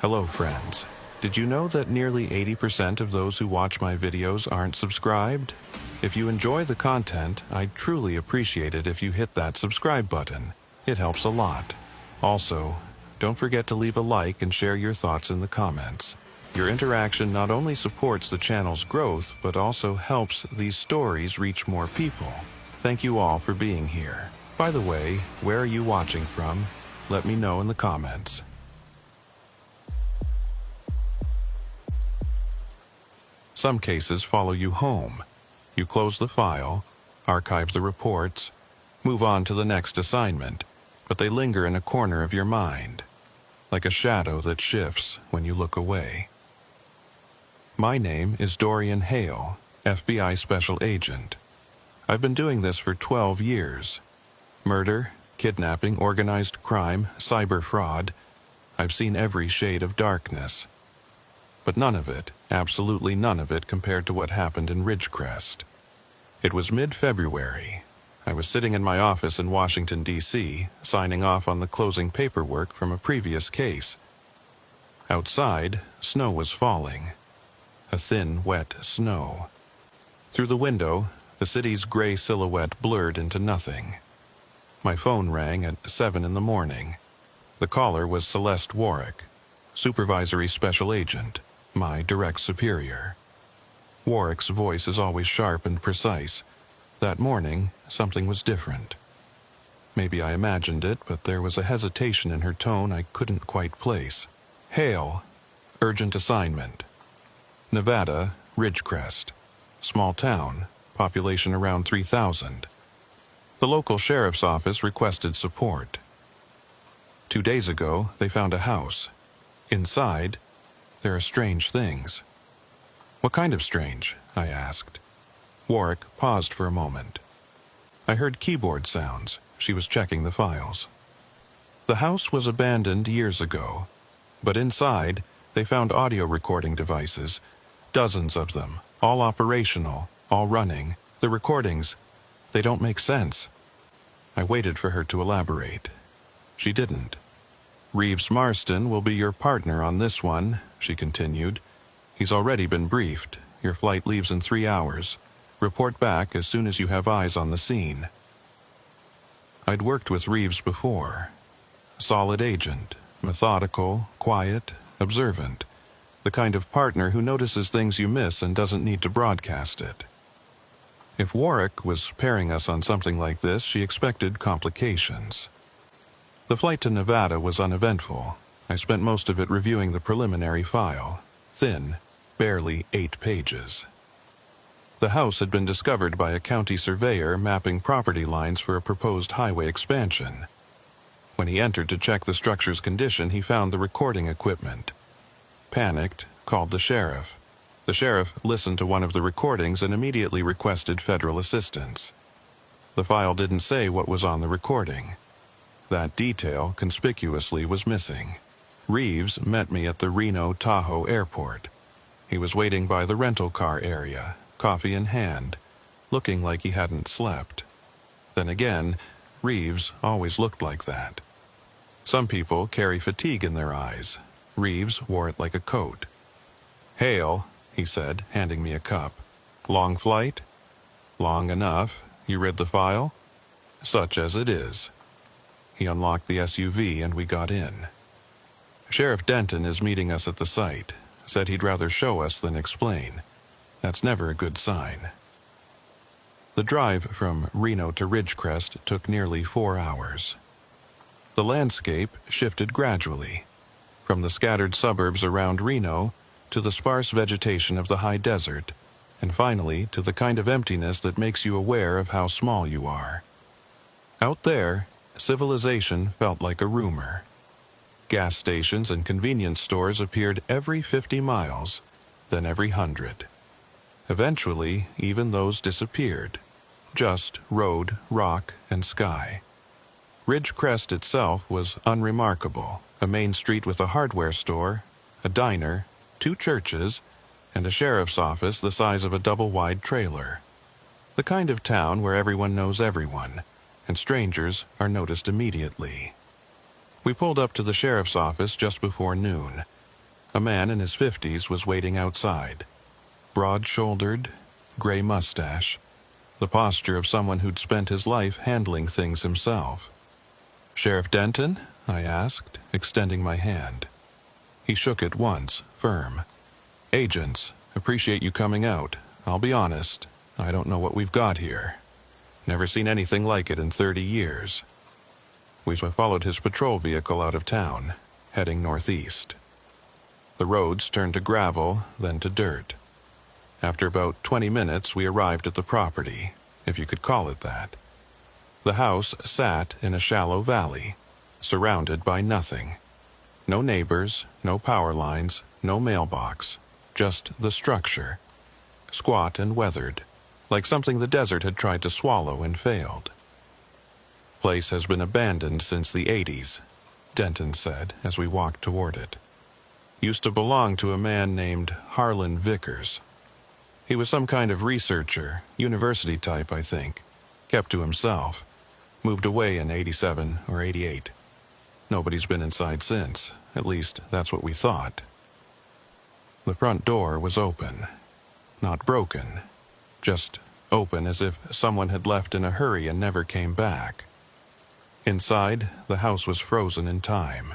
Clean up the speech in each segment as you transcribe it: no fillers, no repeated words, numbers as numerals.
Hello friends. Did you know that nearly 80% of those who watch my videos aren't subscribed? If you enjoy the content, I'd truly appreciate it if you hit that subscribe button. It helps a lot. Also, don't forget to leave a like and share your thoughts in the comments. Your interaction not only supports the channel's growth, but also helps these stories reach more people. Thank you all for being here. By the way, where are you watching from? Let me know in the comments. Some cases follow you home. You close the file, archive the reports, move on to the next assignment, but they linger in a corner of your mind, like a shadow that shifts when you look away. My name is Dorian Hale, FBI Special Agent. I've been doing this for 12 years. Murder, kidnapping, organized crime, cyber fraud. I've seen every shade of darkness. But none of it, absolutely none of it, compared to what happened in Ridgecrest. It was mid-February. I was sitting in my office in Washington, D.C., signing off on the closing paperwork from a previous case. Outside, snow was falling. A thin, wet snow. Through the window, the city's gray silhouette blurred into nothing. My phone rang at 7 in the morning. The caller was Celeste Warwick, Supervisory Special Agent, my direct superior. Warwick's voice is always sharp and precise. That morning, something was different. Maybe I imagined it, but there was a hesitation in her tone I couldn't quite place. Hale, urgent assignment. Nevada, Ridgecrest. Small town, population around 3,000. The local sheriff's office requested support. 2 days ago, they found a house. Inside, there are strange things. What kind of strange? I asked. Warwick paused for a moment. I heard keyboard sounds. She was checking the files. The house was abandoned years ago, but inside, they found audio recording devices, dozens of them, all operational, all running. The recordings, they don't make sense. I waited for her to elaborate. She didn't. Reeves Marston will be your partner on this one, she continued. He's already been briefed. Your flight leaves in 3 hours. Report back as soon as you have eyes on the scene. I'd worked with Reeves before. Solid agent, methodical, quiet, observant. The kind of partner who notices things you miss and doesn't need to broadcast it. If Warwick was pairing us on something like this, she expected complications. The flight to Nevada was uneventful. I spent most of it reviewing the preliminary file. Thin, barely 8 pages. The house had been discovered by a county surveyor mapping property lines for a proposed highway expansion. When he entered to check the structure's condition, he found the recording equipment. Panicked, called the sheriff. The sheriff listened to one of the recordings and immediately requested federal assistance. The file didn't say what was on the recording. That detail, conspicuously, was missing. Reeves met me at the Reno-Tahoe airport. He was waiting by the rental car area, coffee in hand, looking like he hadn't slept. Then again, Reeves always looked like that. Some people carry fatigue in their eyes. Reeves wore it like a coat. "Hale," he said, handing me a cup. "Long flight?" "Long enough. You read the file?" "Such as it is." He unlocked the SUV and we got in. Sheriff Denton is meeting us at the site. Said he'd rather show us than explain. That's never a good sign. The drive from Reno to Ridgecrest took nearly 4 hours. The landscape shifted gradually, from the scattered suburbs around Reno to the sparse vegetation of the high desert, and finally to the kind of emptiness that makes you aware of how small you are. Out there, civilization felt like a rumor. Gas stations and convenience stores appeared every 50 miles, then every 100. Eventually, even those disappeared. Just road, rock, and sky. Ridgecrest itself was unremarkable. A main street with a hardware store, a diner, 2 churches, and a sheriff's office the size of a double-wide trailer. The kind of town where everyone knows everyone, and strangers are noticed immediately. We pulled up to the sheriff's office just before noon. A man in his 50s was waiting outside. Broad-shouldered, gray mustache, the posture of someone who'd spent his life handling things himself. "Sheriff Denton?" I asked, extending my hand. He shook it once, firm. "Agents, appreciate you coming out. I'll be honest, I don't know what we've got here. Never seen anything like it in 30 years. We followed his patrol vehicle out of town, heading northeast. The roads turned to gravel, then to dirt. After about 20 minutes, we arrived at the property, if you could call it that. The house sat in a shallow valley, surrounded by nothing. No neighbors, no power lines, no mailbox, just the structure. Squat and weathered, like something the desert had tried to swallow and failed. "Place has been abandoned since the 80s, Denton said as we walked toward it. "Used to belong to a man named Harlan Vickers. He was some kind of researcher, university type, I think. Kept to himself. Moved away in 87 or 88. Nobody's been inside since, at least that's what we thought." The front door was open. Not broken, just open as if someone had left in a hurry and never came back. Inside, the house was frozen in time.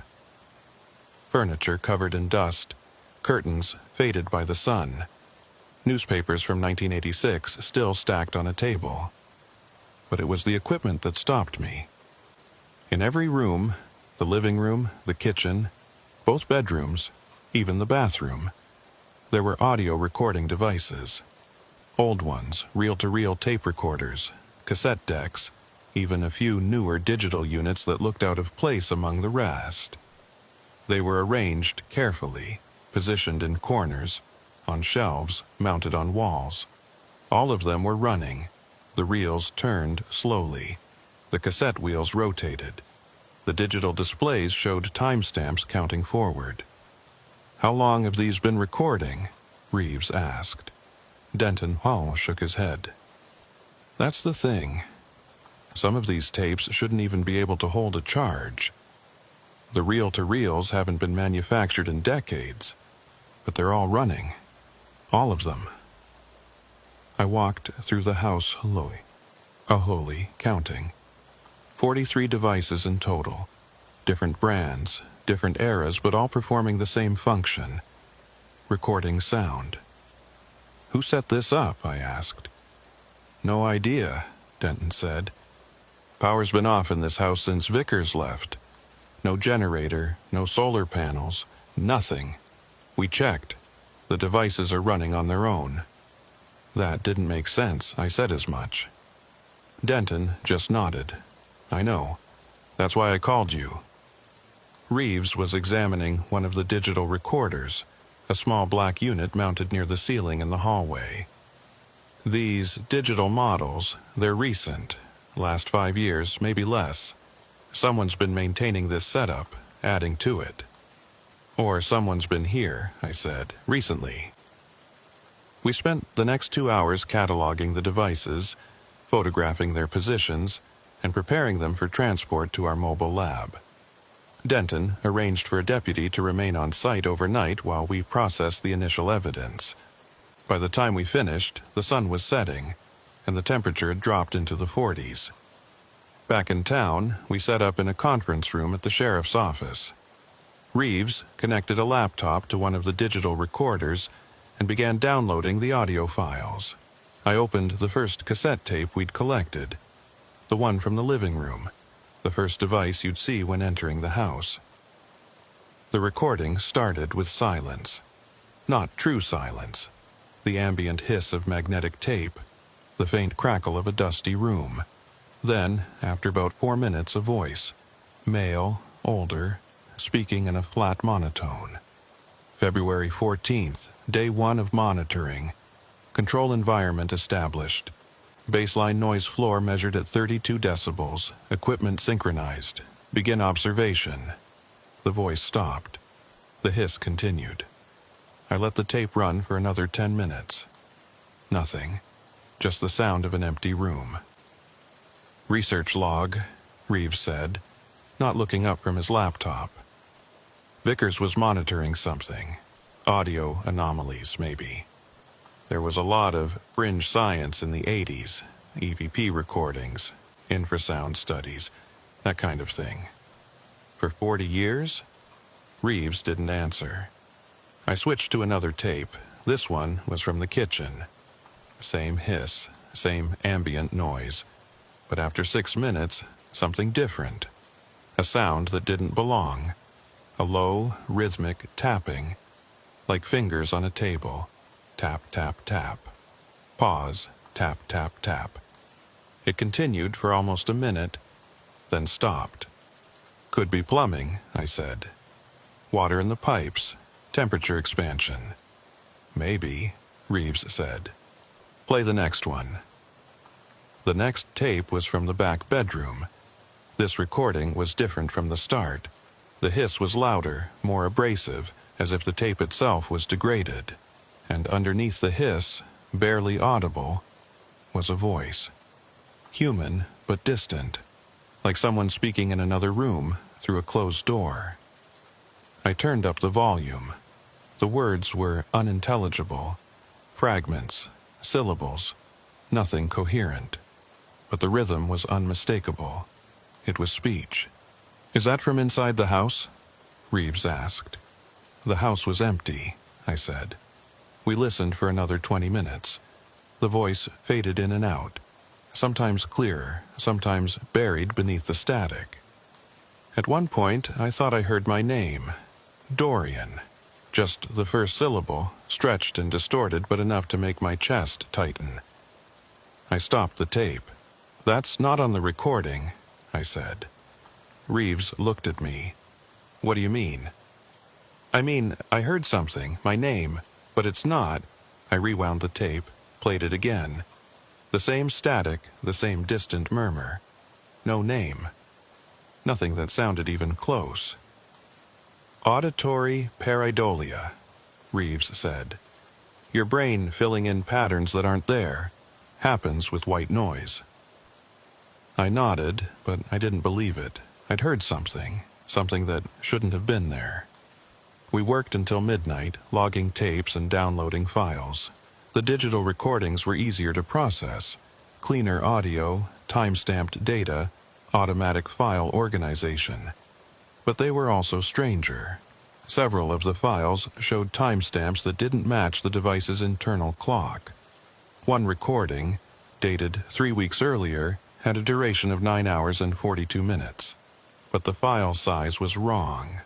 Furniture covered in dust, curtains faded by the sun, newspapers from 1986 still stacked on a table. But it was the equipment that stopped me. In every room, the living room, the kitchen, both bedrooms, even the bathroom, there were audio recording devices. Old ones, reel-to-reel tape recorders, cassette decks, even a few newer digital units that looked out of place among the rest. They were arranged carefully, positioned in corners, on shelves mounted on walls. All of them were running. The reels turned slowly. The cassette wheels rotated. The digital displays showed timestamps counting forward. "How long have these been recording?" Reeves asked. Denton Hall shook his head. "That's the thing. Some of these tapes shouldn't even be able to hold a charge. The reel-to-reels haven't been manufactured in decades, but they're all running. All of them." I walked through the house slowly, counting. 43 devices in total. Different brands, different eras, but all performing the same function. Recording sound. "Who set this up?" I asked. "No idea," Denton said. "Power's been off in this house since Vickers left. No generator, no solar panels, nothing. We checked. The devices are running on their own." That didn't make sense. I said as much. Denton just nodded. "I know. That's why I called you." Reeves was examining one of the digital recorders, a small black unit mounted near the ceiling in the hallway. "These digital models, they're recent. Last 5 years, maybe less. Someone's been maintaining this setup, adding to it." "Or someone's been here," I said, "recently." We spent the next 2 hours cataloging the devices, photographing their positions, and preparing them for transport to our mobile lab. Denton arranged for a deputy to remain on site overnight while we processed the initial evidence. By the time we finished, the sun was setting, and the temperature had dropped into the 40s. Back in town, we set up in a conference room at the sheriff's office. Reeves connected a laptop to one of the digital recorders and began downloading the audio files. I opened the first cassette tape we'd collected, the one from the living room, the first device you'd see when entering the house. The recording started with silence. Not true silence. The ambient hiss of magnetic tape, the faint crackle of a dusty room. Then, after about 4 minutes, a voice. Male, older, speaking in a flat monotone. "February 14th, day 1 of monitoring. Control environment established. Baseline noise floor measured at 32 decibels. Equipment synchronized. Begin observation." The voice stopped. The hiss continued. I let the tape run for another 10 minutes. Nothing. Just the sound of an empty room. "Research log," Reeves said, not looking up from his laptop. "Vickers was monitoring something. Audio anomalies, maybe. There was a lot of fringe science in the 80s, EVP recordings, infrasound studies, that kind of thing. For 40 years? Reeves didn't answer. I switched to another tape. This one was from the kitchen. Same hiss, same ambient noise. But after 6 minutes, something different. A sound that didn't belong. A low, rhythmic tapping, like fingers on a table. Tap, tap, tap. Pause, tap, tap, tap. It continued for almost a minute, then stopped. Could be plumbing, I said. Water in the pipes, temperature expansion. Maybe, Reeves said. Play the next one. The next tape was from the back bedroom. This recording was different from the start. The hiss was louder, more abrasive, as if the tape itself was degraded. And underneath the hiss, barely audible, was a voice. Human, but distant, like someone speaking in another room through a closed door. I turned up the volume. The words were unintelligible. Fragments, syllables, nothing coherent. But the rhythm was unmistakable. It was speech. "Is that from inside the house?" Reeves asked. The house was empty, I said. We listened for another 20 minutes. The voice faded in and out, sometimes clearer, sometimes buried beneath the static. At one point, I thought I heard my name, Dorian. Just the first syllable, stretched and distorted, but enough to make my chest tighten. I stopped the tape. "That's not on the recording," I said. Reeves looked at me. "What do you mean?" "I mean, I heard something, my name, but it's not." I rewound the tape, played it again. The same static, the same distant murmur. No name. Nothing that sounded even close. "Auditory pareidolia," Reeves said. "Your brain filling in patterns that aren't there. Happens with white noise." I nodded, but I didn't believe it. I'd heard something that shouldn't have been there. We worked until midnight, logging tapes and downloading files. The digital recordings were easier to process. Cleaner audio, time-stamped data, automatic file organization. But they were also stranger. Several of the files showed timestamps that didn't match the device's internal clock. One recording, dated 3 weeks earlier, had a duration of 9 hours and 42 minutes. But the file size was wrong.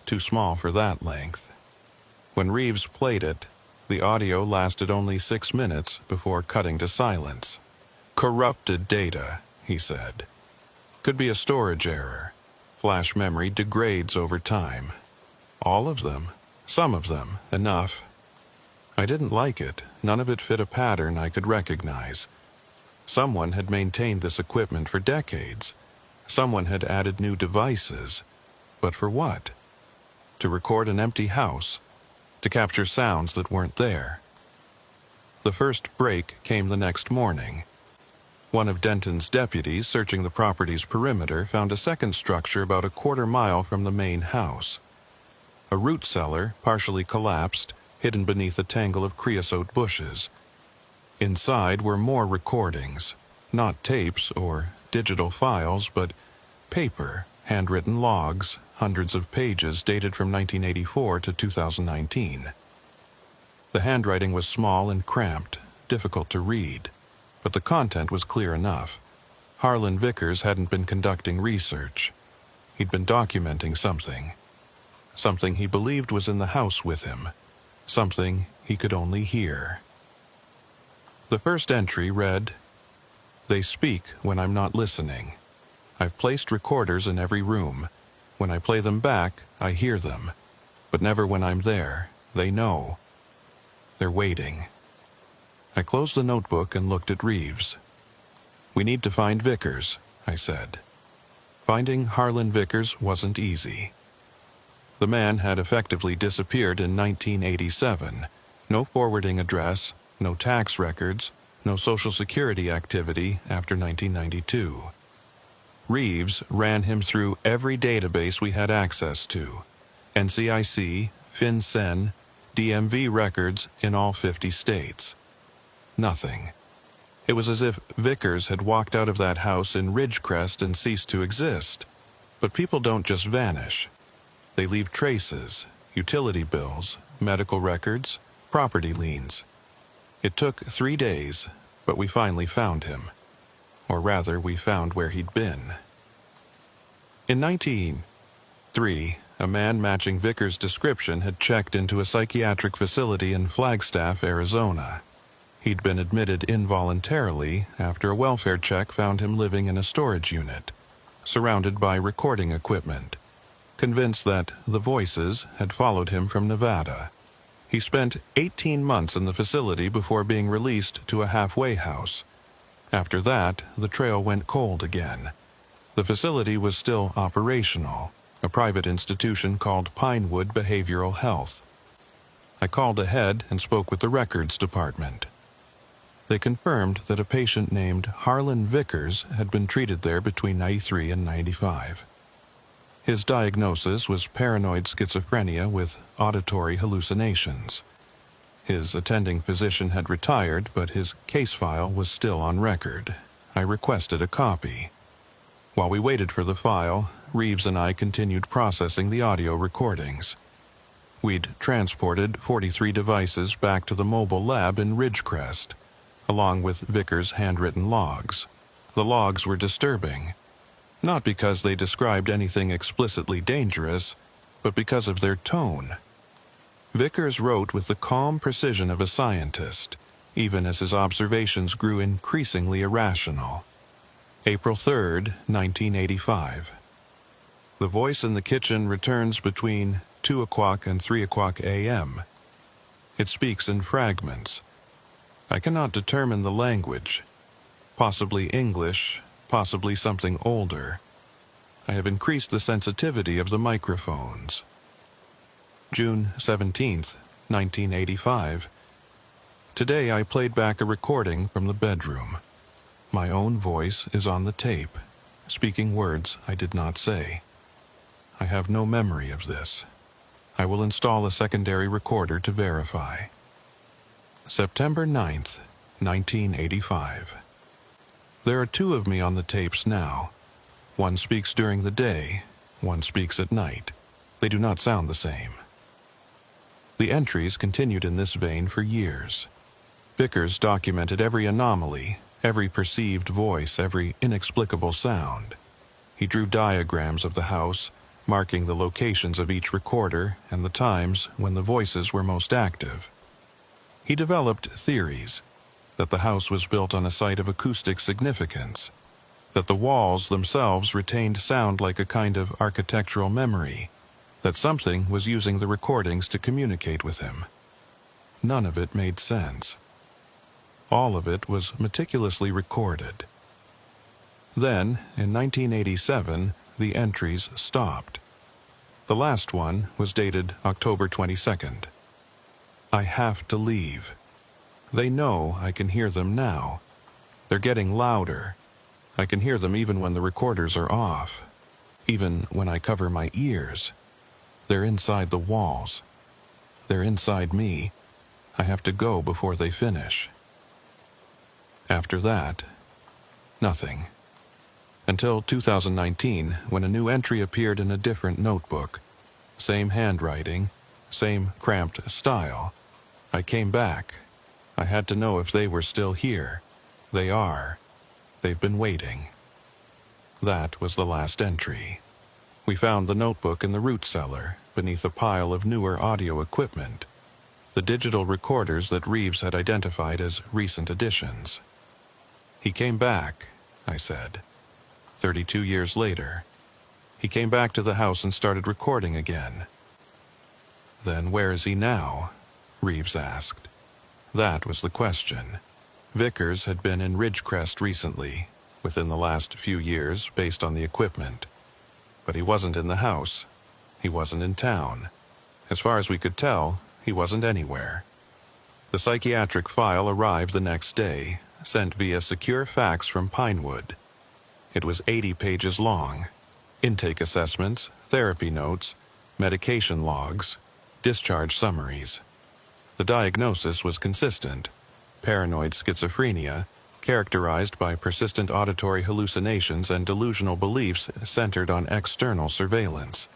Too small for that length. When Reeves played it, the audio lasted only 6 minutes before cutting to silence. "Corrupted data," he said. "Could be a storage error. Flash memory degrades over time. All of them, some of them, enough." I didn't like it. None of it fit a pattern I could recognize. Someone had maintained this equipment for decades. Someone had added new devices. But for what? To record an empty house? To capture sounds that weren't there? The first break came the next morning. One of Denton's deputies searching the property's perimeter found a second structure about a quarter-mile from the main house. A root cellar, partially collapsed, hidden beneath a tangle of creosote bushes. Inside were more recordings, not tapes or digital files, but paper, handwritten logs, hundreds of pages dated from 1984 to 2019. The handwriting was small and cramped, difficult to read, but the content was clear enough. Harlan Vickers hadn't been conducting research. He'd been documenting something. Something he believed was in the house with him. Something he could only hear. The first entry read, "They speak when I'm not listening. I've placed recorders in every room. When I play them back, I hear them. But never when I'm there. They know. They're waiting." I closed the notebook and looked at Reeves. "We need to find Vickers," I said. Finding Harlan Vickers wasn't easy. The man had effectively disappeared in 1987. No forwarding address, no tax records, no Social Security activity after 1992. Reeves ran him through every database we had access to. NCIC, FinCEN, DMV records in all 50 states. Nothing. It was as if Vickers had walked out of that house in Ridgecrest and ceased to exist. But people don't just vanish. They leave traces, utility bills, medical records, property liens. It took 3 days, but we finally found him. Or rather, we found where he'd been. In 1903, a man matching Vickers' description had checked into a psychiatric facility in Flagstaff, Arizona. He'd been admitted involuntarily after a welfare check found him living in a storage unit, surrounded by recording equipment, convinced that the voices had followed him from Nevada. He spent 18 months in the facility before being released to a halfway house. After that, the trail went cold again. The facility was still operational, a private institution called Pinewood Behavioral Health. I called ahead and spoke with the records department. They confirmed that a patient named Harlan Vickers had been treated there between 93 and 95. His diagnosis was paranoid schizophrenia with auditory hallucinations. His attending physician had retired, but his case file was still on record. I requested a copy. While we waited for the file, Reeves and I continued processing the audio recordings. We'd transported 43 devices back to the mobile lab in Ridgecrest, along with Vickers' handwritten logs. The logs were disturbing, not because they described anything explicitly dangerous, but because of their tone. Vickers wrote with the calm precision of a scientist, even as his observations grew increasingly irrational. April 3, 1985. The voice in the kitchen returns between 2 o'clock and 3 o'clock a.m. It speaks in fragments. I cannot determine the language. Possibly English, possibly something older. I have increased the sensitivity of the microphones. June 17, 1985. Today I played back a recording from the bedroom. My own voice is on the tape, speaking words I did not say. I have no memory of this. I will install a secondary recorder to verify. September 9, 1985. There are 2 of me on the tapes now. One speaks during the day, one speaks at night. They do not sound the same. The entries continued in this vein for years. Vickers documented every anomaly, every perceived voice, every inexplicable sound. He drew diagrams of the house, marking the locations of each recorder and the times when the voices were most active. He developed theories that the house was built on a site of acoustic significance, that the walls themselves retained sound like a kind of architectural memory, that something was using the recordings to communicate with him. None of it made sense. All of it was meticulously recorded. Then, in 1987, the entries stopped. The last one was dated October 22nd. I have to leave. They know I can hear them now. They're getting louder. I can hear them even when the recorders are off, even when I cover my ears. They're inside the walls. They're inside me. I have to go before they finish. After that, nothing. Until 2019, when a new entry appeared in a different notebook. Same handwriting, same cramped style. I came back. I had to know if they were still here. They are. They've been waiting. That was the last entry. We found the notebook in the root cellar, beneath a pile of newer audio equipment. The digital recorders that Reeves had identified as recent additions. He came back, I said. 32 years later. He came back to the house and started recording again. Then where is he now? Reeves asked. That was the question. Vickers had been in Ridgecrest recently, within the last few years, based on the equipment. But he wasn't in the house. He wasn't in town. As far as we could tell, he wasn't anywhere. The psychiatric file arrived the next day, sent via secure fax from Pinewood. It was 80 pages long. Intake assessments, therapy notes, medication logs, discharge summaries. The diagnosis was consistent: paranoid schizophrenia, characterized by persistent auditory hallucinations and delusional beliefs centered on external surveillance.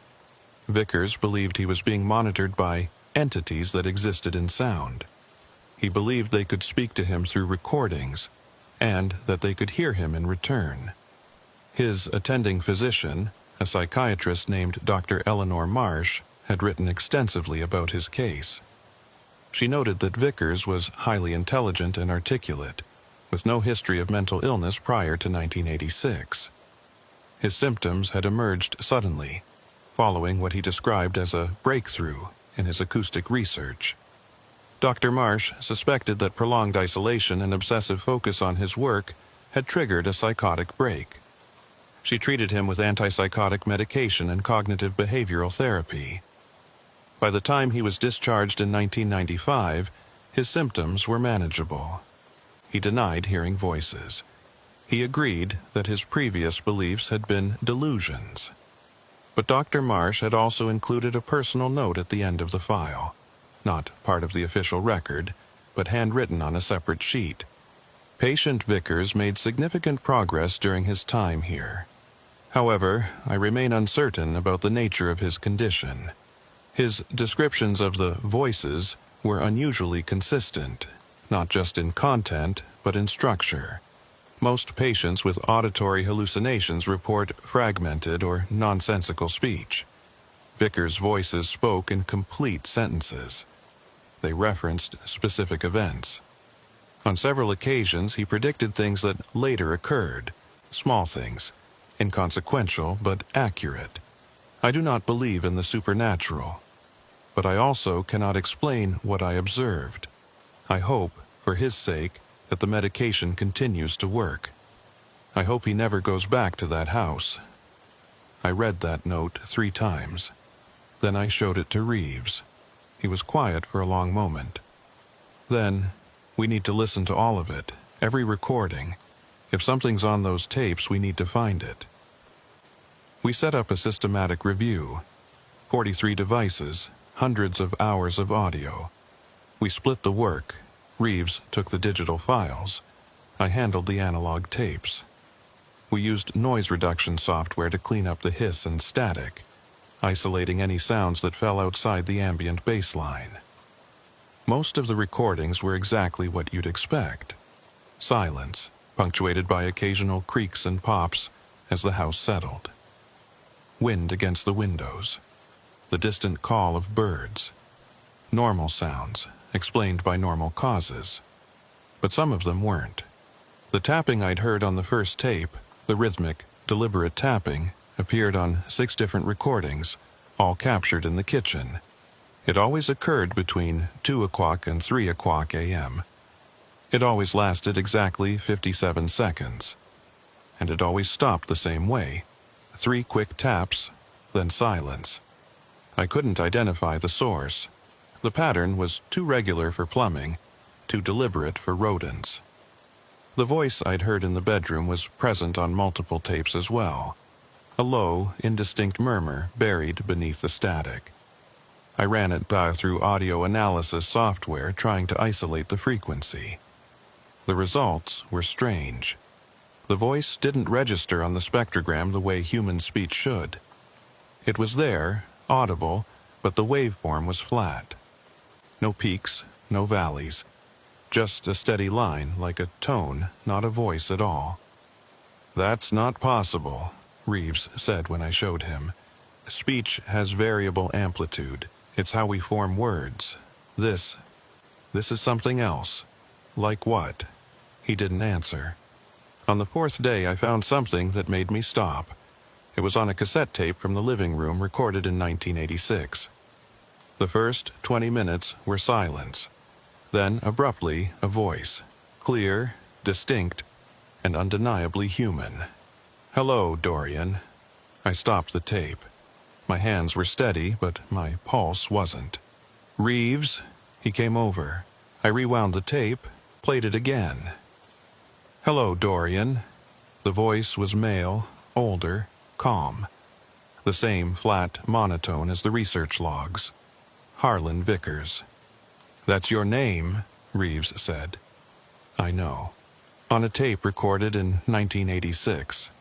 Vickers believed he was being monitored by entities that existed in sound. He believed they could speak to him through recordings, and that they could hear him in return. His attending physician, a psychiatrist named Dr. Eleanor Marsh, had written extensively about his case. She noted that Vickers was highly intelligent and articulate, with no history of mental illness prior to 1986. His symptoms had emerged suddenly, following what he described as a breakthrough in his acoustic research. Dr. Marsh suspected that prolonged isolation and obsessive focus on his work had triggered a psychotic break. She treated him with antipsychotic medication and cognitive behavioral therapy. By the time he was discharged in 1995, his symptoms were manageable. He denied hearing voices. He agreed that his previous beliefs had been delusions. But Dr. Marsh had also included a personal note at the end of the file, not part of the official record, but handwritten on a separate sheet. Patient Vickers made significant progress during his time here. However, I remain uncertain about the nature of his condition. His descriptions of the voices were unusually consistent, not just in content, but in structure. Most patients with auditory hallucinations report fragmented or nonsensical speech. Vickers' voices spoke in complete sentences. They referenced specific events. On several occasions, he predicted things that later occurred, small things, inconsequential but accurate. I do not believe in the supernatural, but I also cannot explain what I observed. I hope, for his sake, that the medication continues to work. I hope he never goes back to that house. I read that note 3 times. Then I showed it to Reeves. He was quiet for a long moment. Then, we need to listen to all of it, every recording. If something's on those tapes, we need to find it. We set up a systematic review. 43 devices, hundreds of hours of audio. We split the work. Reeves took the digital files. I handled the analog tapes. We used noise reduction software to clean up the hiss and static, isolating any sounds that fell outside the ambient baseline. Most of the recordings were exactly what you'd expect. Silence, punctuated by occasional creaks and pops as the house settled. Wind against the windows. The distant call of birds. Normal sounds, explained by normal causes. But some of them weren't. The tapping I'd heard on the first tape, the rhythmic, deliberate tapping, appeared on 6 different recordings, all captured in the kitchen. It always occurred between 2 o'clock and 3 o'clock a.m. It always lasted exactly 57 seconds. And it always stopped the same way. 3 quick taps, then silence. I couldn't identify the source. The pattern was too regular for plumbing, too deliberate for rodents. The voice I'd heard in the bedroom was present on multiple tapes as well. A low, indistinct murmur buried beneath the static. I ran it through audio analysis software trying to isolate the frequency. The results were strange. The voice didn't register on the spectrogram the way human speech should. It was there, audible, but the waveform was flat. No peaks, no valleys. Just a steady line, like a tone, not a voice at all. "That's not possible," Reeves said when I showed him. "Speech has variable amplitude. It's how we form words. This is something else." "Like what?" He didn't answer. On the 4th day, I found something that made me stop. It was on a cassette tape from the living room recorded in 1986. The first 20 minutes were silence. Then, abruptly, a voice. Clear, distinct, and undeniably human. "Hello, Dorian." I stopped the tape. My hands were steady, but my pulse wasn't. "Reeves?" He came over. I rewound the tape, played it again. "Hello, Dorian." The voice was male, older, calm. The same flat monotone as the research logs. Harlan Vickers. "That's your name," Reeves said. "I know. On a tape recorded in 1986.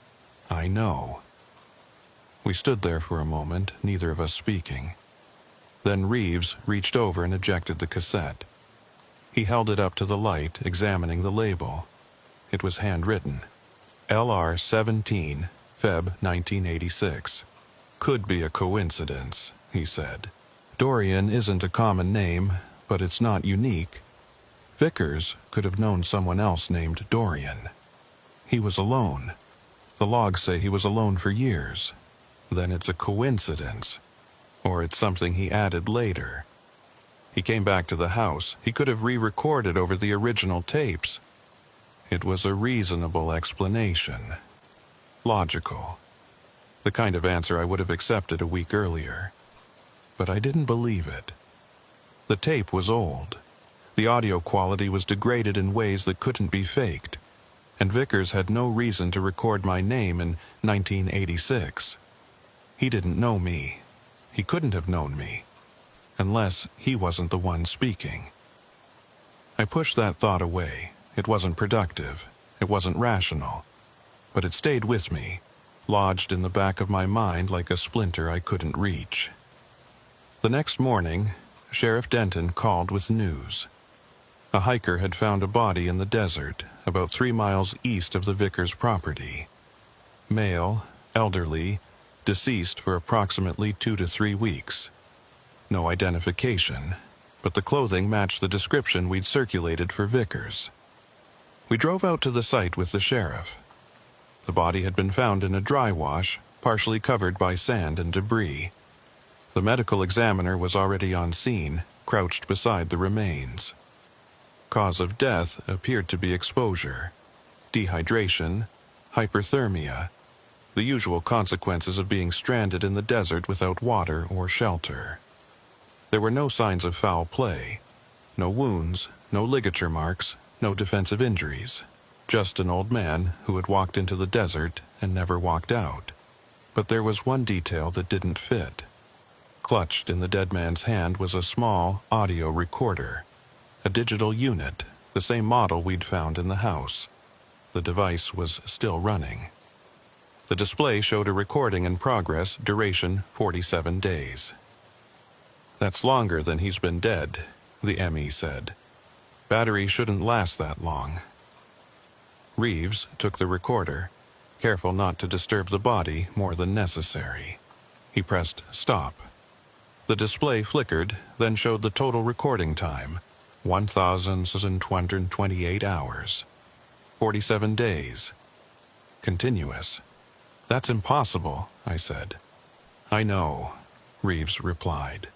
I know." We stood there for a moment, neither of us speaking. Then Reeves reached over and ejected the cassette. He held it up to the light, examining the label. It was handwritten. LR-17, Feb 1986. "Could be a coincidence," he said. "Dorian isn't a common name, but it's not unique. Vickers could have known someone else named Dorian. He was alone. The logs say he was alone for years. Then it's a coincidence. Or it's something he added later. He came back to the house. He could have re-recorded over the original tapes. It was a reasonable explanation. Logical. The kind of answer I would have accepted a week earlier. But I didn't believe it. The tape was old. The audio quality was degraded in ways that couldn't be faked. And Vickers had no reason to record my name in 1986. He didn't know me. He couldn't have known me. Unless he wasn't the one speaking. I pushed that thought away. It wasn't productive. It wasn't rational. But it stayed with me, lodged in the back of my mind like a splinter I couldn't reach. The next morning, Sheriff Denton called with news. A hiker had found a body in the desert, about 3 miles east of the Vickers property. Male, elderly, deceased for approximately 2 to 3 weeks. No identification, but the clothing matched the description we'd circulated for Vickers. We drove out to the site with the sheriff. The body had been found in a dry wash, partially covered by sand and debris. The medical examiner was already on scene, crouched beside the remains. Cause of death appeared to be exposure, dehydration, hyperthermia, the usual consequences of being stranded in the desert without water or shelter. There were no signs of foul play, no wounds, no ligature marks, no defensive injuries, just an old man who had walked into the desert and never walked out. But there was one detail that didn't fit. Clutched in the dead man's hand was a small audio recorder, a digital unit, the same model we'd found in the house. The device was still running. The display showed a recording in progress, duration 47 days. "That's longer than he's been dead," the ME said. "Battery shouldn't last that long." Reeves took the recorder, careful not to disturb the body more than necessary. He pressed stop. The display flickered, then showed the total recording time, 1,228 hours. 47 days. Continuous. "That's impossible," I said. "I know," Reeves replied.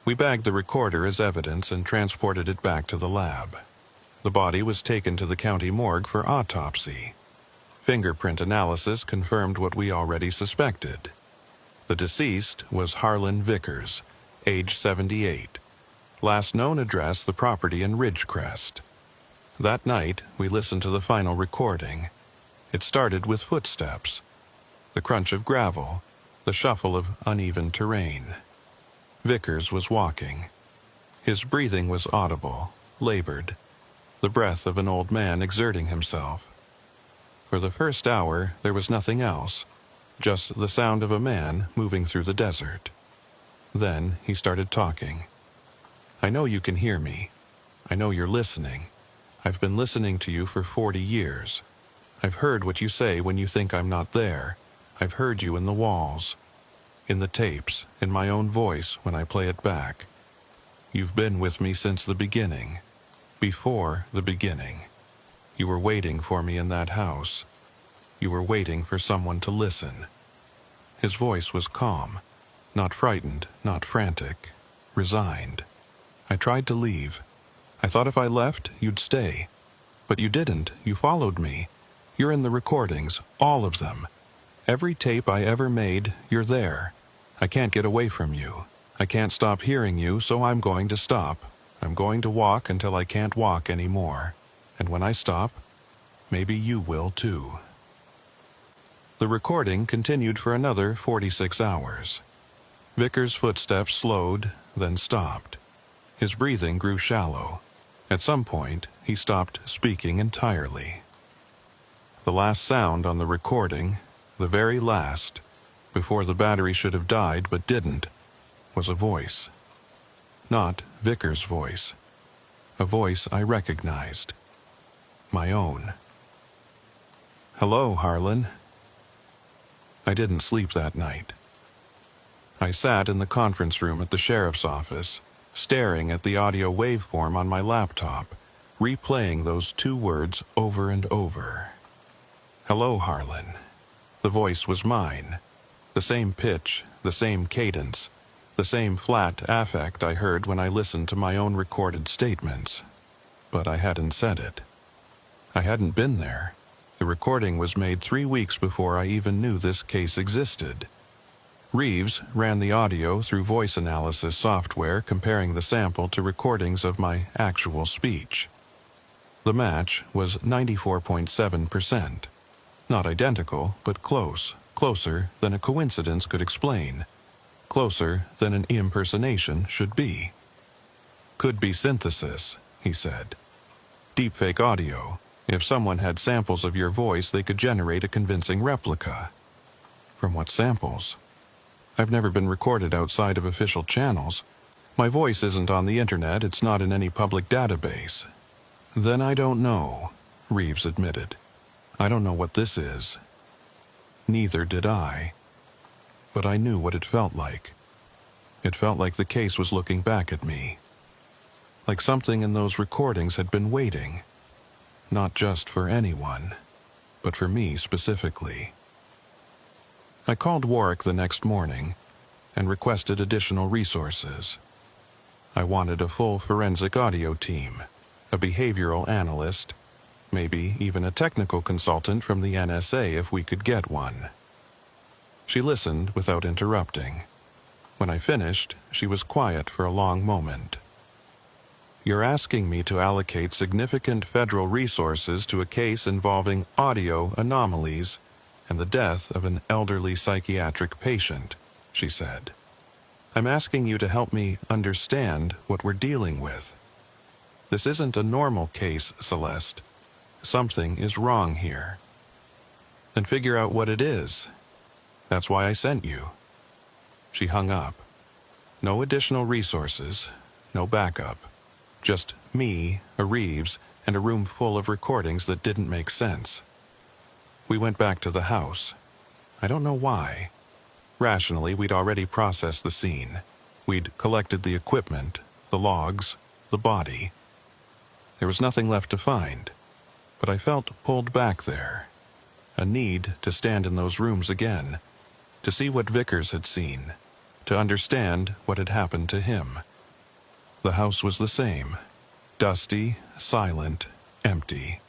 We bagged the recorder as evidence and transported it back to the lab. The body was taken to the county morgue for autopsy. Fingerprint analysis confirmed what we already suspected. The deceased was Harlan Vickers, age 78. Last known address the property in Ridgecrest. That night, we listened to the final recording. It started with footsteps, the crunch of gravel, the shuffle of uneven terrain. Vickers was walking. His breathing was audible, labored, the breath of an old man exerting himself. For the first hour, there was nothing else, just the sound of a man moving through the desert. Then he started talking. "I know you can hear me. I know you're listening. I've been listening to you for 40 years. I've heard what you say when you think I'm not there. I've heard you in the walls, in the tapes, in my own voice when I play it back. You've been with me since the beginning, before the beginning. You were waiting for me in that house. You were waiting for someone to listen." His voice was calm, not frightened, not frantic, resigned. I tried to leave. I thought if I left, you'd stay. But you didn't. You followed me. You're in the recordings, all of them. Every tape I ever made, you're there. I can't get away from you. I can't stop hearing you, so I'm going to stop. I'm going to walk until I can't walk anymore. And when I stop, maybe you will too. The recording continued for another 46 hours. Vickers' footsteps slowed, then stopped. His breathing grew shallow. At some point, he stopped speaking entirely. The last sound on the recording, the very last, before the battery should have died but didn't, was a voice. Not Vickers' voice. A voice I recognized. My own. "Hello, Harlan." I didn't sleep that night. I sat in the conference room at the sheriff's office, staring at the audio waveform on my laptop, replaying those two words over and over. "Hello, Harlan." The voice was mine. The same pitch, the same cadence, the same flat affect I heard when I listened to my own recorded statements. But I hadn't said it. I hadn't been there. The recording was made 3 weeks before I even knew this case existed. Reeves ran the audio through voice analysis software, comparing the sample to recordings of my actual speech. The match was 94.7%. Not identical, but close, closer than a coincidence could explain, closer than an impersonation should be. "Could be synthesis," he said. "Deepfake audio. If someone had samples of your voice, they could generate a convincing replica." From what samples? I've never been recorded outside of official channels. My voice isn't on the internet, it's not in any public database. "Then I don't know," Reeves admitted. "I don't know what this is." Neither did I. But I knew what it felt like. It felt like the case was looking back at me. Like something in those recordings had been waiting. Not just for anyone, but for me specifically. I called Warwick the next morning and requested additional resources. I wanted a full forensic audio team, a behavioral analyst, maybe even a technical consultant from the NSA if we could get one. She listened without interrupting. When I finished, she was quiet for a long moment. "You're asking me to allocate significant federal resources to a case involving audio anomalies and the death of an elderly psychiatric patient," she said. "I'm asking you to help me understand what we're dealing with. This isn't a normal case, Celeste. Something is wrong here. Then figure out what it is. That's why I sent you." She hung up. No additional resources, no backup. Just me, a Reeves, and a room full of recordings that didn't make sense. We went back to the house. I don't know why. Rationally, we'd already processed the scene. We'd collected the equipment, the logs, the body. There was nothing left to find, but I felt pulled back there. A need to stand in those rooms again, to see what Vickers had seen, to understand what had happened to him. The house was the same. Dusty, silent, empty.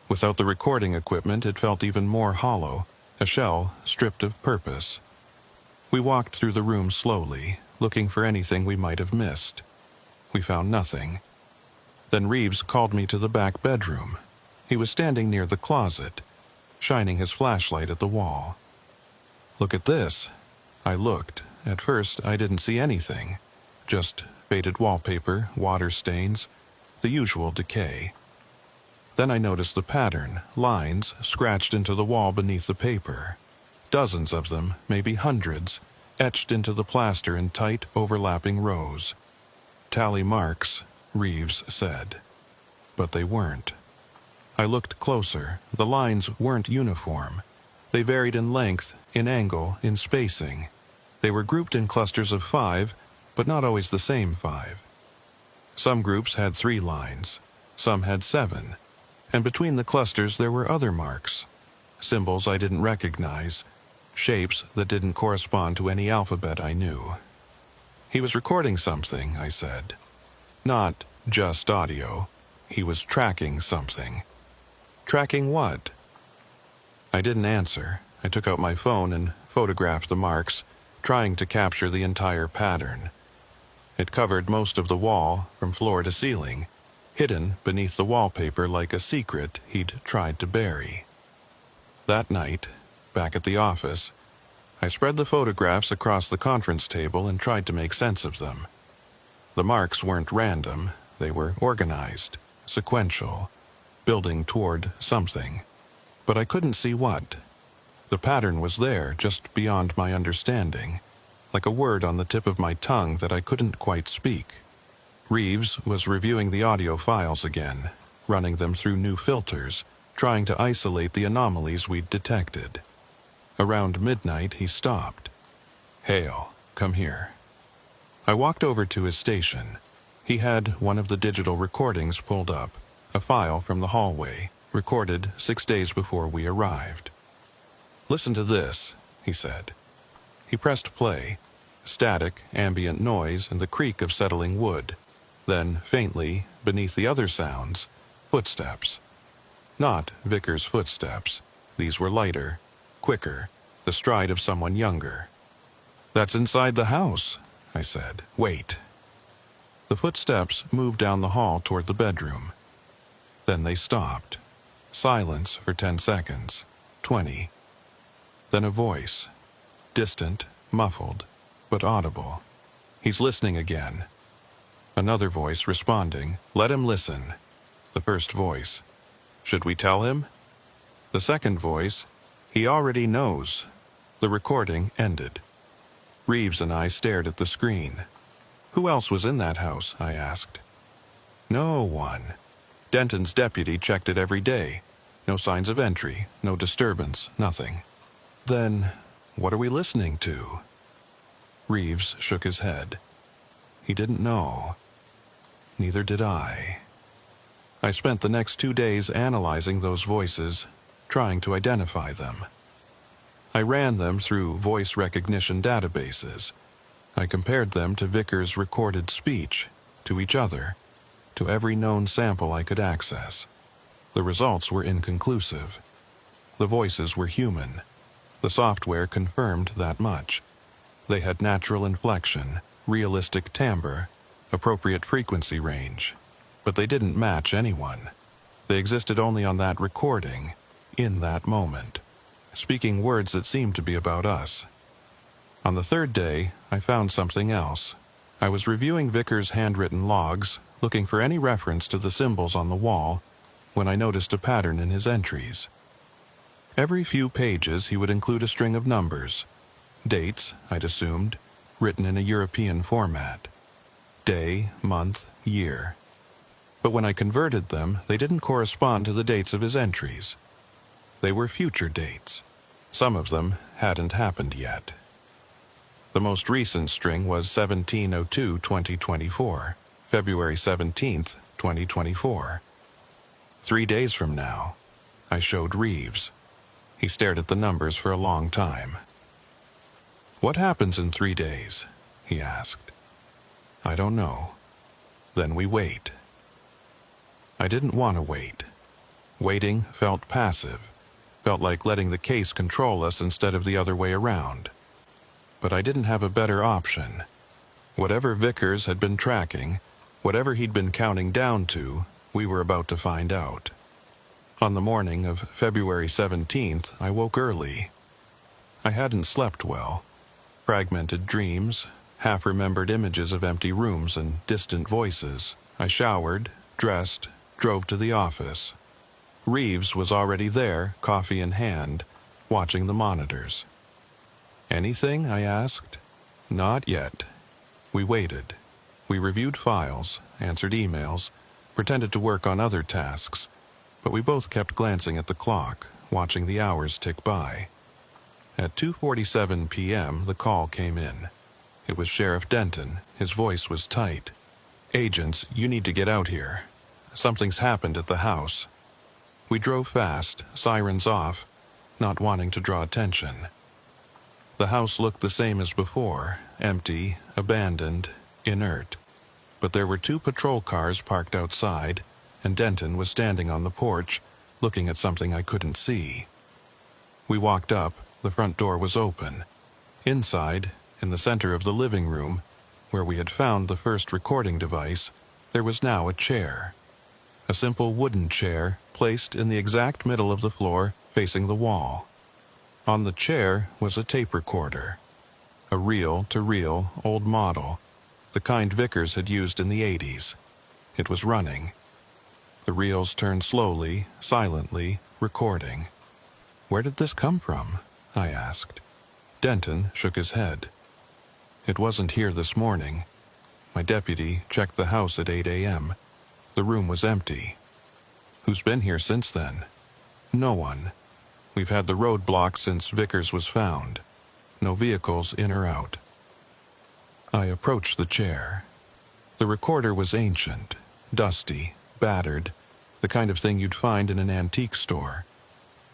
Without the recording equipment, it felt even more hollow, a shell stripped of purpose. We walked through the room slowly, looking for anything we might have missed. We found nothing. Then Reeves called me to the back bedroom. He was standing near the closet, shining his flashlight at the wall. "Look at this." I looked. At first, I didn't see anything. Just faded wallpaper, water stains, the usual decay. Then I noticed the pattern, lines scratched into the wall beneath the paper. Dozens of them, maybe hundreds, etched into the plaster in tight, overlapping rows. "Tally marks," Reeves said. But they weren't. I looked closer. The lines weren't uniform. They varied in length, in angle, in spacing. They were grouped in clusters of 5, but not always the same 5. Some groups had 3 lines. Some had 7. And between the clusters there were other marks. Symbols I didn't recognize. Shapes that didn't correspond to any alphabet I knew. "He was recording something," I said. "Not just audio. He was tracking something." "Tracking what?" I didn't answer. I took out my phone and photographed the marks, trying to capture the entire pattern. It covered most of the wall, from floor to ceiling, hidden beneath the wallpaper like a secret he'd tried to bury. That night, back at the office, I spread the photographs across the conference table and tried to make sense of them. The marks weren't random, they were organized, sequential, building toward something. But I couldn't see what. The pattern was there, just beyond my understanding, like a word on the tip of my tongue that I couldn't quite speak. Reeves was reviewing the audio files again, running them through new filters, trying to isolate the anomalies we'd detected. Around midnight, he stopped. "Hale, come here." I walked over to his station. He had one of the digital recordings pulled up, a file from the hallway, recorded 6 days before we arrived. "Listen to this," he said. He pressed play. Static, ambient noise and the creak of settling wood. Then, faintly, beneath the other sounds, footsteps. Not Vickers' footsteps. These were lighter, quicker, the stride of someone younger. "That's inside the house," I said. "Wait." The footsteps moved down the hall toward the bedroom. Then they stopped. Silence for 10 seconds, 20. Then a voice. Distant, muffled, but audible. "He's listening again." Another voice responding. "Let him listen." The first voice. "Should we tell him?" The second voice. "He already knows." The recording ended. Reeves and I stared at the screen. "Who else was in that house?" I asked. "No one. Denton's deputy checked it every day. No signs of entry, no disturbance, nothing." "Then, what are we listening to?" Reeves shook his head. He didn't know. Neither did I. I spent the next 2 days analyzing those voices, trying to identify them. I ran them through voice recognition databases. I compared them to Vickers' recorded speech, to each other, to every known sample I could access. The results were inconclusive. The voices were human. The software confirmed that much. They had natural inflection, realistic timbre, appropriate frequency range. But they didn't match anyone. They existed only on that recording, in that moment, speaking words that seemed to be about us. On the third day, I found something else. I was reviewing Vickers' handwritten logs, looking for any reference to the symbols on the wall, when I noticed a pattern in his entries. Every few pages he would include a string of numbers. Dates, I'd assumed, written in a European format. Day, month, year. But when I converted them, they didn't correspond to the dates of his entries. They were future dates. Some of them hadn't happened yet. The most recent string was 17/02/2024, February 17th, 2024. 3 days from now. I showed Reeves. He stared at the numbers for a long time. "What happens in 3 days?" he asked. "I don't know." "Then we wait." I didn't want to wait. Waiting felt passive, felt like letting the case control us instead of the other way around. But I didn't have a better option. Whatever Vickers had been tracking, whatever he'd been counting down to, we were about to find out. On the morning of February 17th, I woke early. I hadn't slept well. Fragmented dreams, half-remembered images of empty rooms and distant voices. I showered, dressed, drove to the office. Reeves was already there, coffee in hand, watching the monitors. "Anything?" I asked. "Not yet." We waited. We reviewed files, answered emails, pretended to work on other tasks, but we both kept glancing at the clock, watching the hours tick by. At 2:47 p.m., the call came in. It was Sheriff Denton. His voice was tight. "Agents, you need to get out here. Something's happened at the house." We drove fast, sirens off, not wanting to draw attention. The house looked the same as before, empty, abandoned, inert. But there were 2 patrol cars parked outside, and Denton was standing on the porch, looking at something I couldn't see. We walked up. The front door was open. Inside, in the center of the living room, where we had found the first recording device, there was now a chair. A simple wooden chair placed in the exact middle of the floor, facing the wall. On the chair was a tape recorder. A reel-to-reel old model, the kind Vickers had used in the 80s. It was running. The reels turned slowly, silently, recording. "Where did this come from?" I asked. Denton shook his head. "It wasn't here this morning. My deputy checked the house at 8 a.m. The room was empty." "Who's been here since then?" "No one. We've had the road blocked since Vickers was found. No vehicles in or out." I approached the chair. The recorder was ancient, dusty, battered, the kind of thing you'd find in an antique store.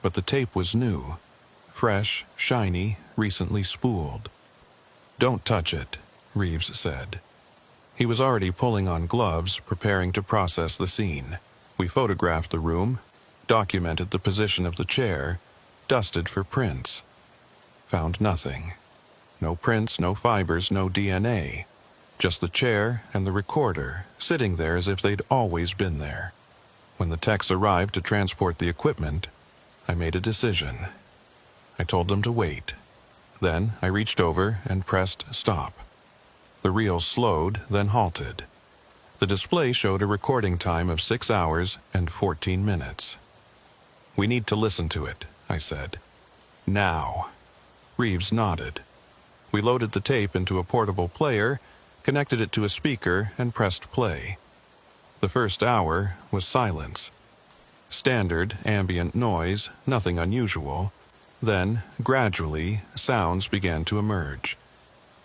But the tape was new, fresh, shiny, recently spooled. "Don't touch it," Reeves said. He was already pulling on gloves, preparing to process the scene. We photographed the room, documented the position of the chair, dusted for prints. Found nothing. No prints, no fibers, no DNA. Just the chair and the recorder, sitting there as if they'd always been there. When the techs arrived to transport the equipment, I made a decision. I told them to wait. Then I reached over and pressed stop. The reels slowed, then halted. The display showed a recording time of 6 hours and 14 minutes. "We need to listen to it," I said. "Now." Reeves nodded. We loaded the tape into a portable player, connected it to a speaker, and pressed play. The first hour was silence. Standard ambient noise, nothing unusual. Then, gradually, sounds began to emerge.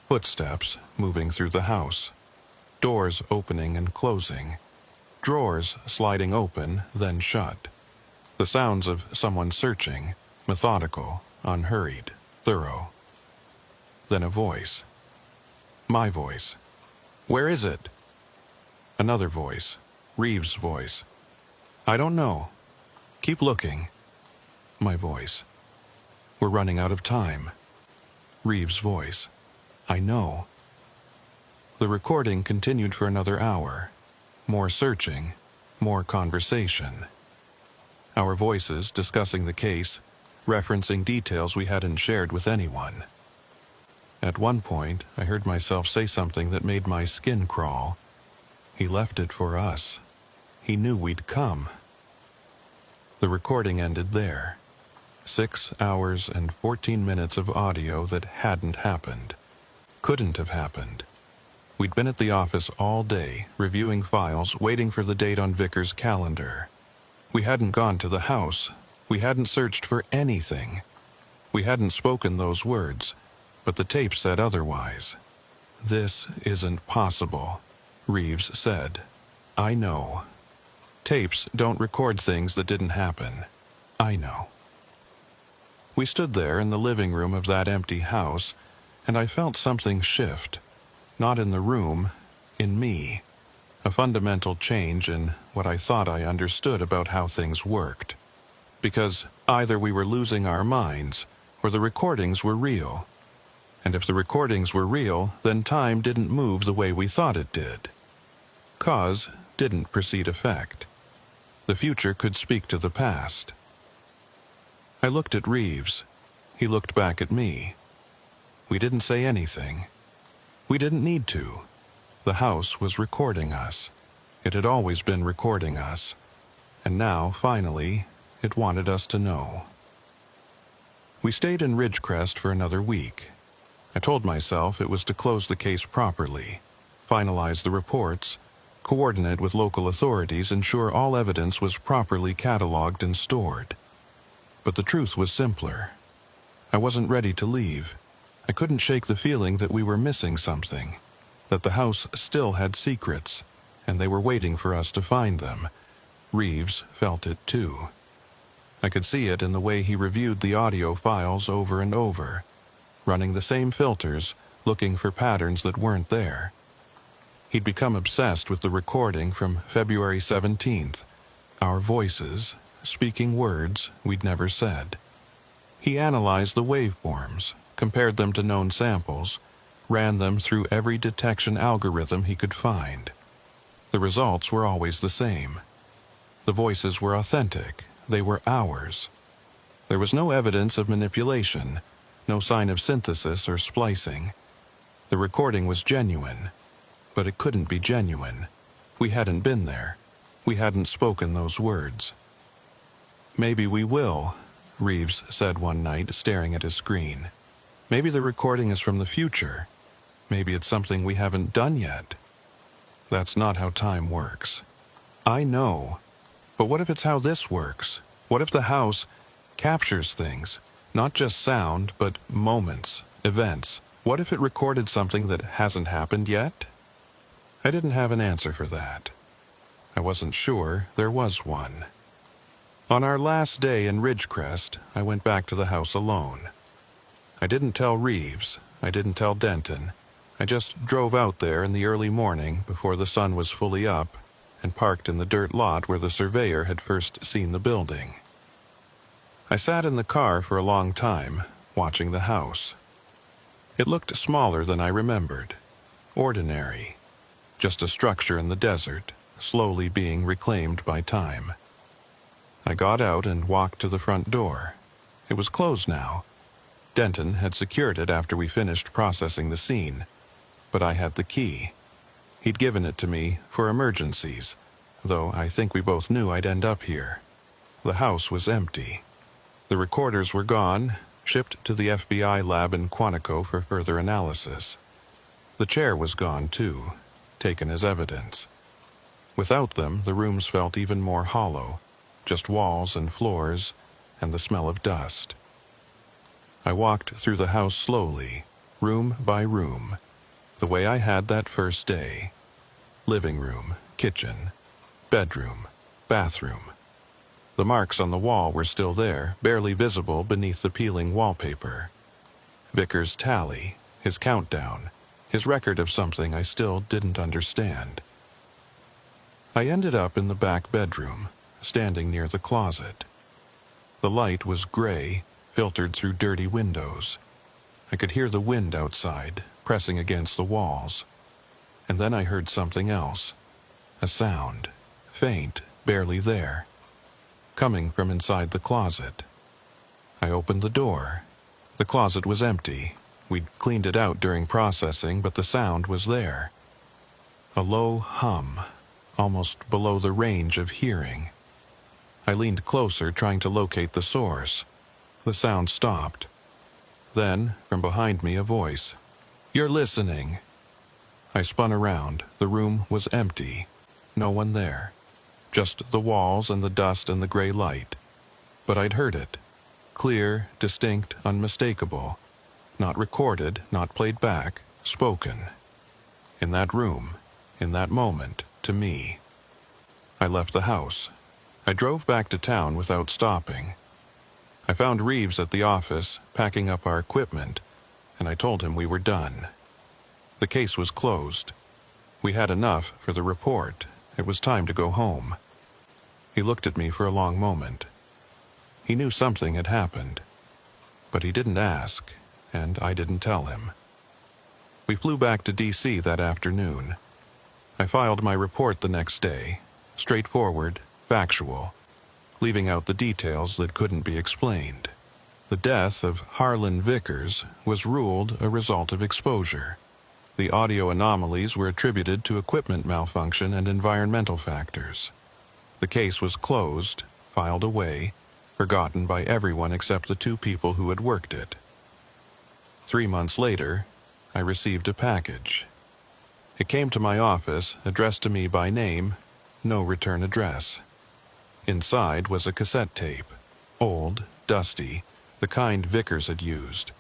Footsteps moving through the house. Doors opening and closing. Drawers sliding open, then shut. The sounds of someone searching, methodical, unhurried, thorough. Then a voice. My voice. "Where is it?" Another voice. Reeves' voice. "I don't know. Keep looking." My voice. "We're running out of time." Reeves' voice. "I know." The recording continued for another hour. More searching, more conversation. Our voices discussing the case, referencing details we hadn't shared with anyone. At one point, I heard myself say something that made my skin crawl. He left it for us. He knew we'd come. The recording ended there. 6 hours and 14 minutes of audio that hadn't happened. Couldn't have happened. We'd been at the office all day, reviewing files, waiting for the date on Vickers' calendar. We hadn't gone to the house. We hadn't searched for anything. We hadn't spoken those words, but the tape said otherwise. "This isn't possible," Reeves said. "I know. Tapes don't record things that didn't happen. I know." We stood there in the living room of that empty house, and I felt something shift. Not in the room, in me. A fundamental change in what I thought I understood about how things worked. Because either we were losing our minds, or the recordings were real. And if the recordings were real, then time didn't move the way we thought it did. Cause didn't precede effect. The future could speak to the past. I looked at Reeves. He looked back at me. We didn't say anything. We didn't need to. The house was recording us. It had always been recording us. And now, finally, it wanted us to know. We stayed in Ridgecrest for another week. I told myself it was to close the case properly, finalize the reports, coordinate with local authorities, ensure all evidence was properly cataloged and stored. But the truth was simpler. I wasn't ready to leave. I couldn't shake the feeling that we were missing something, that the house still had secrets, and they were waiting for us to find them. Reeves felt it too. I could see it in the way he reviewed the audio files over and over, running the same filters, looking for patterns that weren't there. He'd become obsessed with the recording from February 17th, our voices, speaking words we'd never said. He analyzed the waveforms, compared them to known samples, ran them through every detection algorithm he could find. The results were always the same. The voices were authentic. They were ours. There was no evidence of manipulation, no sign of synthesis or splicing. The recording was genuine. but it couldn't be genuine. We hadn't been there. We hadn't spoken those words. "Maybe we will," Reeves said one night, staring at his screen. "Maybe the recording is from the future. Maybe it's something we haven't done yet." That's not how time works. I know. But what if it's how this works? What if the house captures things? Not just sound, but moments, events. What if it recorded something that hasn't happened yet? I didn't have an answer for that. I wasn't sure there was one. On our last day in Ridgecrest, I went back to the house alone. I didn't tell Reeves. I didn't tell Denton. I just drove out there in the early morning before the sun was fully up and parked in the dirt lot where the surveyor had first seen the building. I sat in the car for a long time, watching the house. It looked smaller than I remembered. Ordinary. Just a structure in the desert, slowly being reclaimed by time. I got out and walked to the front door. It was closed now. Denton had secured it after we finished processing the scene, but I had the key. He'd given it to me for emergencies, though I think we both knew I'd end up here. The house was empty. The recorders were gone, shipped to the FBI lab in Quantico for further analysis. The chair was gone too, taken as evidence. Without them, the rooms felt even more hollow, just walls and floors, and the smell of dust. I walked through the house slowly, room by room, the way I had that first day. Living room, kitchen, bedroom, bathroom. The marks on the wall were still there, barely visible beneath the peeling wallpaper. Vickers' tally, his countdown, his record of something I still didn't understand. I ended up in the back bedroom, standing near the closet. The light was gray, filtered through dirty windows. I could hear the wind outside, pressing against the walls. And then I heard something else. A sound, faint, barely there, coming from inside the closet. I opened the door. The closet was empty. We'd cleaned it out during processing, but the sound was there. A low hum, almost below the range of hearing. I leaned closer, trying to locate the source. The sound stopped. Then, from behind me, a voice. "You're listening." I spun around. The room was empty. No one there. Just the walls and the dust and the gray light. But I'd heard it. Clear, distinct, unmistakable. Not recorded, not played back, spoken. In that room, in that moment, to me. I left the house. I drove back to town without stopping. I found Reeves at the office, packing up our equipment, and I told him we were done. The case was closed. We had enough for the report. It was time to go home. He looked at me for a long moment. He knew something had happened, but he didn't ask, and I didn't tell him. We flew back to D.C. that afternoon. I filed my report the next day, straightforward, factual, leaving out the details that couldn't be explained. The death of Harlan Vickers was ruled a result of exposure. The audio anomalies were attributed to equipment malfunction and environmental factors. The case was closed, filed away, forgotten by everyone except the two people who had worked it. 3 months later, I received a package. It came to my office, addressed to me by name, no return address. Inside was a cassette tape, old, dusty, the kind Vickers had used.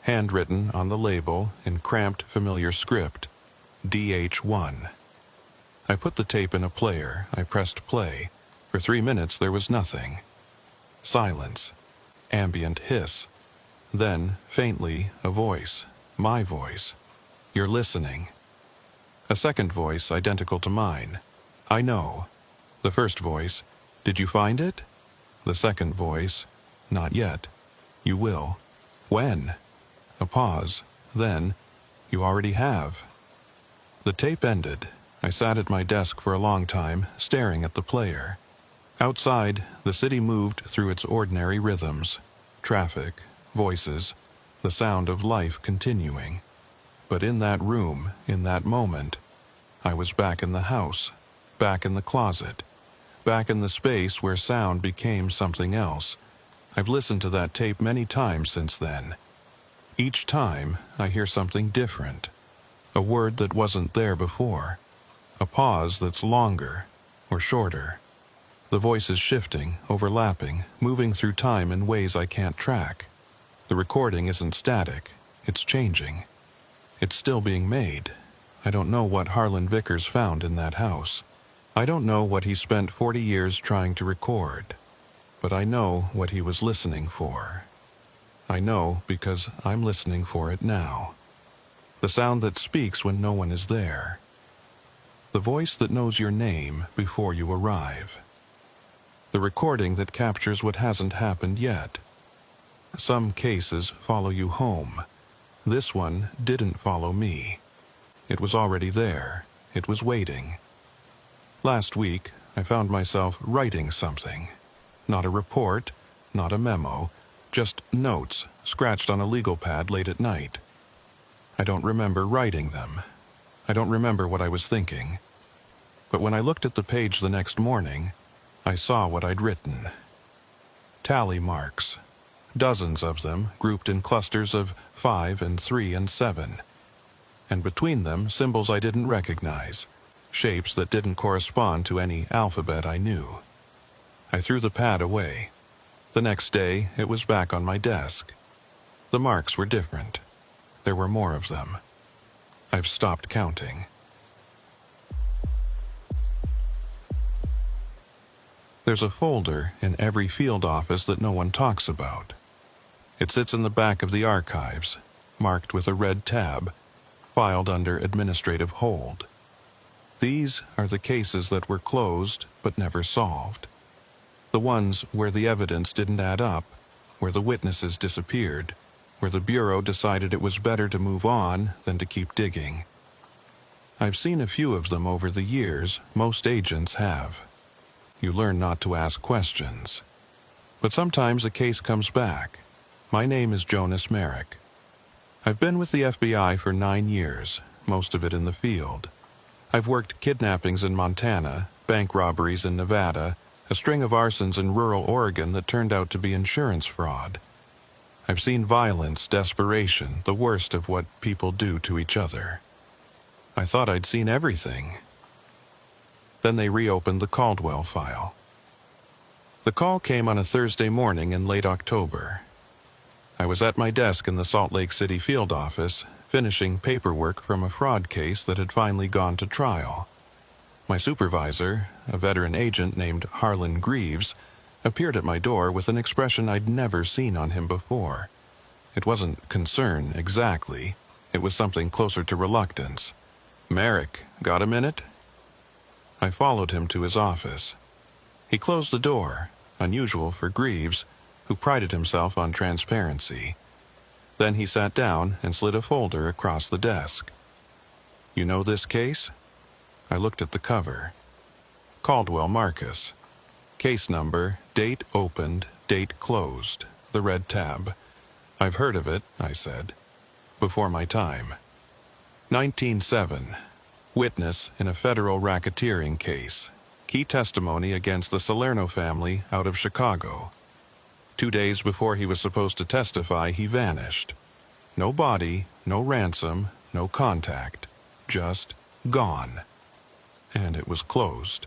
Handwritten on the label in cramped, familiar script, DH1. I put the tape in a player. I pressed play. For 3 minutes there was nothing. Silence. Ambient hiss. Then, faintly, a voice. My voice. "You're listening." A second voice identical to mine. "I know." The first voice. "Did you find it?" The second voice. "Not yet." "You will." "When?" A pause. Then, "You already have." The tape ended. I sat at my desk for a long time, staring at the player. Outside, the city moved through its ordinary rhythms. Traffic, voices, the sound of life continuing. But in that room, in that moment, I was back in the house, back in the closet, back in the space where sound became something else. I've listened to that tape many times since then. Each time, I hear something different. A word that wasn't there before. A pause that's longer or shorter. The voice is shifting, overlapping, moving through time in ways I can't track. The recording isn't static. It's changing. It's still being made. I don't know what Harlan Vickers found in that house. I don't know what he spent 40 years trying to record. But I know what he was listening for. I know because I'm listening for it now. The sound that speaks when no one is there. The voice that knows your name before you arrive. The recording that captures what hasn't happened yet. Some cases follow you home. This one didn't follow me. It was already there. It was waiting. Last week, I found myself writing something. Not a report, not a memo, just notes scratched on a legal pad late at night. I don't remember writing them. I don't remember what I was thinking. But when I looked at the page the next morning, I saw what I'd written. Tally marks. Dozens of them grouped in clusters of 5 and 3 and 7. And between them, symbols I didn't recognize. Shapes that didn't correspond to any alphabet I knew. I threw the pad away. The next day, it was back on my desk. The marks were different. There were more of them. I've stopped counting. There's a folder in every field office that no one talks about. It sits in the back of the archives, marked with a red tab, filed under administrative hold. These are the cases that were closed but never solved. The ones where the evidence didn't add up, where the witnesses disappeared, where the Bureau decided it was better to move on than to keep digging. I've seen a few of them over the years. Most agents have. You learn not to ask questions. But sometimes a case comes back. My name is Jonas Merrick. I've been with the FBI for 9 years, most of it in the field. I've worked kidnappings in Montana, bank robberies in Nevada, a string of arsons in rural Oregon that turned out to be insurance fraud. I've seen violence, desperation, the worst of what people do to each other. I thought I'd seen everything. Then they reopened the Caldwell file. The call came on a Thursday morning in late October. I was at my desk in the Salt Lake City field office, finishing paperwork from a fraud case that had finally gone to trial. My supervisor, a veteran agent named Harlan Greaves, appeared at my door with an expression I'd never seen on him before. It wasn't concern exactly. It was something closer to reluctance. "Merrick, got a minute?" I followed him to his office. He closed the door, unusual for Greaves, who prided himself on transparency. Then he sat down and slid a folder across the desk. "You know this case?" I looked at the cover. Caldwell Marcus. Case number, date opened, date closed, the red tab. "I've heard of it," I said. "Before my time." 19-7. Witness in a federal racketeering case. Key testimony against the Salerno family out of Chicago. 2 days before he was supposed to testify, he vanished. No body, no ransom, no contact. Just gone. And it was closed.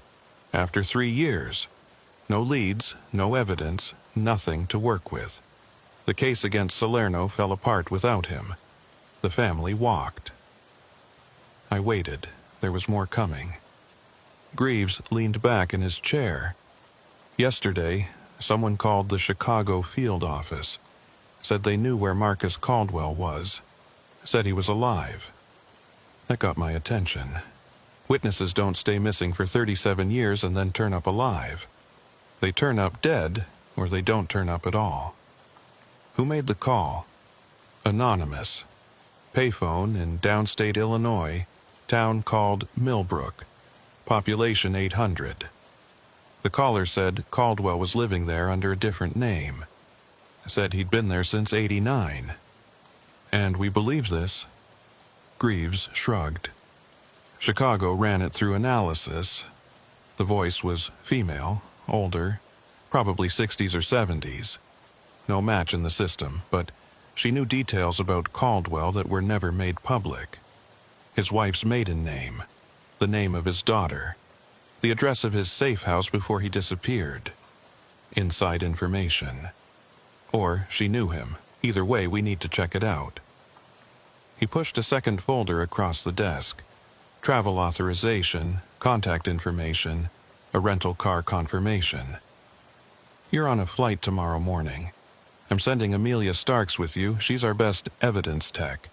After 3 years. No leads, no evidence, nothing to work with. The case against Salerno fell apart without him. The family walked. I waited. There was more coming. Greaves leaned back in his chair. Yesterday, someone called the Chicago field office. Said they knew where Marcus Caldwell was. Said he was alive. That got my attention. Witnesses don't stay missing for 37 years and then turn up alive. They turn up dead, or they don't turn up at all. Who made the call? Anonymous. Payphone in downstate Illinois, town called Millbrook. Population 800. The caller said Caldwell was living there under a different name. Said he'd been there since '89. And we believe this. Greaves shrugged. Chicago ran it through analysis. The voice was female, older, probably 60s or 70s. No match in the system, but she knew details about Caldwell that were never made public. His wife's maiden name, the name of his daughter, the address of his safe house before he disappeared. Inside information. Or she knew him. Either way, we need to check it out. He pushed a second folder across the desk. Travel authorization, contact information, a rental car confirmation. You're on a flight tomorrow morning. I'm sending Amelia Starks with you. She's our best evidence tech.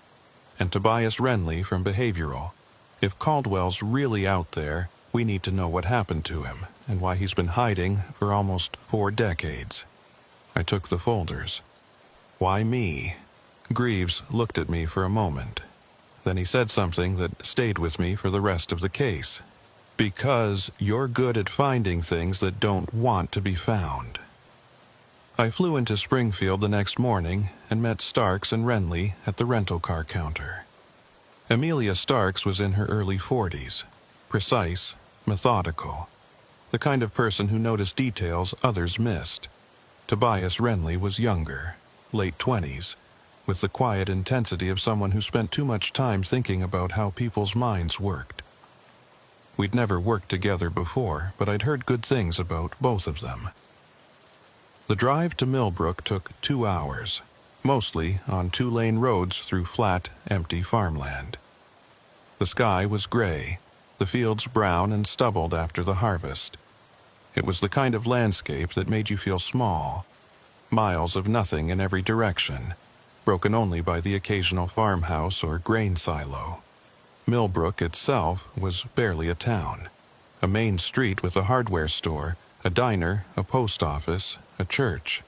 And Tobias Renly from Behavioral. If Caldwell's really out there, we need to know what happened to him and why he's been hiding for almost 4 decades. I took the folders. Why me? Greaves looked at me for a moment. Then he said something that stayed with me for the rest of the case. Because you're good at finding things that don't want to be found. I flew into Springfield the next morning and met Starks and Renly at the rental car counter. Amelia Starks was in her early 40s, precise, methodical, the kind of person who noticed details others missed. Tobias Renly was younger, late 20s, with the quiet intensity of someone who spent too much time thinking about how people's minds worked. We'd never worked together before, but I'd heard good things about both of them. The drive to Millbrook took 2 hours, mostly on 2-lane roads through flat, empty farmland. The sky was gray, the fields brown and stubbled after the harvest. It was the kind of landscape that made you feel small, miles of nothing in every direction, broken only by the occasional farmhouse or grain silo. Millbrook itself was barely a town. A main street with a hardware store, a diner, a post office, a church.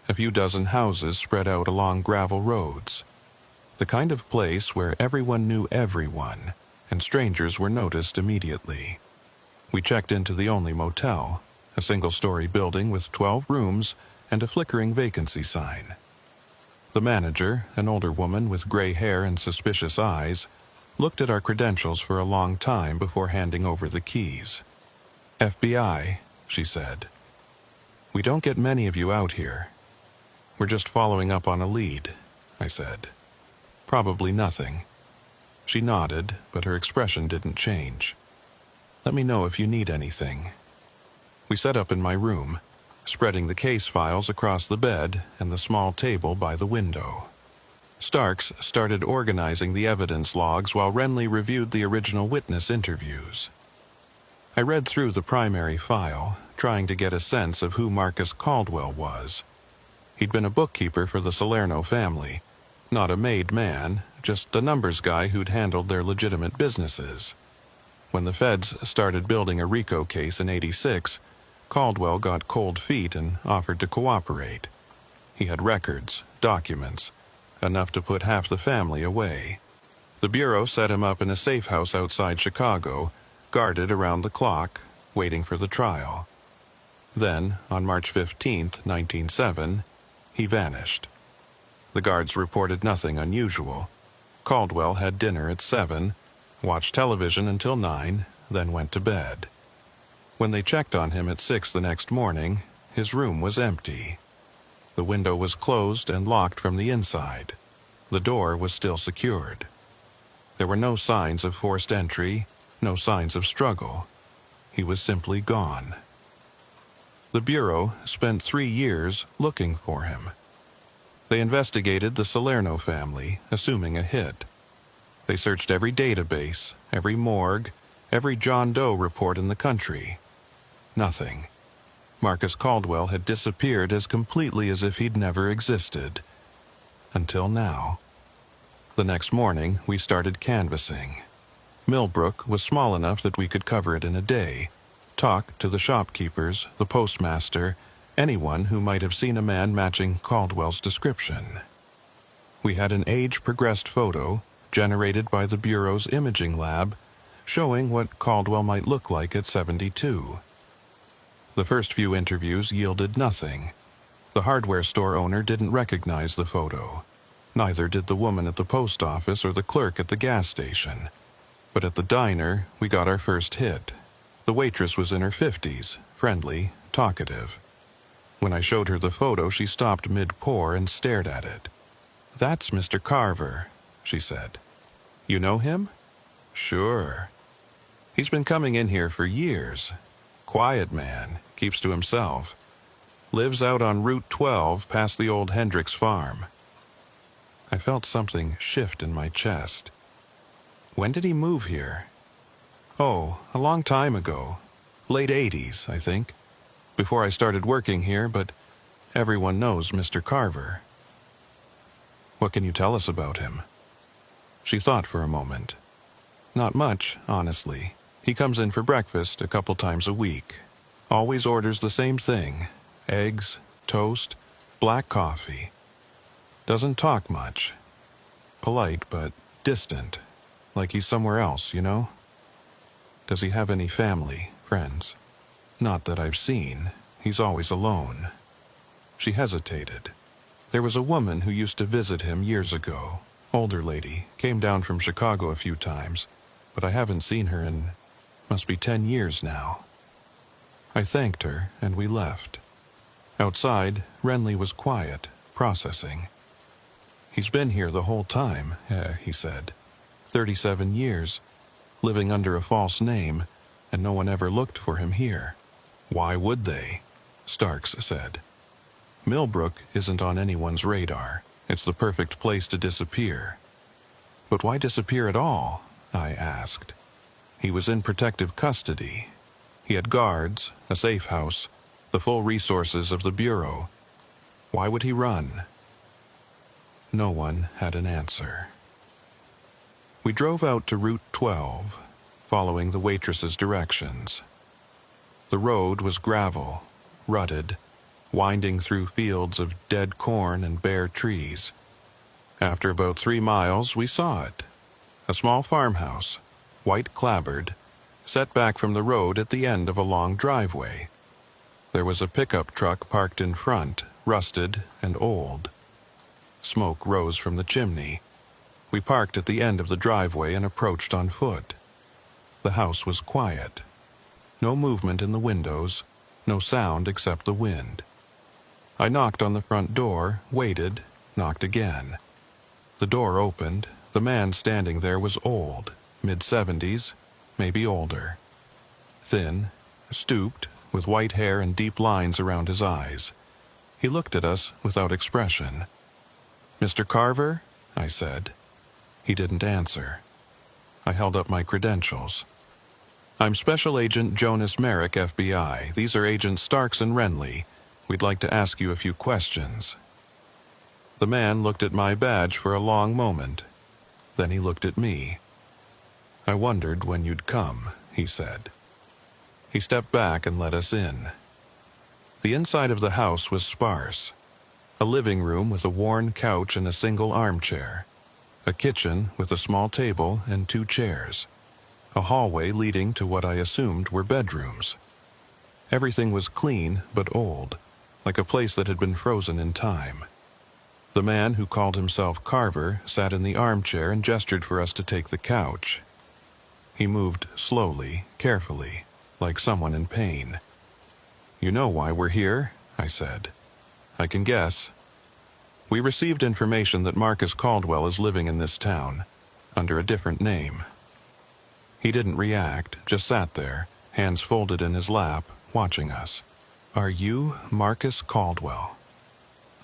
A few dozen houses spread out along gravel roads. The kind of place where everyone knew everyone, and strangers were noticed immediately. We checked into the only motel, a single-story building with 12 rooms and a flickering vacancy sign. The manager, an older woman with gray hair and suspicious eyes, looked at our credentials for a long time before handing over the keys. FBI, she said. We don't get many of you out here. We're just following up on a lead, I said. Probably nothing. She nodded, but her expression didn't change. Let me know if you need anything. We set up in my room, spreading the case files across the bed and the small table by the window. Starks started organizing the evidence logs while Renly reviewed the original witness interviews. I read through the primary file, trying to get a sense of who Marcus Caldwell was. He'd been a bookkeeper for the Salerno family, not a made man, just a numbers guy who'd handled their legitimate businesses. When the feds started building a RICO case in '86, Caldwell got cold feet and offered to cooperate. He had records, documents, enough to put half the family away. The Bureau set him up in a safe house outside Chicago, guarded around the clock, waiting for the trial. Then, on March 15, 1907, he vanished. The guards reported nothing unusual. Caldwell had dinner at 7, watched television until 9, then went to bed. When they checked on him at 6 the next morning, his room was empty. The window was closed and locked from the inside. The door was still secured. There were no signs of forced entry, no signs of struggle. He was simply gone. The Bureau spent 3 years looking for him. They investigated the Salerno family, assuming a hit. They searched every database, every morgue, every John Doe report in the country. Nothing. Marcus Caldwell had disappeared as completely as if he'd never existed. Until now. The next morning, we started canvassing. Millbrook was small enough that we could cover it in a day. Talk to the shopkeepers, the postmaster, anyone who might have seen a man matching Caldwell's description. We had an age-progressed photo, generated by the Bureau's imaging lab, showing what Caldwell might look like at 72. The first few interviews yielded nothing. The hardware store owner didn't recognize the photo. Neither did the woman at the post office or the clerk at the gas station. But at the diner, we got our first hit. The waitress was in her 50s, friendly, talkative. When I showed her the photo, she stopped mid-pour and stared at it. "That's Mr. Carver," she said. "You know him?" "Sure. He's been coming in here for years. Quiet man, keeps to himself. Lives out on Route 12 past the old Hendricks farm." I felt something shift in my chest. "When did he move here?" "Oh, a long time ago. Late 80s, I think. Before I started working here, but everyone knows Mr. Carver." "What can you tell us about him?" She thought for a moment. "Not much, honestly. He comes in for breakfast a couple times a week. Always orders the same thing: eggs, toast, black coffee. Doesn't talk much. Polite, but distant. Like he's somewhere else, you know?" "Does he have any family, friends?" "Not that I've seen. He's always alone." She hesitated. "There was a woman who used to visit him years ago. Older lady, came down from Chicago a few times, but I haven't seen her in, must be 10 years now." I thanked her, and we left. Outside, Renly was quiet, processing. "He's been here the whole time," he said. 37 years, living under a false name, and no one ever looked for him here." "Why would they?" Starks said. "Millbrook isn't on anyone's radar. It's the perfect place to disappear." "But why disappear at all?" I asked. "He was in protective custody. He had guards, a safe house, the full resources of the Bureau. Why would he run?" No one had an answer. We drove out to Route 12, following the waitress's directions. The road was gravel, rutted, winding through fields of dead corn and bare trees. After about 3 miles, we saw it. A small farmhouse, white clapboard, set back from the road at the end of a long driveway. There was a pickup truck parked in front, rusted and old. Smoke rose from the chimney. We parked at the end of the driveway and approached on foot. The house was quiet. No movement in the windows, no sound except the wind. I knocked on the front door, waited, knocked again. The door opened. The man standing there was old, mid-70s, maybe older. Thin, stooped, with white hair and deep lines around his eyes. He looked at us without expression. "Mr. Carver?" I said. He didn't answer. I held up my credentials. "I'm Special Agent Jonas Merrick, FBI. These are Agents Starks and Renly. We'd like to ask you a few questions." The man looked at my badge for a long moment. Then he looked at me. "I wondered when you'd come," he said. He stepped back and let us in. The inside of the house was sparse. A living room with a worn couch and a single armchair. A kitchen with a small table and 2 chairs. A hallway leading to what I assumed were bedrooms. Everything was clean but old, like a place that had been frozen in time. The man who called himself Carver sat in the armchair and gestured for us to take the couch. He moved slowly, carefully, like someone in pain. "You know why we're here?" I said. "I can guess. We received information that Marcus Caldwell is living in this town, under a different name." He didn't react, just sat there, hands folded in his lap, watching us. "Are you Marcus Caldwell?"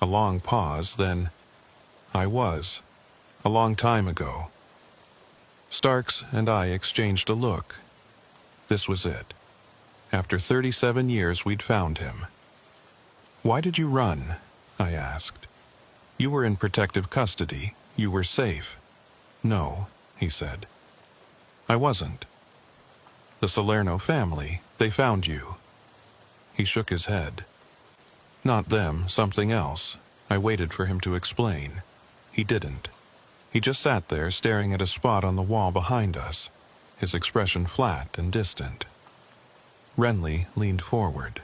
A long pause, then, "I was. A long time ago." Starks and I exchanged a look. This was it. After 37 years, we'd found him. "Why did you run?" I asked. "You were in protective custody. You were safe." "No," he said. "I wasn't." "The Salerno family, they found you." He shook his head. "Not them, something else." I waited for him to explain. He didn't. He just sat there staring at a spot on the wall behind us, his expression flat and distant. Renly leaned forward.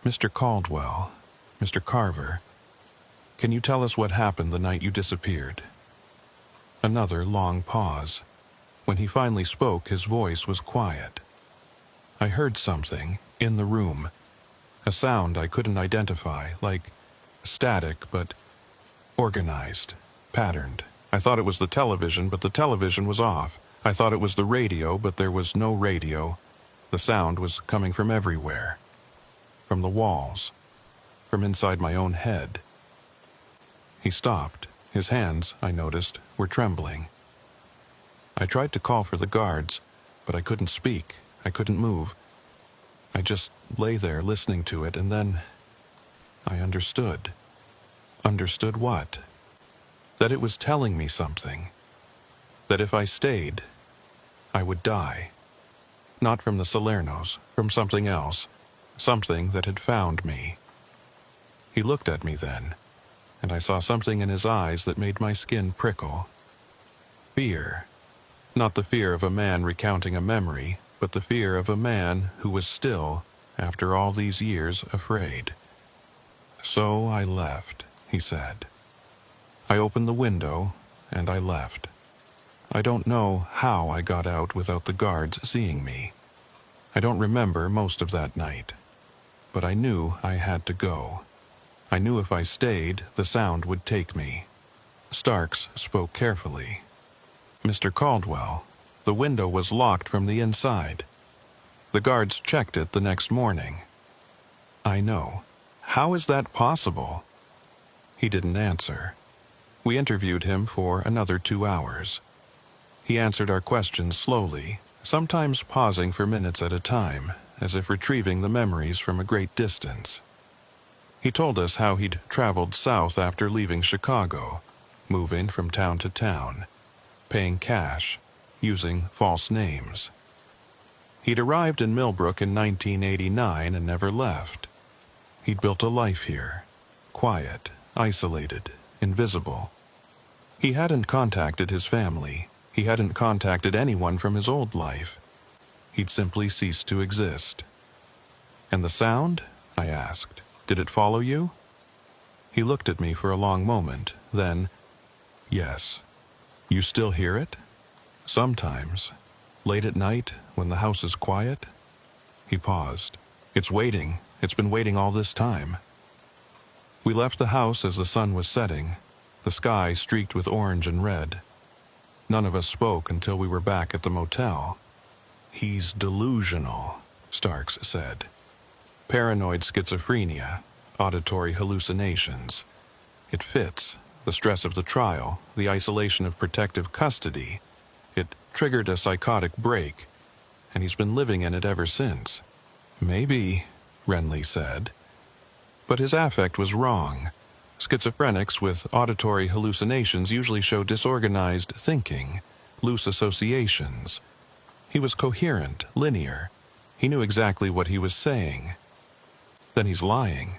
"Mr. Caldwell, Mr. Carver, can you tell us what happened the night you disappeared?" Another long pause. When he finally spoke, his voice was quiet. I heard something in the room, a sound I couldn't identify, like static but organized, patterned. I thought it was the television, but the television was off. I thought it was the radio, but there was no radio. The sound was coming from everywhere. From the walls. From inside my own head. He stopped. His hands, I noticed, were trembling. I tried to call for the guards, but I couldn't speak. I couldn't move. I just lay there listening to it, and then I understood. Understood what? That it was telling me something. That if I stayed, I would die. Not from the Salernos, from something else. Something that had found me. He looked at me then, and I saw something in his eyes that made my skin prickle. Fear. Not the fear of a man recounting a memory, but the fear of a man who was still, after all these years, afraid. So I left, he said. I opened the window, and I left. I don't know how I got out without the guards seeing me. I don't remember most of that night. But I knew I had to go. I knew if I stayed, the sound would take me. Starks spoke carefully. Mr. Caldwell, the window was locked from the inside. The guards checked it the next morning. I know. How is that possible? He didn't answer. We interviewed him for another 2 hours. He answered our questions slowly, sometimes pausing for minutes at a time, as if retrieving the memories from a great distance. He told us how he'd traveled south after leaving Chicago, moving from town to town, paying cash, using false names. He'd arrived in Millbrook in 1989 and never left. He'd built a life here, quiet, isolated, invisible. He hadn't contacted his family. He hadn't contacted anyone from his old life. He'd simply ceased to exist. And the sound? I asked. Did it follow you? He looked at me for a long moment, then, yes. You still hear it? Sometimes. Late at night, when the house is quiet? He paused. It's waiting. It's been waiting all this time. We left the house as the sun was setting, the sky streaked with orange and red. None of us spoke until we were back at the motel. He's delusional, Starks said. Paranoid schizophrenia, auditory hallucinations. It fits. The stress of the trial, the isolation of protective custody. It triggered a psychotic break, and he's been living in it ever since. Maybe, Renly said. But his affect was wrong. Schizophrenics with auditory hallucinations usually show disorganized thinking, loose associations. He was coherent, linear. He knew exactly what he was saying. Then he's lying.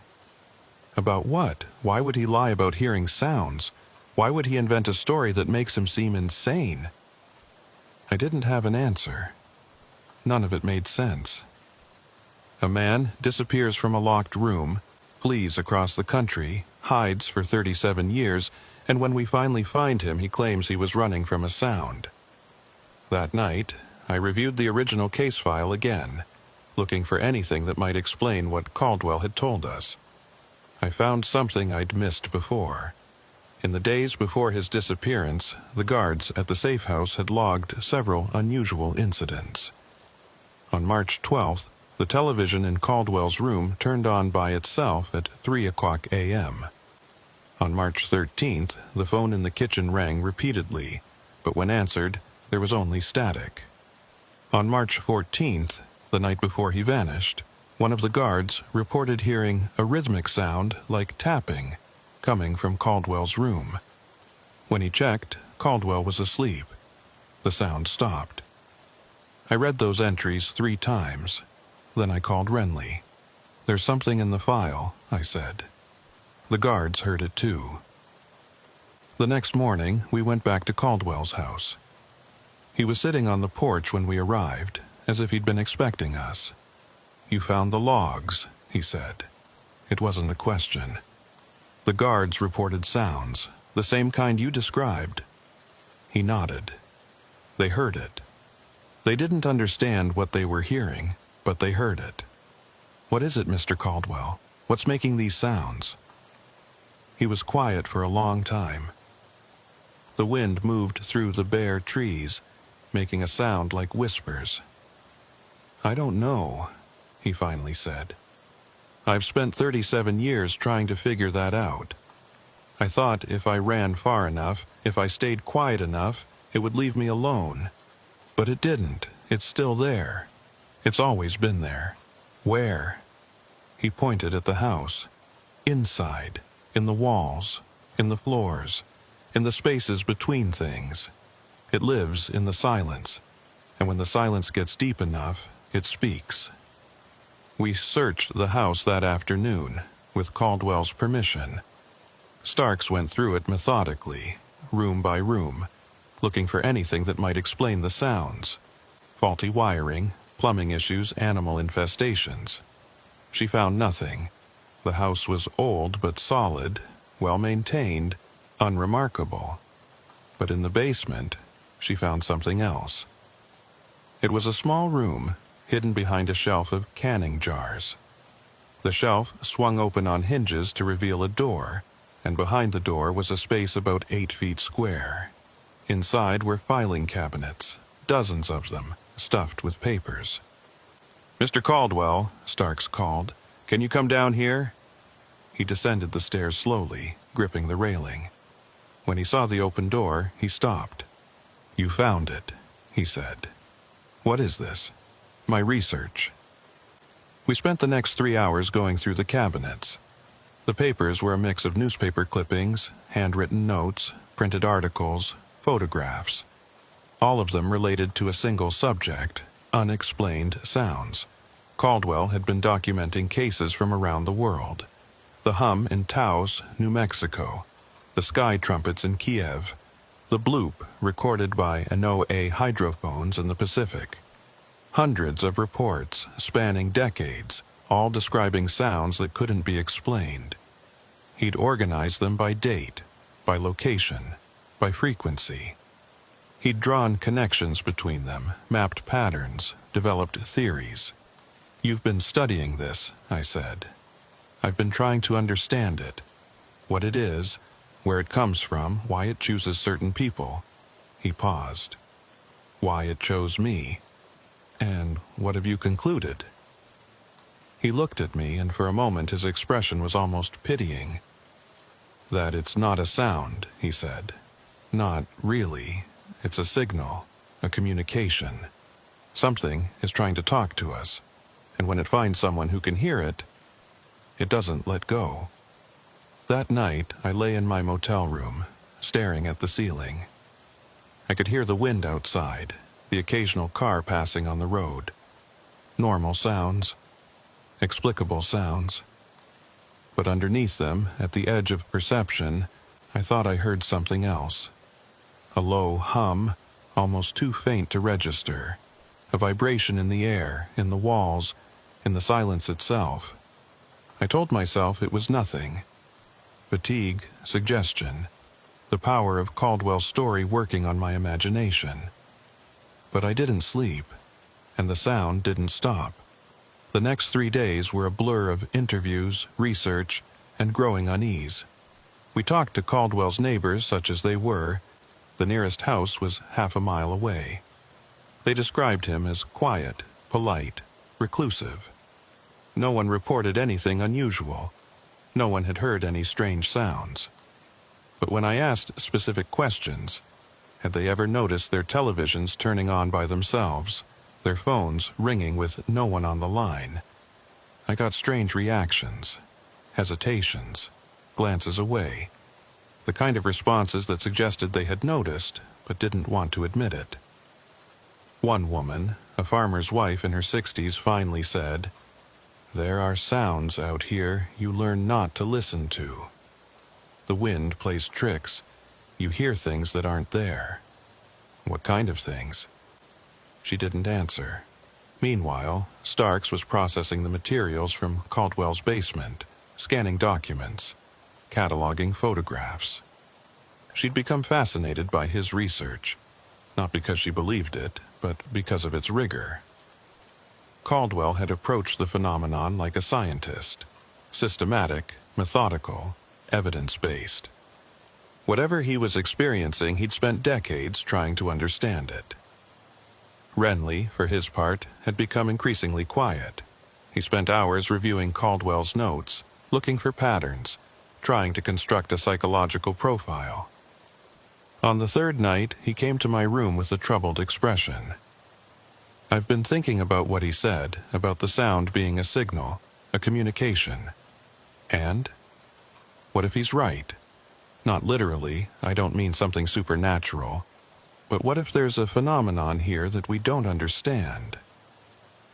About what? Why would he lie about hearing sounds? Why would he invent a story that makes him seem insane? I didn't have an answer. None of it made sense. A man disappears from a locked room, flees across the country, hides for 37 years, and when we finally find him, he claims he was running from a sound. That night, I reviewed the original case file again, looking for anything that might explain what Caldwell had told us. I found something I'd missed before. In the days before his disappearance, the guards at the safe house had logged several unusual incidents. On March 12th, the television in Caldwell's room turned on by itself at 3:00 a.m. On March 13th, the phone in the kitchen rang repeatedly, but when answered, there was only static. On March 14th, the night before he vanished, one of the guards reported hearing a rhythmic sound like tapping coming from Caldwell's room. When he checked, Caldwell was asleep. The sound stopped. I read those entries 3 times. Then I called Renly. There's something in the file, I said. The guards heard it too. The next morning, we went back to Caldwell's house. He was sitting on the porch when we arrived, as if he'd been expecting us. You found the logs, he said. It wasn't a question. The guards reported sounds, the same kind you described. He nodded. They heard it. They didn't understand what they were hearing, but they heard it. "What is it, Mr. Caldwell? What's making these sounds?" He was quiet for a long time. The wind moved through the bare trees, making a sound like whispers. "I don't know," he finally said. "I've spent 37 years trying to figure that out. I thought if I ran far enough, if I stayed quiet enough, it would leave me alone. But it didn't. It's still there. It's always been there." "Where?" He pointed at the house. "Inside, in the walls, in the floors, in the spaces between things. It lives in the silence, and when the silence gets deep enough, it speaks." We searched the house that afternoon, with Caldwell's permission. Starks went through it methodically, room by room, looking for anything that might explain the sounds. Faulty wiring, plumbing issues, animal infestations. She found nothing. The house was old but solid, well-maintained, unremarkable. But in the basement, she found something else. It was a small room, hidden behind a shelf of canning jars. The shelf swung open on hinges to reveal a door, and behind the door was a space about 8 feet square. Inside were filing cabinets, dozens of them, stuffed with papers. "Mr. Caldwell," Starks called, "can you come down here?" He descended the stairs slowly, gripping the railing. When he saw the open door, he stopped. "You found it," he said. "What is this?" "My research." We spent the next 3 hours going through the cabinets. The papers were a mix of newspaper clippings, handwritten notes, printed articles, photographs. All of them related to a single subject, unexplained sounds. Caldwell had been documenting cases from around the world. The hum in Taos, New Mexico. The sky trumpets in Kiev. The bloop recorded by NOAA hydrophones in the Pacific. Hundreds of reports spanning decades, all describing sounds that couldn't be explained. He'd organized them by date, by location, by frequency. He'd drawn connections between them, mapped patterns, developed theories. "You've been studying this," I said. "I've been trying to understand it. What it is, where it comes from, why it chooses certain people." He paused. "Why it chose me. And what have you concluded?" He looked at me, and for a moment his expression was almost pitying. "That it's not a sound," he said. "Not really. It's a signal, a communication. Something is trying to talk to us, and when it finds someone who can hear it, it doesn't let go." That night, I lay in my motel room, staring at the ceiling. I could hear the wind outside, the occasional car passing on the road. Normal sounds, explicable sounds. But underneath them, at the edge of perception, I thought I heard something else. A low hum, almost too faint to register. A vibration in the air, in the walls, in the silence itself. I told myself it was nothing. Fatigue, suggestion, the power of Caldwell's story working on my imagination. But I didn't sleep, and the sound didn't stop. The next 3 days were a blur of interviews, research, and growing unease. We talked to Caldwell's neighbors such as they were. The nearest house was half a mile away. They described him as quiet, polite, reclusive. No one reported anything unusual. No one had heard any strange sounds. But when I asked specific questions, had they ever noticed their televisions turning on by themselves, their phones ringing with no one on the line, I got strange reactions, hesitations, glances away, the kind of responses that suggested they had noticed but didn't want to admit it. One woman, a farmer's wife in her 60s, finally said, "There are sounds out here you learn not to listen to. The wind plays tricks. You hear things that aren't there." "What kind of things?" She didn't answer. Meanwhile, Starks was processing the materials from Caldwell's basement, scanning documents, cataloging photographs. She'd become fascinated by his research, not because she believed it, but because of its rigor. Caldwell had approached the phenomenon like a scientist, systematic, methodical, evidence-based. Whatever he was experiencing, he'd spent decades trying to understand it. Renly, for his part, had become increasingly quiet. He spent hours reviewing Caldwell's notes, looking for patterns, trying to construct a psychological profile. On the third night, he came to my room with a troubled expression. I've been thinking about what he said, about the sound being a signal, a communication. And? What if he's right? Not literally, I don't mean something supernatural. But what if there's a phenomenon here that we don't understand?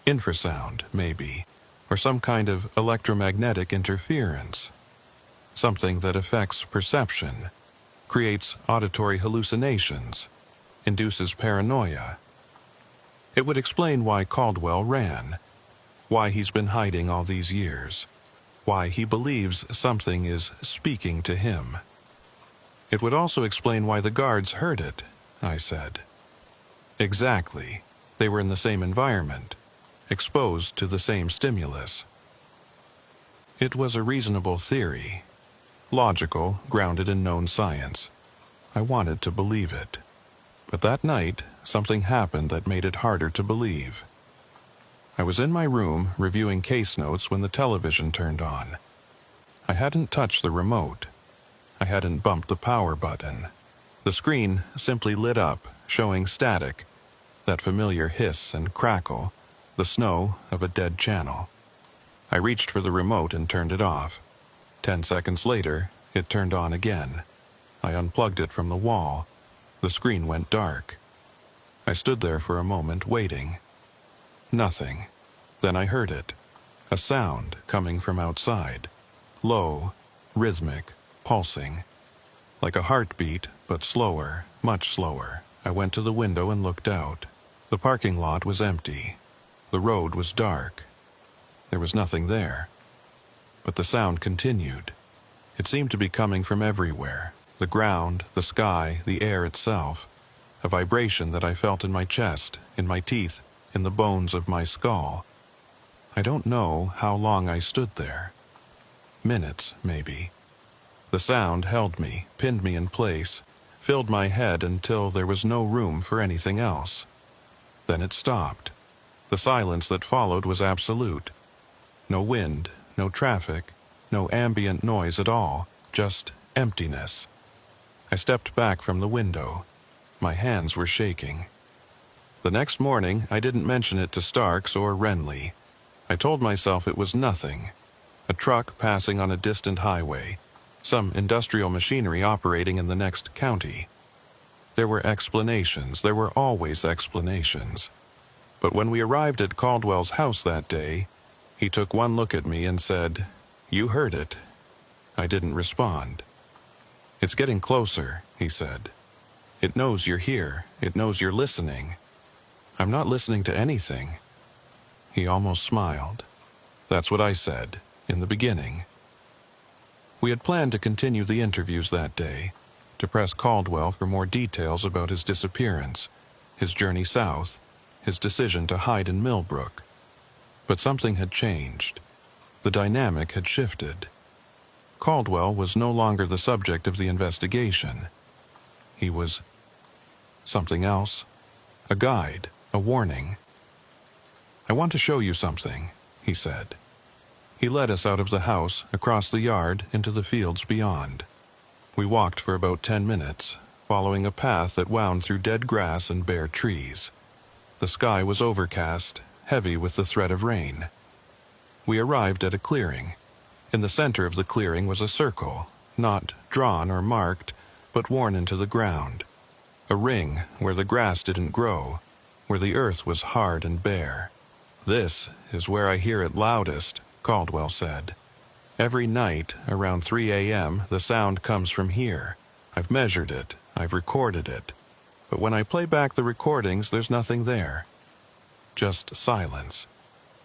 Infrasound, maybe, or some kind of electromagnetic interference. Something that affects perception, creates auditory hallucinations, induces paranoia. It would explain why Caldwell ran, why he's been hiding all these years, why he believes something is speaking to him. It would also explain why the guards heard it, I said. Exactly. They were in the same environment, exposed to the same stimulus. It was a reasonable theory, logical, grounded in known science. I wanted to believe it. But that night, something happened that made it harder to believe. I was in my room reviewing case notes when the television turned on. I hadn't touched the remote. I hadn't bumped the power button. The screen simply lit up, showing static, that familiar hiss and crackle, the snow of a dead channel. I reached for the remote and turned it off. 10 seconds later, it turned on again. I unplugged it from the wall. The screen went dark. I stood there for a moment, waiting. Nothing. Then I heard it. A sound coming from outside. Low, rhythmic, pulsing. Like a heartbeat, but slower, much slower. I went to the window and looked out. The parking lot was empty. The road was dark. There was nothing there. But the sound continued. It seemed to be coming from everywhere. The ground, the sky, the air itself. A vibration that I felt in my chest, in my teeth, in the bones of my skull. I don't know how long I stood there. Minutes, maybe. The sound held me, pinned me in place, filled my head until there was no room for anything else. Then it stopped. The silence that followed was absolute. No wind, no traffic, no ambient noise at all, just emptiness. I stepped back from the window. My hands were shaking. The next morning, I didn't mention it to Starks or Renly. I told myself it was nothing. A truck passing on a distant highway, some industrial machinery operating in the next county. There were explanations, there were always explanations. But when we arrived at Caldwell's house that day, he took one look at me and said, "You heard it." I didn't respond. "It's getting closer," he said. "It knows you're here. It knows you're listening." "I'm not listening to anything." He almost smiled. That's what I said, in the beginning. We had planned to continue the interviews that day, to press Caldwell for more details about his disappearance, his journey south, his decision to hide in Millbrook. But something had changed. The dynamic had shifted. Caldwell was no longer the subject of the investigation. He was something else. A guide, a warning. "I want to show you something," he said. He led us out of the house, across the yard, into the fields beyond. We walked for about 10 minutes, following a path that wound through dead grass and bare trees. The sky was overcast, heavy with the threat of rain. We arrived at a clearing. In the center of the clearing was a circle, not drawn or marked, but worn into the ground. A ring where the grass didn't grow, where the earth was hard and bare. "This is where I hear it loudest," Caldwell said. "Every night, around 3 a.m., the sound comes from here. I've measured it, I've recorded it. But when I play back the recordings, there's nothing there. Just silence."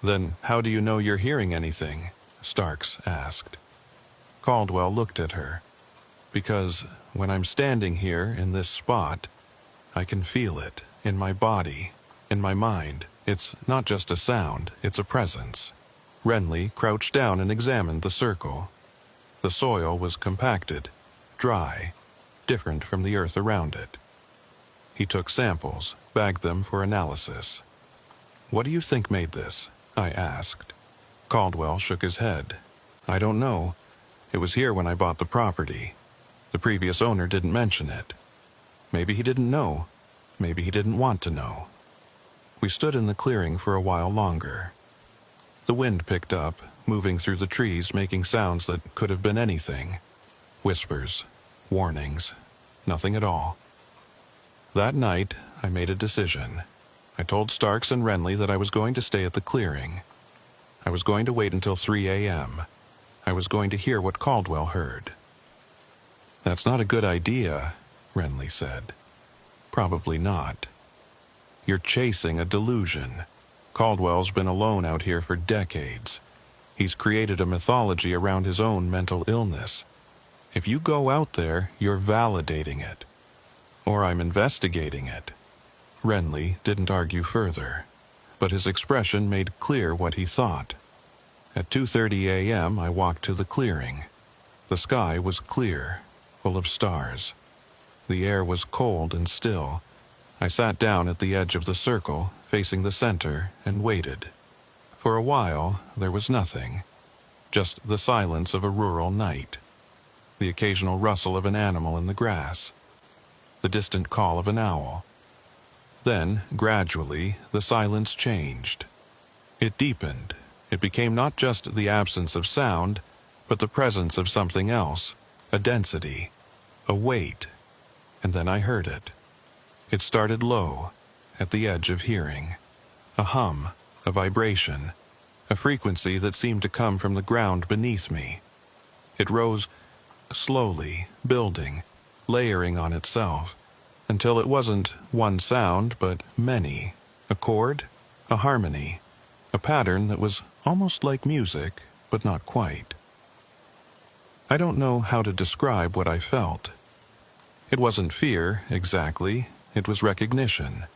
"Then how do you know you're hearing anything?" Starks asked. Caldwell looked at her. "Because when I'm standing here in this spot, I can feel it, in my body, in my mind. It's not just a sound, it's a presence. Renly crouched down and examined the circle. The soil was compacted, dry, different from the earth around it. He took samples, bagged them for analysis. "What do you think made this?" I asked. Caldwell shook his head. "I don't know. It was here when I bought the property. The previous owner didn't mention it. Maybe he didn't know. Maybe he didn't want to know." We stood in the clearing for a while longer. The wind picked up, moving through the trees, making sounds that could have been anything. Whispers, warnings, nothing at all. That night, I made a decision. I told Starks and Renly that I was going to stay at the clearing. I was going to wait until 3 a.m. I was going to hear what Caldwell heard. "That's not a good idea," Renly said. "Probably not. You're chasing a delusion. Caldwell's been alone out here for decades. He's created a mythology around his own mental illness. If you go out there, you're validating it. Or I'm investigating it." Renly didn't argue further, but his expression made clear what he thought. At 2:30 a.m., I walked to the clearing. The sky was clear, full of stars. The air was cold and still. I sat down at the edge of the circle, facing the center, and waited. For a while, there was nothing. Just the silence of a rural night. The occasional rustle of an animal in the grass. The distant call of an owl. Then, gradually, the silence changed. It deepened. It became not just the absence of sound, but the presence of something else, a density, a weight. And then I heard it. It started low, at the edge of hearing. A hum, a vibration, a frequency that seemed to come from the ground beneath me. It rose slowly, building, layering on itself, until it wasn't one sound, but many. A chord, a harmony, a pattern that was almost like music, but not quite. I don't know how to describe what I felt. It wasn't fear, exactly. It was recognition.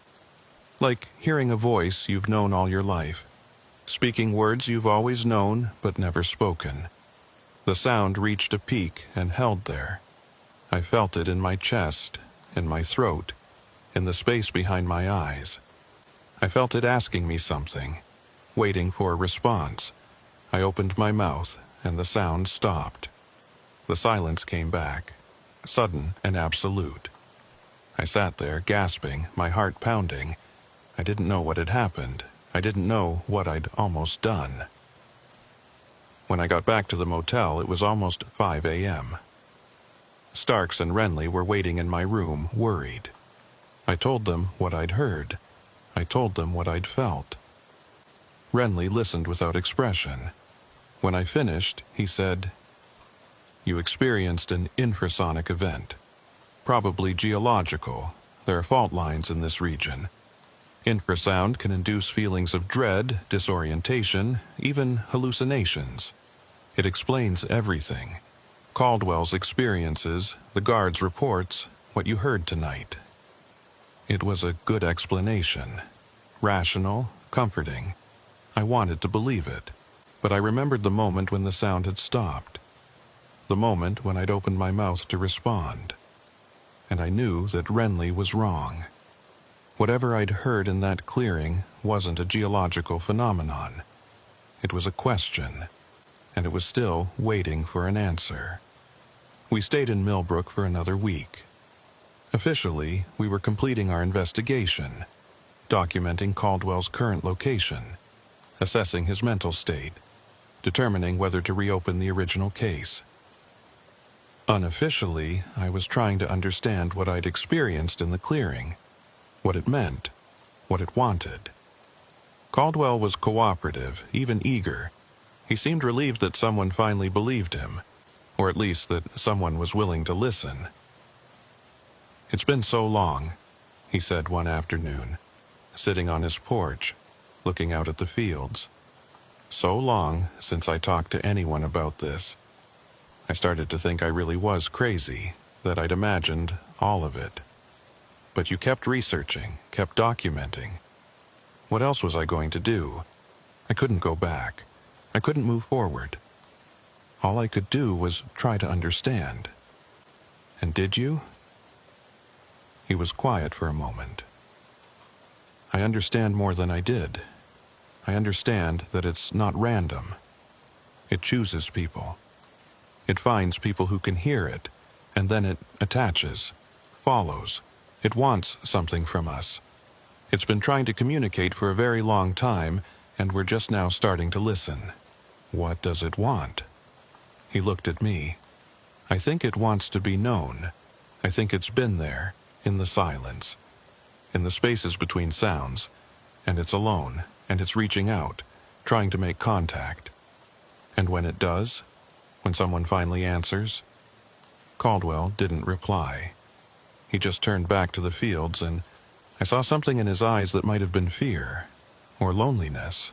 Like hearing a voice you've known all your life, speaking words you've always known but never spoken. The sound reached a peak and held there. I felt it in my chest, in my throat, in the space behind my eyes. I felt it asking me something, waiting for a response. I opened my mouth, and the sound stopped. The silence came back, sudden and absolute. I sat there, gasping, my heart pounding. I didn't know what had happened. I didn't know what I'd almost done. When I got back to the motel, it was almost 5 a.m. Starks and Renly were waiting in my room, worried. I told them what I'd heard. I told them what I'd felt. Renly listened without expression. When I finished, he said, "You experienced an infrasonic event. Probably geological. There are fault lines in this region. Infrasound can induce feelings of dread, disorientation, even hallucinations. It explains everything. Caldwell's experiences, the guard's reports, what you heard tonight." It was a good explanation. Rational, comforting. I wanted to believe it, but I remembered the moment when the sound had stopped. The moment when I'd opened my mouth to respond. And I knew that Renly was wrong. Whatever I'd heard in that clearing wasn't a geological phenomenon. It was a question, and it was still waiting for an answer. We stayed in Millbrook for another week. Officially, we were completing our investigation, documenting Caldwell's current location, assessing his mental state, determining whether to reopen the original case. Unofficially, I was trying to understand what I'd experienced in the clearing, what it meant, what it wanted. Caldwell was cooperative, even eager. He seemed relieved that someone finally believed him, or at least that someone was willing to listen. "It's been so long," he said one afternoon, sitting on his porch, looking out at the fields. "So long since I talked to anyone about this. I started to think I really was crazy, that I'd imagined all of it." But you kept researching, kept documenting. What else was I going to do? I couldn't go back. I couldn't move forward. All I could do was try to understand. And did you? He was quiet for a moment. I understand more than I did. I understand that it's not random. It chooses people. It finds people who can hear it, and then it attaches, follows. It wants something from us. It's been trying to communicate for a very long time, and we're just now starting to listen. What does it want? He looked at me. I think it wants to be known. I think it's been there, in the silence, in the spaces between sounds, and it's alone, and it's reaching out, trying to make contact. And when it does, when someone finally answers, Caldwell didn't reply. He just turned back to the fields, and I saw something in his eyes that might have been fear, or loneliness,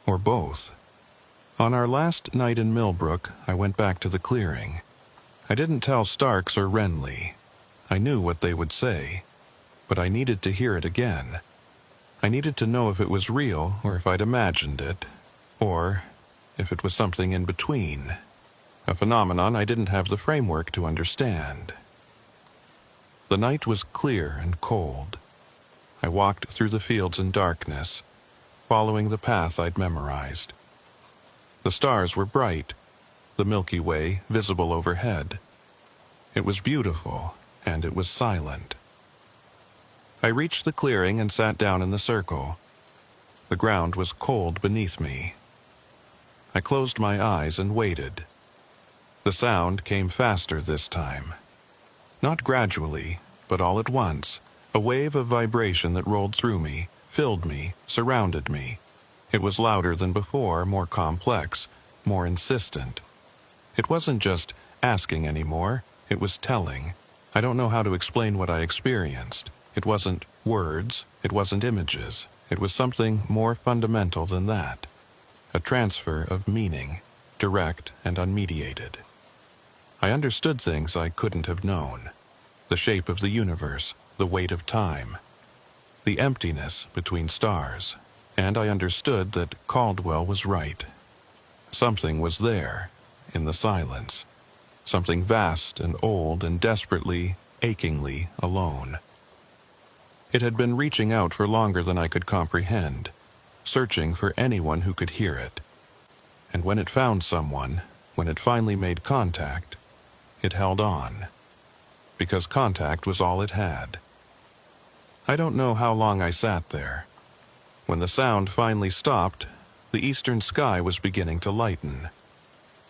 or both. On our last night in Millbrook, I went back to the clearing. I didn't tell Starks or Renly. I knew what they would say, but I needed to hear it again. I needed to know if it was real or if I'd imagined it, or if it was something in between, a phenomenon I didn't have the framework to understand. The night was clear and cold. I walked through the fields in darkness, following the path I'd memorized. The stars were bright, the Milky Way visible overhead. It was beautiful, and it was silent. I reached the clearing and sat down in the circle. The ground was cold beneath me. I closed my eyes and waited. The sound came faster this time. Not gradually, but all at once, a wave of vibration that rolled through me, filled me, surrounded me. It was louder than before, more complex, more insistent. It wasn't just asking anymore, it was telling. I don't know how to explain what I experienced. It wasn't words, it wasn't images. It was something more fundamental than that. A transfer of meaning, direct and unmediated. I understood things I couldn't have known. The shape of the universe, the weight of time, the emptiness between stars. And I understood that Caldwell was right. Something was there, in the silence. Something vast and old and desperately, achingly alone. It had been reaching out for longer than I could comprehend, searching for anyone who could hear it. And when it found someone, when it finally made contact, it held on. Because contact was all it had. I don't know how long I sat there. When the sound finally stopped, the eastern sky was beginning to lighten.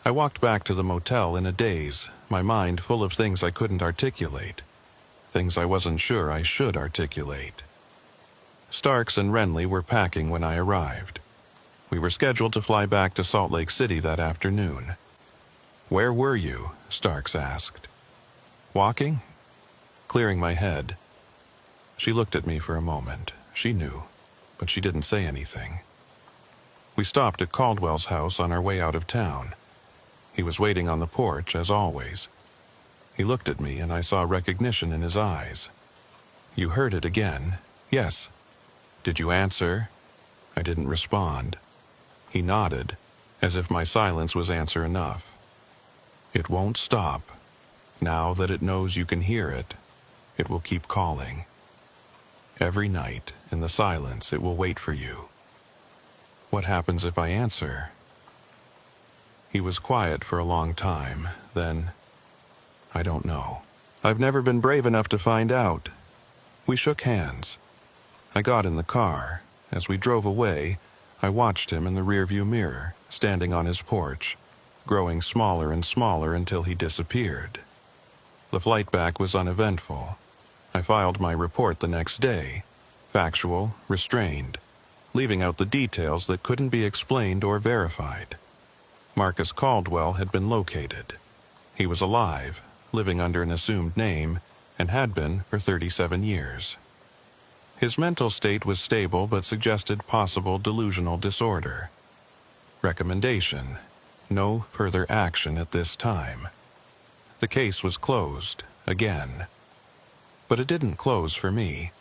I walked back to the motel in a daze, my mind full of things I couldn't articulate, things I wasn't sure I should articulate. Starks and Renly were packing when I arrived. We were scheduled to fly back to Salt Lake City that afternoon. "Where were you?" Starks asked. "Walking?" Clearing my head. She looked at me for a moment. She knew, but she didn't say anything. We stopped at Caldwell's house on our way out of town. He was waiting on the porch, as always. He looked at me, and I saw recognition in his eyes. "You heard it again?" "Yes." "Did you answer?" I didn't respond. He nodded, as if my silence was answer enough. "It won't stop. Now that it knows you can hear it, it will keep calling. Every night, in the silence, it will wait for you." "What happens if I answer?" He was quiet for a long time, then, "I don't know. I've never been brave enough to find out." We shook hands. I got in the car. As we drove away, I watched him in the rearview mirror, standing on his porch, growing smaller and smaller until he disappeared. The flight back was uneventful. I filed my report the next day, factual, restrained, leaving out the details that couldn't be explained or verified. Marcus Caldwell had been located. He was alive, living under an assumed name, and had been for 37 years. His mental state was stable but suggested possible delusional disorder. Recommendation: no further action at this time. The case was closed, again. But it didn't close for me.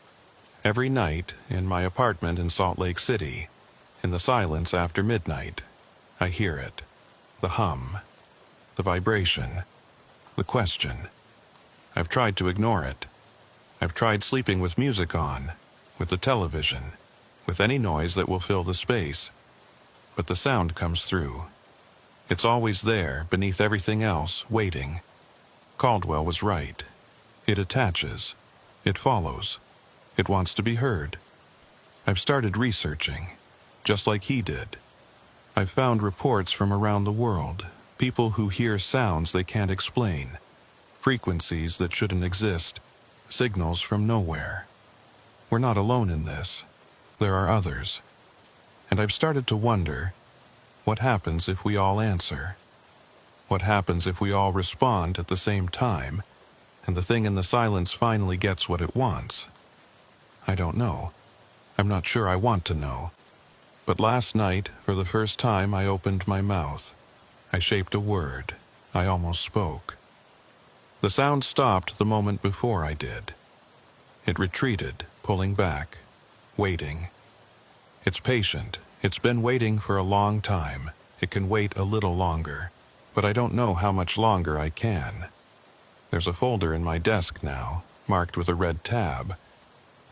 Every night, in my apartment in Salt Lake City, in the silence after midnight, I hear it. The hum, the vibration, the question. I've tried to ignore it. I've tried sleeping with music on, with the television, with any noise that will fill the space. But the sound comes through. It's always there, beneath everything else, waiting. Caldwell was right. It attaches. It follows. It wants to be heard. I've started researching, just like he did. I've found reports from around the world, people who hear sounds they can't explain, frequencies that shouldn't exist, signals from nowhere. We're not alone in this. There are others. And I've started to wonder, what happens if we all answer? What happens if we all respond at the same time, and the thing in the silence finally gets what it wants? I don't know. I'm not sure I want to know. But last night, for the first time, I opened my mouth. I shaped a word. I almost spoke. The sound stopped the moment before I did. It retreated, pulling back, waiting. It's patient. It's been waiting for a long time. It can wait a little longer, but I don't know how much longer I can. There's a folder in my desk now, marked with a red tab.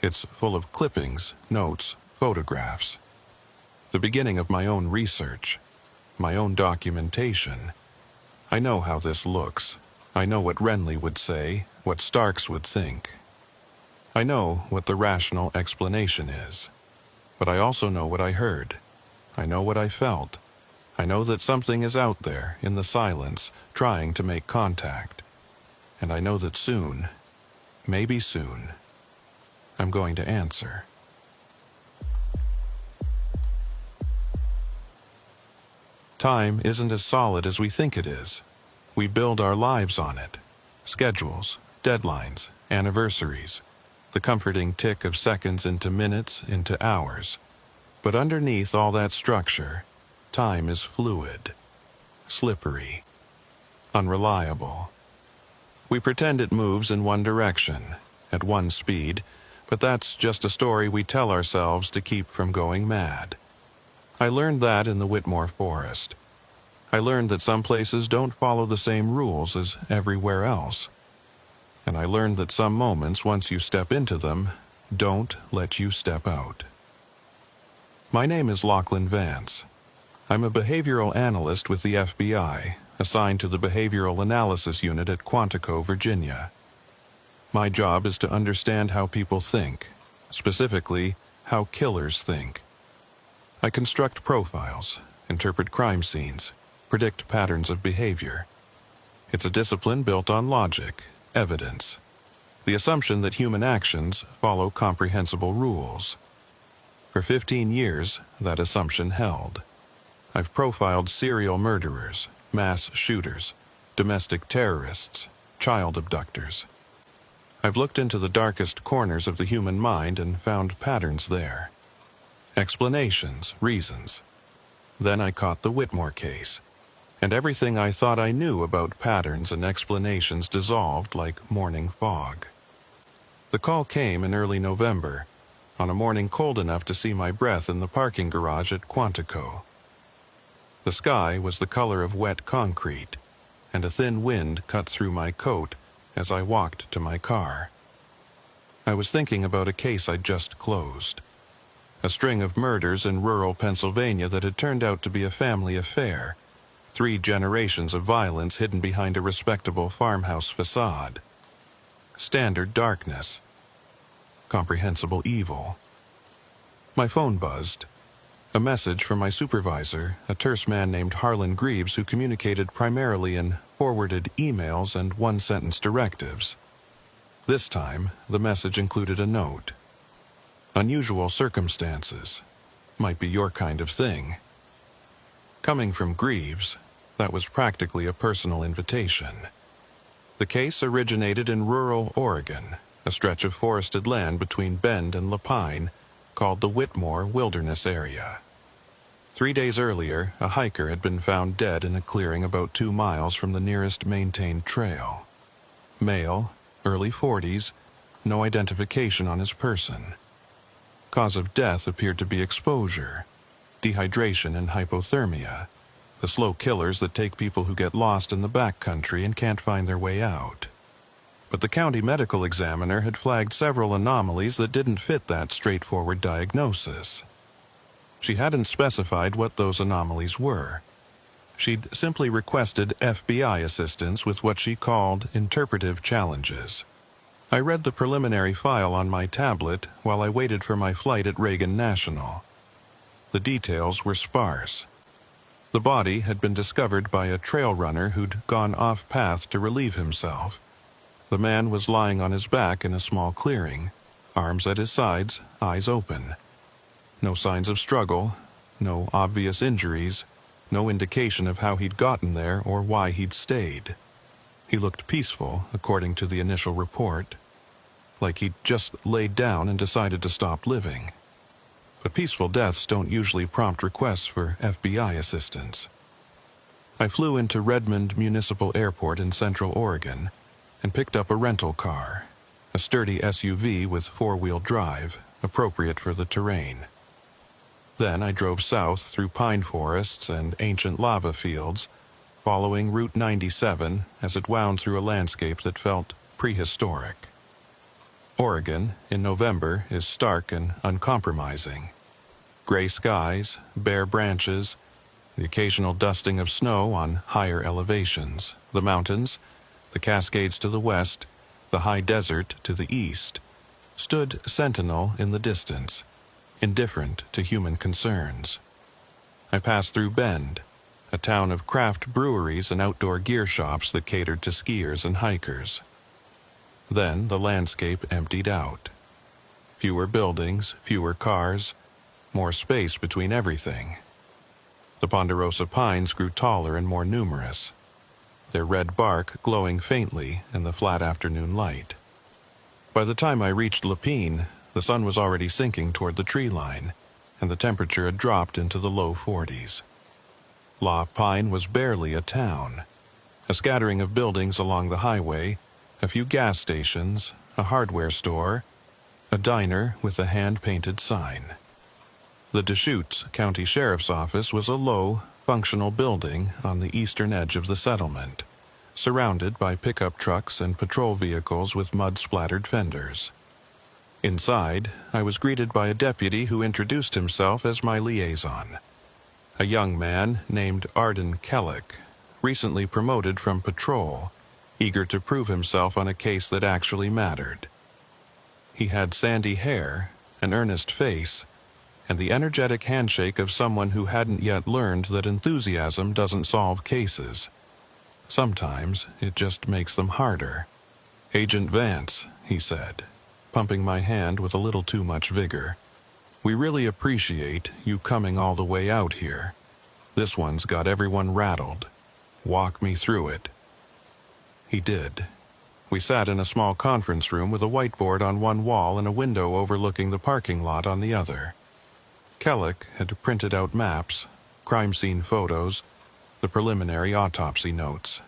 It's full of clippings, notes, photographs. The beginning of my own research, my own documentation. I know how this looks. I know what Renly would say, what Starks would think. I know what the rational explanation is. But I also know what I heard. I know what I felt. I know that something is out there, in the silence, trying to make contact. And I know that soon, maybe soon, I'm going to answer. Time isn't as solid as we think it is. We build our lives on it. Schedules, deadlines, anniversaries, the comforting tick of seconds into minutes, into hours. But underneath all that structure, time is fluid, slippery, unreliable. We pretend it moves in one direction, at one speed, but that's just a story we tell ourselves to keep from going mad. I learned that in the Whitmore Forest. I learned that some places don't follow the same rules as everywhere else. And I learned that some moments, once you step into them, don't let you step out. My name is Lachlan Vance. I'm a behavioral analyst with the FBI, assigned to the Behavioral Analysis Unit at Quantico, Virginia. My job is to understand how people think, specifically, how killers think. I construct profiles, interpret crime scenes, predict patterns of behavior. It's a discipline built on logic, evidence, the assumption that human actions follow comprehensible rules. For 15 years, that assumption held. I've profiled serial murderers, mass shooters, domestic terrorists, child abductors. I've looked into the darkest corners of the human mind and found patterns there. Explanations, reasons. Then I caught the Whitmore case, and everything I thought I knew about patterns and explanations dissolved like morning fog. The call came in early November, on a morning cold enough to see my breath in the parking garage at Quantico. The sky was the color of wet concrete, and a thin wind cut through my coat as I walked to my car. I was thinking about a case I'd just closed. A string of murders in rural Pennsylvania that had turned out to be a family affair. 3 generations of violence hidden behind a respectable farmhouse facade. Standard darkness. Comprehensible evil. My phone buzzed. A message from my supervisor, a terse man named Harlan Greaves, who communicated primarily in forwarded emails and one-sentence directives. This time, the message included a note. Unusual circumstances. Might be your kind of thing. Coming from Greaves, that was practically a personal invitation. The case originated in rural Oregon, a stretch of forested land between Bend and Lapine, called the Whitmore Wilderness Area. 3 days earlier, a hiker had been found dead in a clearing about 2 miles from the nearest maintained trail. Male, early 40s, no identification on his person. Cause of death appeared to be exposure, dehydration and hypothermia, the slow killers that take people who get lost in the backcountry and can't find their way out. But the county medical examiner had flagged several anomalies that didn't fit that straightforward diagnosis. She hadn't specified what those anomalies were. She'd simply requested FBI assistance with what she called interpretive challenges. I read the preliminary file on my tablet while I waited for my flight at Reagan National. The details were sparse. The body had been discovered by a trail runner who'd gone off-path to relieve himself. The man was lying on his back in a small clearing, arms at his sides, eyes open. No signs of struggle, no obvious injuries, no indication of how he'd gotten there or why he'd stayed. He looked peaceful, according to the initial report, like he'd just laid down and decided to stop living. But peaceful deaths don't usually prompt requests for FBI assistance. I flew into Redmond Municipal Airport in Central Oregon and picked up a rental car, a sturdy SUV with four-wheel drive, appropriate for the terrain. Then I drove south through pine forests and ancient lava fields, following Route 97 as it wound through a landscape that felt prehistoric. Oregon, in November, is stark and uncompromising. Gray skies, bare branches, the occasional dusting of snow on higher elevations, the mountains, the Cascades to the west, the high desert to the east, stood sentinel in the distance, indifferent to human concerns. I passed through Bend, a town of craft breweries and outdoor gear shops that catered to skiers and hikers. Then the landscape emptied out. Fewer buildings, fewer cars, more space between everything. The ponderosa pines grew taller and more numerous, their red bark glowing faintly in the flat afternoon light. By the time I reached Lapine, the sun was already sinking toward the tree line, and the temperature had dropped into the low 40s. La Pine was barely a town. A scattering of buildings along the highway, a few gas stations, a hardware store, a diner with a hand-painted sign. The Deschutes County Sheriff's Office was a low, functional building on the eastern edge of the settlement, surrounded by pickup trucks and patrol vehicles with mud-splattered fenders. Inside, I was greeted by a deputy who introduced himself as my liaison, a young man named Arden Kellick, recently promoted from patrol, eager to prove himself on a case that actually mattered. He had sandy hair, an earnest face, and the energetic handshake of someone who hadn't yet learned that enthusiasm doesn't solve cases. Sometimes it just makes them harder. "Agent Vance," he said, pumping my hand with a little too much vigor. "We really appreciate you coming all the way out here. This one's got everyone rattled. Walk me through it." He did. We sat in a small conference room with a whiteboard on one wall and a window overlooking the parking lot on the other. Kellick had printed out maps, crime scene photos, the preliminary autopsy notes.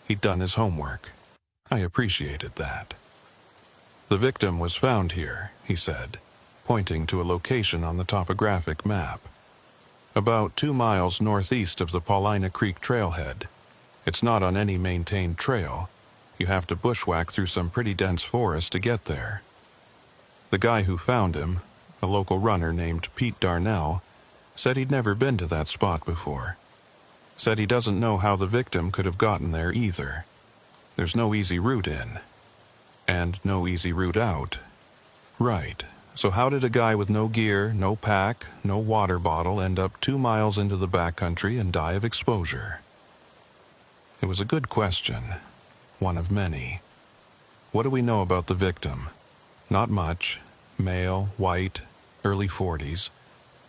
He'd done his homework. I appreciated that. "The victim was found here," he said, pointing to a location on the topographic map. "About 2 miles northeast of the Paulina Creek trailhead. It's not on any maintained trail. You have to bushwhack through some pretty dense forest to get there." The guy who found him, a local runner named Pete Darnell, said he'd never been to that spot before. Said he doesn't know how the victim could have gotten there either. There's no easy route in. And no easy route out. Right, so how did a guy with no gear, no pack, no water bottle end up 2 miles into the backcountry and die of exposure? It was a good question, one of many. What do we know about the victim? Not much. Male, white, early 40s.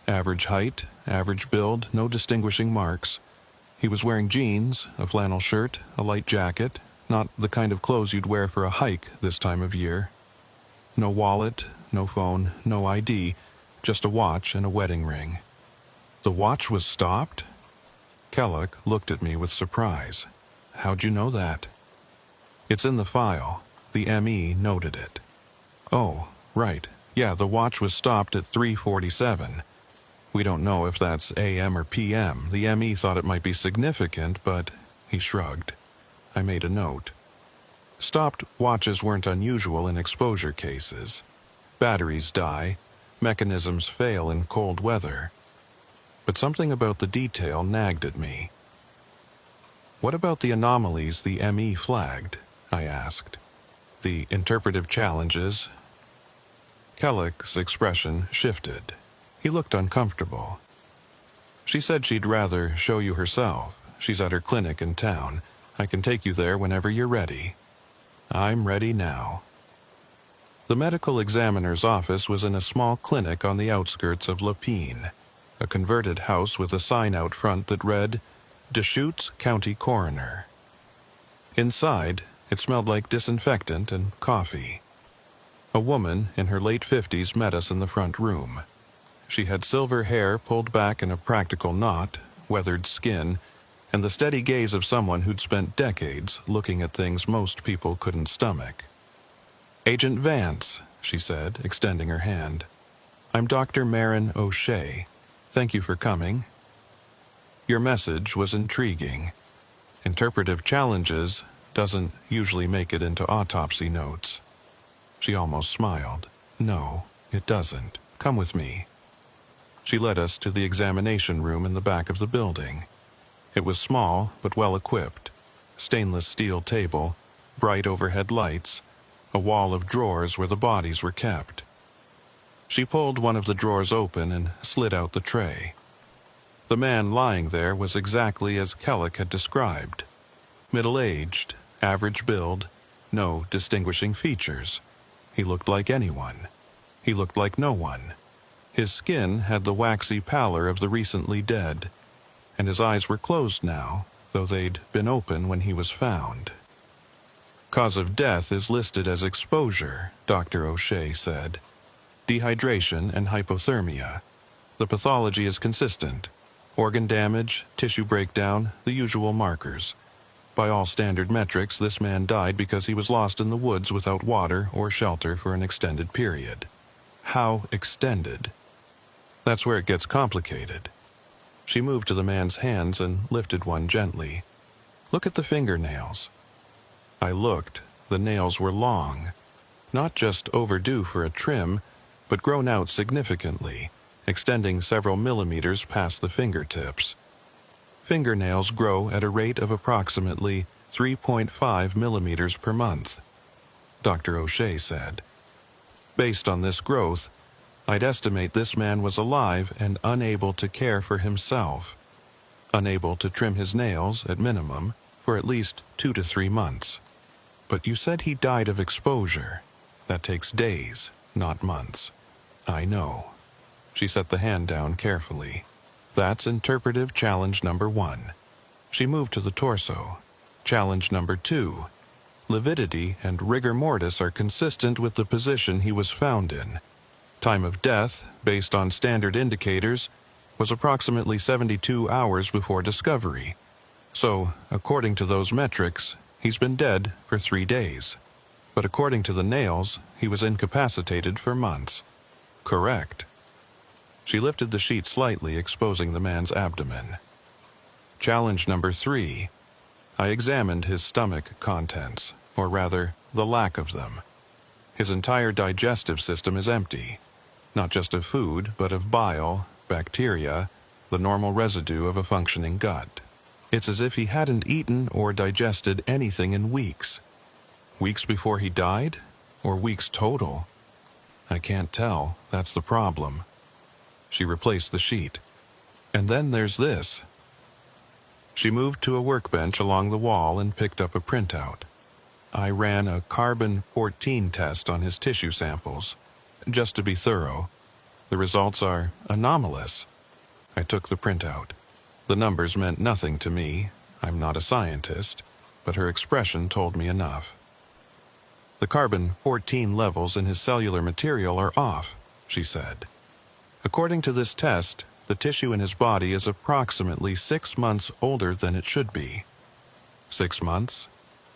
Average height, average build, no distinguishing marks. He was wearing jeans, a flannel shirt, a light jacket, not the kind of clothes you'd wear for a hike this time of year. No wallet, no phone, no ID, just a watch and a wedding ring. The watch was stopped? Kellick looked at me with surprise. "How'd you know that?" "It's in the file. The ME noted it." Oh, right. Yeah, the watch was stopped at 3:47. We don't know if that's AM or PM. The ME thought it might be significant, but he shrugged. I made a note. Stopped watches weren't unusual in exposure cases. Batteries die, mechanisms fail in cold weather. But something about the detail nagged at me. What about the anomalies the ME flagged? I asked. The interpretive challenges. Kellick's expression shifted. He looked uncomfortable. She said she'd rather show you herself. She's at her clinic in town. I can take you there whenever you're ready. I'm ready now. The medical examiner's office was in a small clinic on the outskirts of Lapine, a converted house with a sign out front that read, Deschutes County Coroner. Inside, it smelled like disinfectant and coffee. A woman in her late 50s met us in the front room. She had silver hair pulled back in a practical knot, weathered skin, and the steady gaze of someone who'd spent decades looking at things most people couldn't stomach. Agent Vance, she said, extending her hand. I'm Dr. Marin O'Shea. Thank you for coming. Your message was intriguing. Interpretive challenges doesn't usually make it into autopsy notes. She almost smiled. No, it doesn't. Come with me. She led us to the examination room in the back of the building. It was small but well equipped. Stainless steel table, bright overhead lights, a wall of drawers where the bodies were kept. She pulled one of the drawers open and slid out the tray. The man lying there was exactly as Kellick had described. Middle-aged, average build, no distinguishing features. He looked like anyone. He looked like no one. His skin had the waxy pallor of the recently dead, and his eyes were closed now, though they'd been open when he was found. Cause of death is listed as exposure, Dr. O'Shea said. Dehydration and hypothermia. The pathology is consistent. Organ damage, tissue breakdown, the usual markers. By all standard metrics, this man died because he was lost in the woods without water or shelter for an extended period. How extended? That's where it gets complicated. She moved to the man's hands and lifted one gently. Look at the fingernails. I looked. The nails were long. Not just overdue for a trim, but grown out significantly, extending several millimeters past the fingertips. Fingernails grow at a rate of approximately 3.5 millimeters per month, Dr. O'Shea said. Based on this growth, I'd estimate this man was alive and unable to care for himself, unable to trim his nails, at minimum, for at least 2 to 3 months. But you said he died of exposure. That takes days, not months. I know. She set the hand down carefully. That's interpretive challenge number 1. She moved to the torso. Challenge number 2. Lividity and rigor mortis are consistent with the position he was found in. Time of death, based on standard indicators, was approximately 72 hours before discovery. So, according to those metrics, he's been dead for 3 days. But according to the nails, he was incapacitated for months. Correct. She lifted the sheet slightly, exposing the man's abdomen. Challenge number 3. I examined his stomach contents, or rather, the lack of them. His entire digestive system is empty. Not just of food, but of bile, bacteria, the normal residue of a functioning gut. It's as if he hadn't eaten or digested anything in weeks. Weeks before he died? Or weeks total? I can't tell. That's the problem. She replaced the sheet. And then there's this. She moved to a workbench along the wall and picked up a printout. I ran a carbon-14 test on his tissue samples, just to be thorough. The results are anomalous. I took the printout. The numbers meant nothing to me. I'm not a scientist, but her expression told me enough. The carbon-14 levels in his cellular material are off, she said. According to this test, the tissue in his body is approximately 6 months older than it should be. 6 months?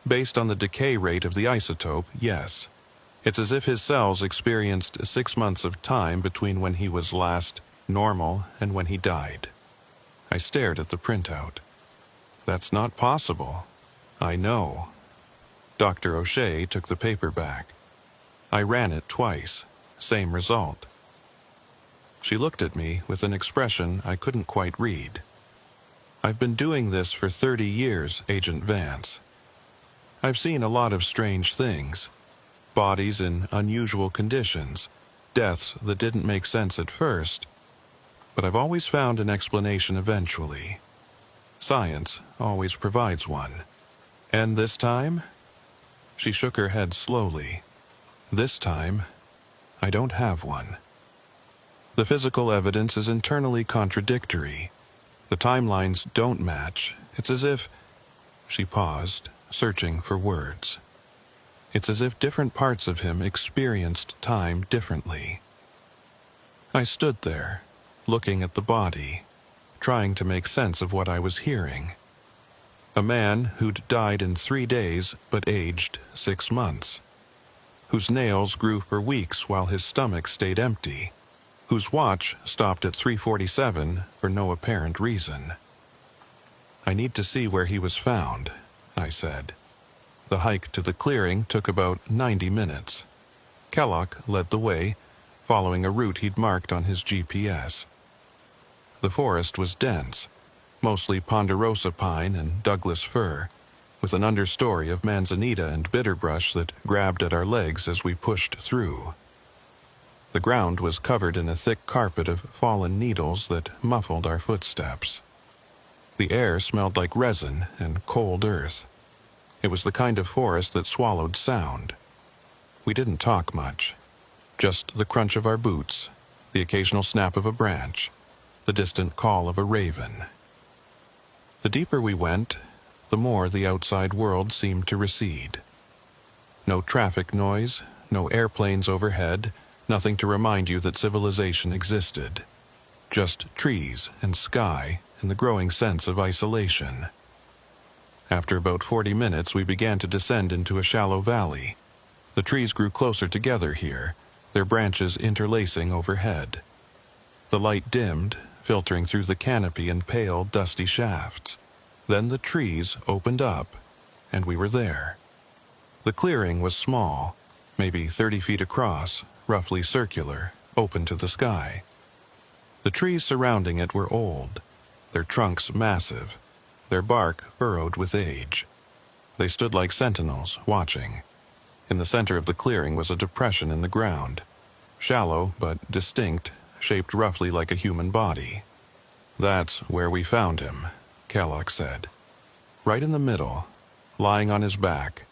Based on the decay rate of the isotope, yes. It's as if his cells experienced 6 months of time between when he was last normal and when he died. I stared at the printout. That's not possible. I know. Dr. O'Shea took the paper back. I ran it twice. Same result. She looked at me with an expression I couldn't quite read. I've been doing this for 30 years, Agent Vance. I've seen a lot of strange things. Bodies in unusual conditions, deaths that didn't make sense at first, but I've always found an explanation eventually. Science always provides one. And this time? She shook her head slowly. This time, I don't have one. The physical evidence is internally contradictory. The timelines don't match. It's as if... She paused, searching for words. It's as if different parts of him experienced time differently. I stood there, looking at the body, trying to make sense of what I was hearing. A man who'd died in 3 days but aged 6 months, whose nails grew for weeks while his stomach stayed empty, whose watch stopped at 3:47 for no apparent reason. I need to see where he was found, I said. The hike to the clearing took about 90 minutes. Kellogg led the way, following a route he'd marked on his GPS. The forest was dense, mostly ponderosa pine and Douglas fir, with an understory of manzanita and bitterbrush that grabbed at our legs as we pushed through. The ground was covered in a thick carpet of fallen needles that muffled our footsteps. The air smelled like resin and cold earth. It was the kind of forest that swallowed sound. We didn't talk much, just the crunch of our boots, the occasional snap of a branch, the distant call of a raven. The deeper we went, the more the outside world seemed to recede. No traffic noise, no airplanes overhead, nothing to remind you that civilization existed. Just trees and sky and the growing sense of isolation. After about 40 minutes, we began to descend into a shallow valley. The trees grew closer together here, their branches interlacing overhead. The light dimmed, filtering through the canopy in pale, dusty shafts. Then the trees opened up, and we were there. The clearing was small, maybe 30 feet across, roughly circular, open to the sky. The trees surrounding it were old, their trunks massive, their bark furrowed with age. They stood like sentinels, watching. In the center of the clearing was a depression in the ground, shallow but distinct, shaped roughly like a human body. That's where we found him, Kellogg said. Right in the middle, lying on his back,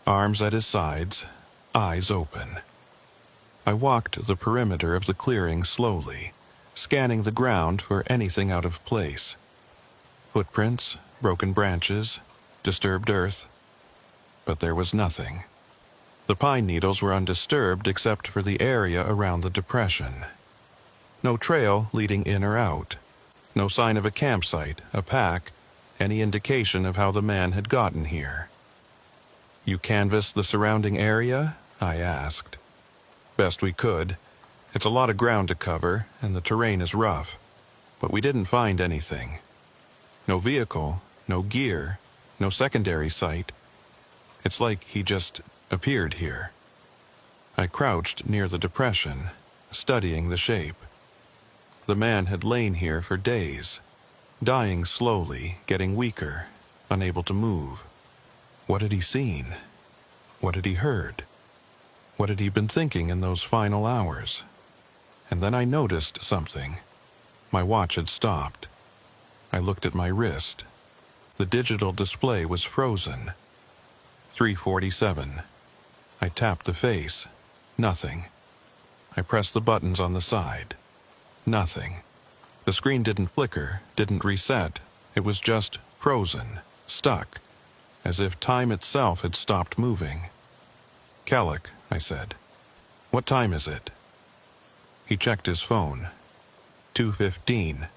arms at his sides, eyes open. I walked the perimeter of the clearing slowly, scanning the ground for anything out of place. Footprints, broken branches, disturbed earth. But there was nothing. The pine needles were undisturbed except for the area around the depression. No trail leading in or out. No sign of a campsite, a pack, any indication of how the man had gotten here. "You canvassed the surrounding area?" I asked. "Best we could. It's a lot of ground to cover, and the terrain is rough. But we didn't find anything. No vehicle, no gear, no secondary site. It's like he just appeared here." I crouched near the depression, studying the shape. The man had lain here for days, dying slowly, getting weaker, unable to move. What had he seen? What had he heard? What had he been thinking in those final hours? And then I noticed something. My watch had stopped. I looked at my wrist. The digital display was frozen. 3:47. I tapped the face. Nothing. I pressed the buttons on the side. Nothing. The screen didn't flicker, didn't reset. It was just frozen, stuck, as if time itself had stopped moving. "Kellogg," I said. "What time is it?" He checked his phone. 2:15.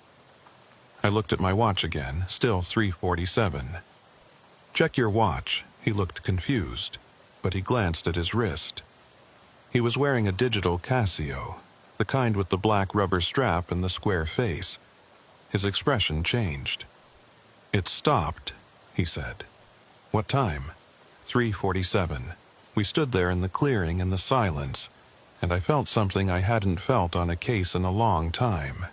I looked at my watch again, still 3:47. "Check your watch." He looked confused, but he glanced at his wrist. He was wearing a digital Casio, the kind with the black rubber strap and the square face. His expression changed. "It stopped," he said. "What time?" 3:47. We stood there in the clearing in the silence, and I felt something I hadn't felt on a case in a long time.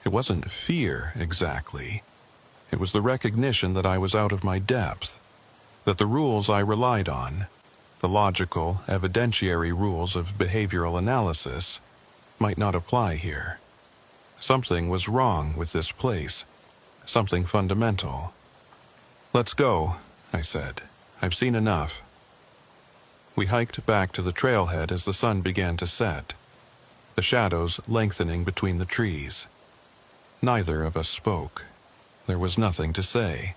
It wasn't fear, exactly. It was the recognition that I was out of my depth, that the rules I relied on, the logical, evidentiary rules of behavioral analysis, might not apply here. Something was wrong with this place, something fundamental. "Let's go," I said. "I've seen enough." We hiked back to the trailhead as the sun began to set, the shadows lengthening between the trees. Neither of us spoke. There was nothing to say.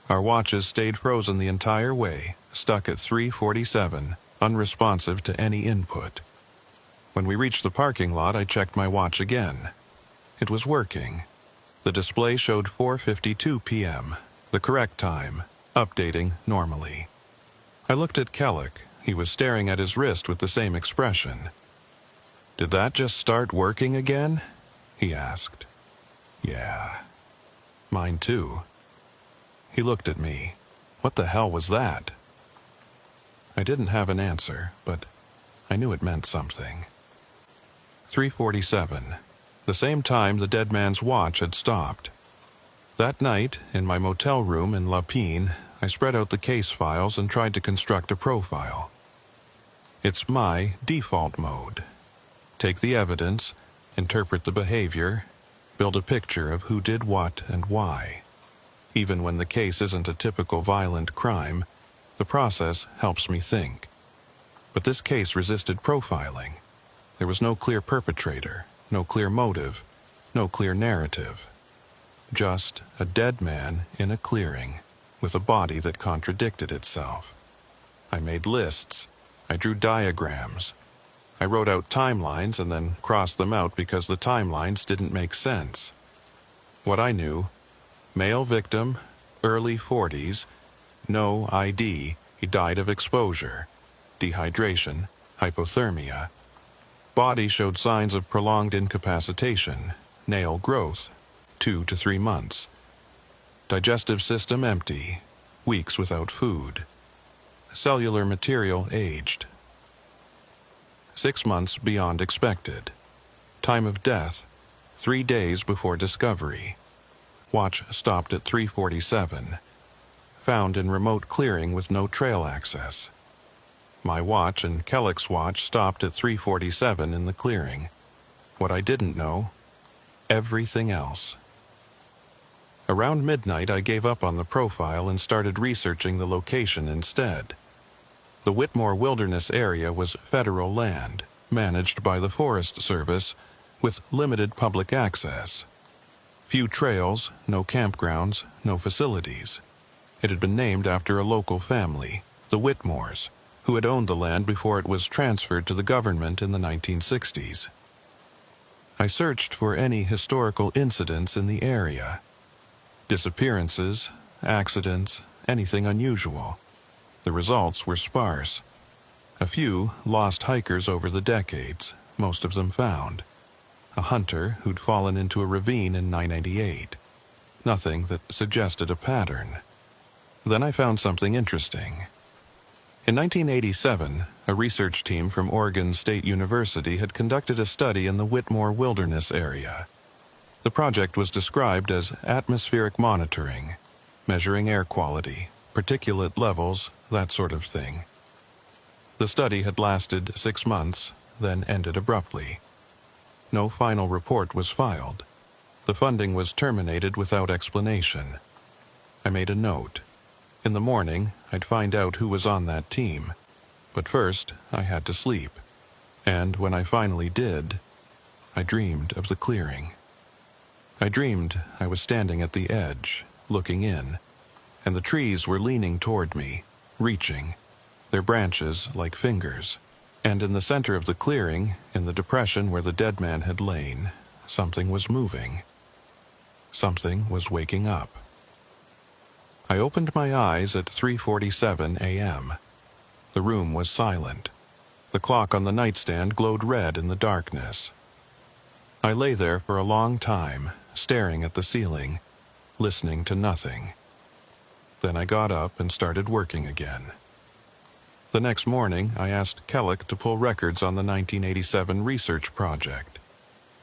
Our watches stayed frozen the entire way, stuck at 3:47, unresponsive to any input. When we reached the parking lot, I checked my watch again. It was working. The display showed 4:52 p.m., the correct time, updating normally. I looked at Kellick. He was staring at his wrist with the same expression. "Did that just start working again?" he asked. "Yeah. Mine too." He looked at me. What the hell was that? I didn't have an answer, but I knew it meant something. 3:47. The same time the dead man's watch had stopped. That night, in my motel room in Lapine, I spread out the case files and tried to construct a profile. It's my default mode. Take the evidence, interpret the behavior, build a picture of who did what and why. Even when the case isn't a typical violent crime, the process helps me think. But this case resisted profiling. There was no clear perpetrator, no clear motive, no clear narrative. Just a dead man in a clearing, with a body that contradicted itself. I made lists. I drew diagrams. I wrote out timelines and then crossed them out because the timelines didn't make sense. What I knew: male victim, early 40s, no ID, he died of exposure, dehydration, hypothermia. Body showed signs of prolonged incapacitation, nail growth, 2 to 3 months. Digestive system empty, weeks without food. Cellular material aged. 6 months beyond expected. Time of death, 3 days before discovery. Watch stopped at 3:47. Found in remote clearing with no trail access. My watch and Kellick's watch stopped at 3:47 in the clearing. What I didn't know: everything else. Around midnight, I gave up on the profile and started researching the location instead. The Whitmore Wilderness area was federal land, managed by the Forest Service, with limited public access. Few trails, no campgrounds, no facilities. It had been named after a local family, the Whitmores, who had owned the land before it was transferred to the government in the 1960s. I searched for any historical incidents in the area. Disappearances, accidents, anything unusual. The results were sparse. A few lost hikers over the decades, most of them found. A hunter who'd fallen into a ravine in 988. Nothing that suggested a pattern. Then I found something interesting. In 1987, a research team from Oregon State University had conducted a study in the Whitmore Wilderness area. The project was described as atmospheric monitoring, measuring air quality, particulate levels, that sort of thing. The study had lasted 6 months, then ended abruptly. No final report was filed. The funding was terminated without explanation. I made a note. In the morning, I'd find out who was on that team. But first, I had to sleep. And when I finally did, I dreamed of the clearing. I dreamed I was standing at the edge, looking in, and the trees were leaning toward me, reaching, their branches like fingers. And in the center of the clearing, in the depression where the dead man had lain, something was moving. Something was waking up. I opened my eyes at 3:47 a.m. The room was silent. The clock on the nightstand glowed red in the darkness. I lay there for a long time, staring at the ceiling, listening to nothing. Then I got up and started working again. The next morning, I asked Kellick to pull records on the 1987 research project.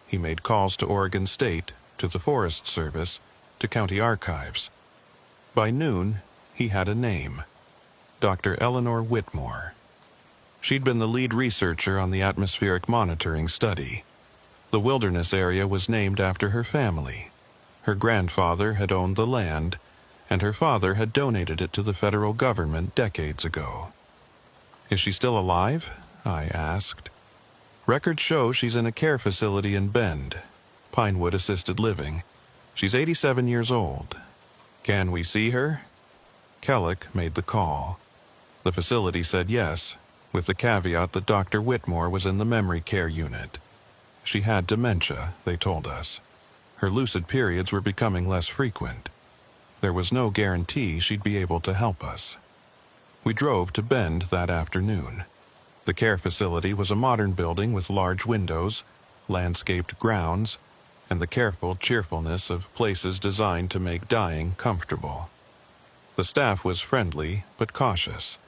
He made calls to Oregon State, to the Forest Service, to county archives. By noon, he had a name: Dr. Eleanor Whitmore. She'd been the lead researcher on the atmospheric monitoring study. The wilderness area was named after her family. Her grandfather had owned the land, and her father had donated it to the federal government decades ago. "Is she still alive?" I asked. "Records show she's in a care facility in Bend, Pinewood Assisted Living. She's 87 years old. Can we see her?" Kellick made the call. The facility said yes, with the caveat that Dr. Whitmore was in the memory care unit. She had dementia, they told us. Her lucid periods were becoming less frequent. There was no guarantee she'd be able to help us. We drove to Bend that afternoon. The care facility was a modern building with large windows, landscaped grounds, and the careful cheerfulness of places designed to make dying comfortable. The staff was friendly but cautious.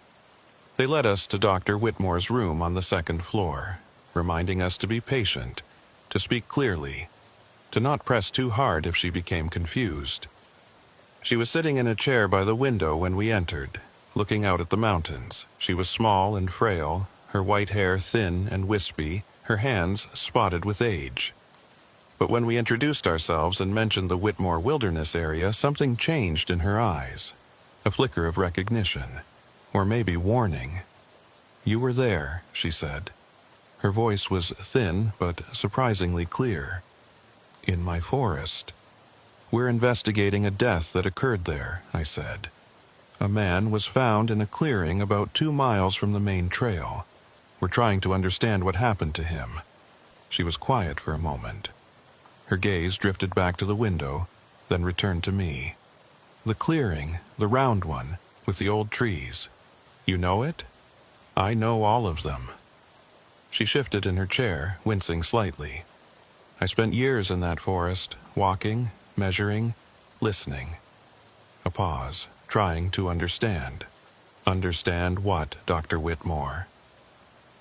They led us to Dr. Whitmore's room on the second floor, reminding us to be patient, to speak clearly, to not press too hard if she became confused. She was sitting in a chair by the window when we entered, looking out at the mountains. She was small and frail, her white hair thin and wispy, her hands spotted with age. But when we introduced ourselves and mentioned the Whitmore Wilderness area, something changed in her eyes. A flicker of recognition, or maybe warning. "You were there," she said. Her voice was thin but surprisingly clear. "In my forest." "We're investigating a death that occurred there," I said. "A man was found in a clearing about 2 miles from the main trail. We're trying to understand what happened to him." She was quiet for a moment. Her gaze drifted back to the window, then returned to me. "The clearing, the round one, with the old trees. You know it?" "I know all of them." She shifted in her chair, wincing slightly. "I spent years in that forest, walking, measuring, listening." A pause, trying to understand. "Understand what, Dr. Whitmore?"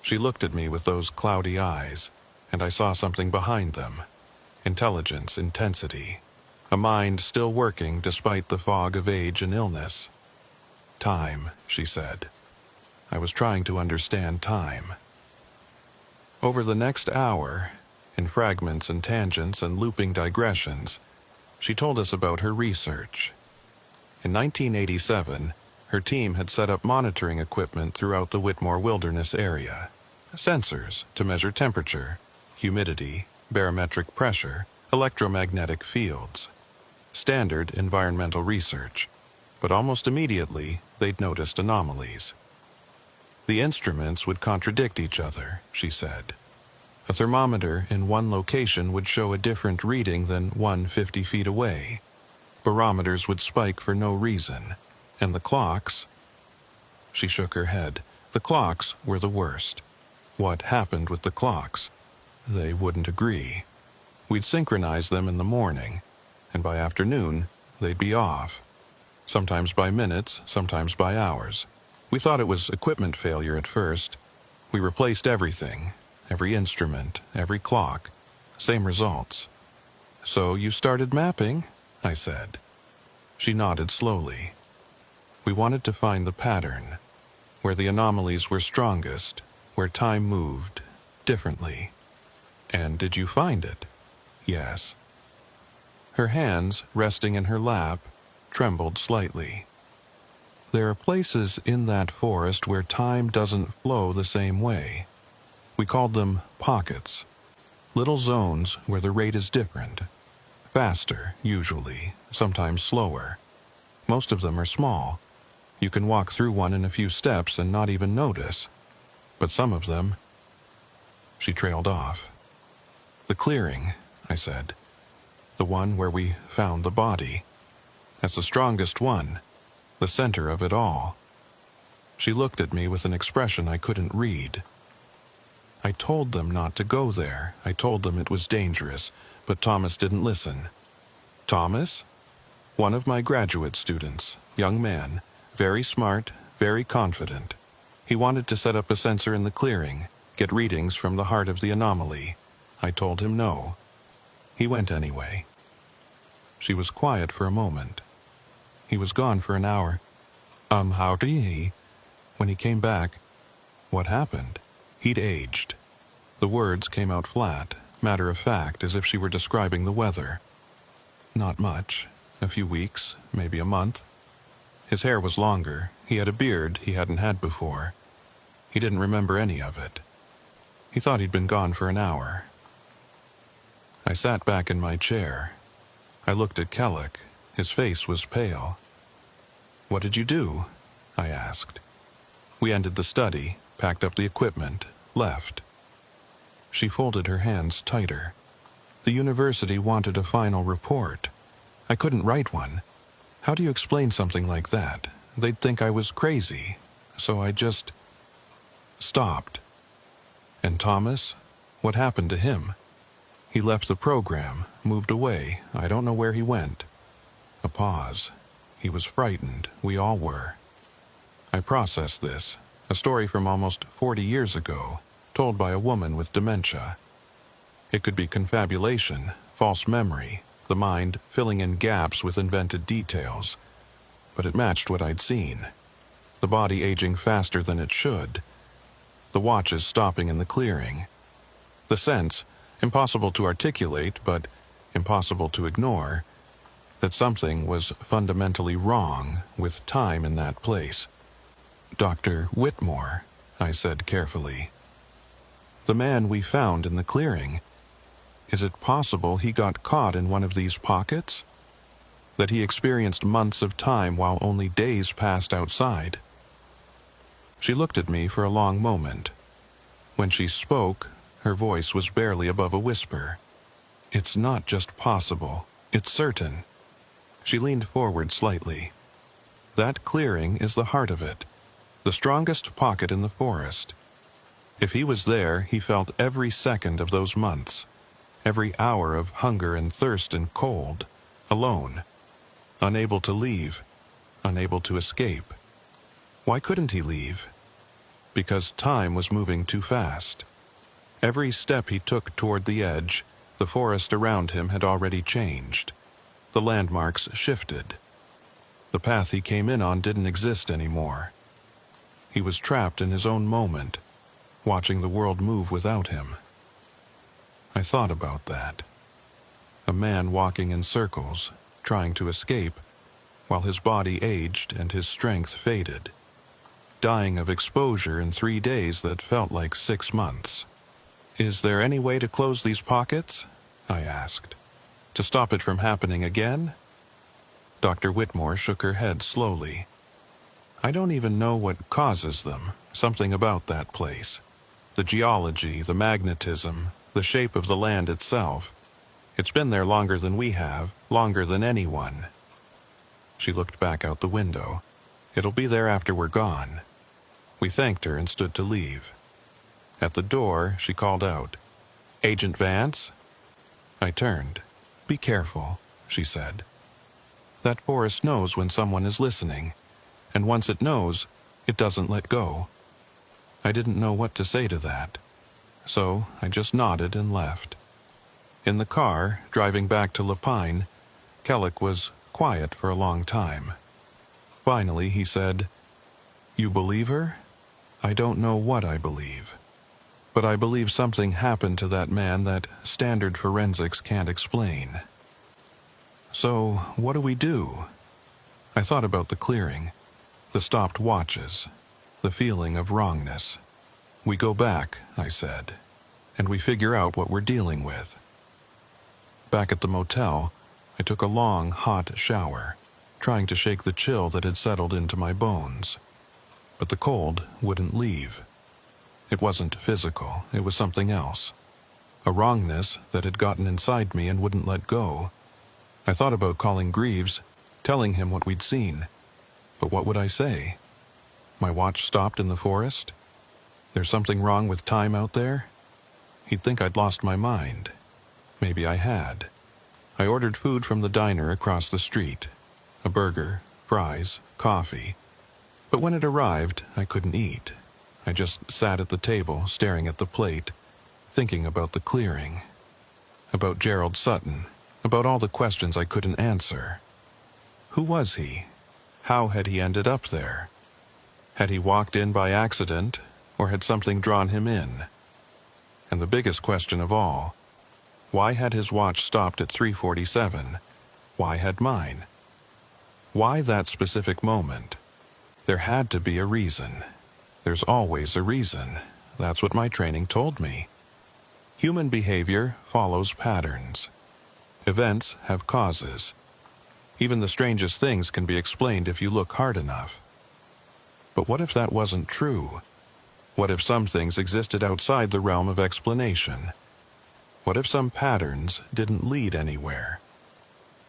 She looked at me with those cloudy eyes, and I saw something behind them. Intelligence, intensity. A mind still working despite the fog of age and illness. "Time," she said. I was trying to understand time. Over the next hour, in fragments and tangents and looping digressions, she told us about her research. In 1987, her team had set up monitoring equipment throughout the Whitmore Wilderness area. Sensors to measure temperature, humidity, barometric pressure, electromagnetic fields. Standard environmental research. But almost immediately, they'd noticed anomalies. The instruments would contradict each other, she said. A thermometer in one location would show a different reading than one 50 feet away. Barometers would spike for no reason, and the clocks... She shook her head. The clocks were the worst. What happened with the clocks? They wouldn't agree. We'd synchronize them in the morning, and by afternoon, they'd be off. Sometimes by minutes, sometimes by hours. We thought it was equipment failure at first. We replaced everything, every instrument, every clock. Same results. "So you started mapping?" I said. She nodded slowly. "We wanted to find the pattern, where the anomalies were strongest, where time moved differently." "And did you find it?" "Yes." Her hands, resting in her lap, trembled slightly. "There are places in that forest where time doesn't flow the same way. We called them pockets. Little zones where the rate is different. Faster, usually, sometimes slower. Most of them are small. You can walk through one in a few steps and not even notice. But some of them..." She trailed off. "The clearing," I said. "The one where we found the body. That's the strongest one. The center of it all." She looked at me with an expression I couldn't read. I told them not to go there. I told them it was dangerous, but Thomas didn't listen. Thomas? One of my graduate students, young man, very smart, very confident. He wanted to set up a sensor in the clearing, get readings from the heart of the anomaly. I told him no. He went anyway. She was quiet for a moment. He was gone for an hour. Howdy he? When he came back, what happened? He'd aged. The words came out flat, matter of fact, as if she were describing the weather. Not much. A few weeks, maybe a month. His hair was longer. He had a beard he hadn't had before. He didn't remember any of it. He thought he'd been gone for an hour. I sat back in my chair. I looked at Kellick. His face was pale. "What did you do?" I asked. We ended the study, packed up the equipment, left. She folded her hands tighter. The university wanted a final report. I couldn't write one. How do you explain something like that? They'd think I was crazy. So I just stopped. And Thomas? What happened to him? He left the program, moved away. I don't know where he went. A pause. He was frightened. We all were. I processed this. A story from almost 40 years ago, told by a woman with dementia. It could be confabulation, false memory, the mind filling in gaps with invented details. But it matched what I'd seen. The body aging faster than it should. The watches stopping in the clearing. The sense, impossible to articulate, but impossible to ignore, that something was fundamentally wrong with time in that place. "Dr. Whitmore," I said carefully. "The man we found in the clearing, is it possible he got caught in one of these pockets? That he experienced months of time while only days passed outside?" She looked at me for a long moment. When she spoke, her voice was barely above a whisper. "It's not just possible, it's certain." She leaned forward slightly. "That clearing is the heart of it, the strongest pocket in the forest. If he was there, he felt every second of those months, every hour of hunger and thirst and cold, alone, unable to leave, unable to escape. Why couldn't he leave? Because time was moving too fast. Every step he took toward the edge, the forest around him had already changed. The landmarks shifted. The path he came in on didn't exist anymore. He was trapped in his own moment, watching the world move without him. I thought about that. A man walking in circles, trying to escape, while his body aged and his strength faded. Dying of exposure in 3 days that felt like 6 months. "Is there any way to close these pockets?" I asked. "To stop it from happening again?" Dr. Whitmore shook her head slowly. "I don't even know what causes them, something about that place. The geology, the magnetism, the shape of the land itself. It's been there longer than we have, longer than anyone." She looked back out the window. "It'll be there after we're gone." We thanked her and stood to leave. At the door, she called out, "Agent Vance?" I turned. "Be careful," she said. That forest knows when someone is listening, and once it knows, it doesn't let go. I didn't know what to say to that, so I just nodded and left. In the car, driving back to Lapine, Kellick was quiet for a long time. Finally, he said, "You believe her?" "I don't know what I believe. But I believe something happened to that man that standard forensics can't explain." "So, what do we do?" I thought about the clearing, the stopped watches, the feeling of wrongness. "We go back," I said, "and we figure out what we're dealing with." Back at the motel, I took a long, hot shower, trying to shake the chill that had settled into my bones. But the cold wouldn't leave. It wasn't physical, it was something else. A wrongness that had gotten inside me and wouldn't let go. I thought about calling Greaves, telling him what we'd seen. But what would I say? My watch stopped in the forest? There's something wrong with time out there? He'd think I'd lost my mind. Maybe I had. I ordered food from the diner across the street. A burger, fries, coffee. But when it arrived, I couldn't eat. I just sat at the table, staring at the plate, thinking about the clearing. About Gerald Sutton. About all the questions I couldn't answer. Who was he? How had he ended up there? Had he walked in by accident, or had something drawn him in? And the biggest question of all, why had his watch stopped at 3:47? Why had mine? Why that specific moment? There had to be a reason. There's always a reason. That's what my training told me. Human behavior follows patterns. Events have causes. Even the strangest things can be explained if you look hard enough. But what if that wasn't true? What if some things existed outside the realm of explanation? What if some patterns didn't lead anywhere?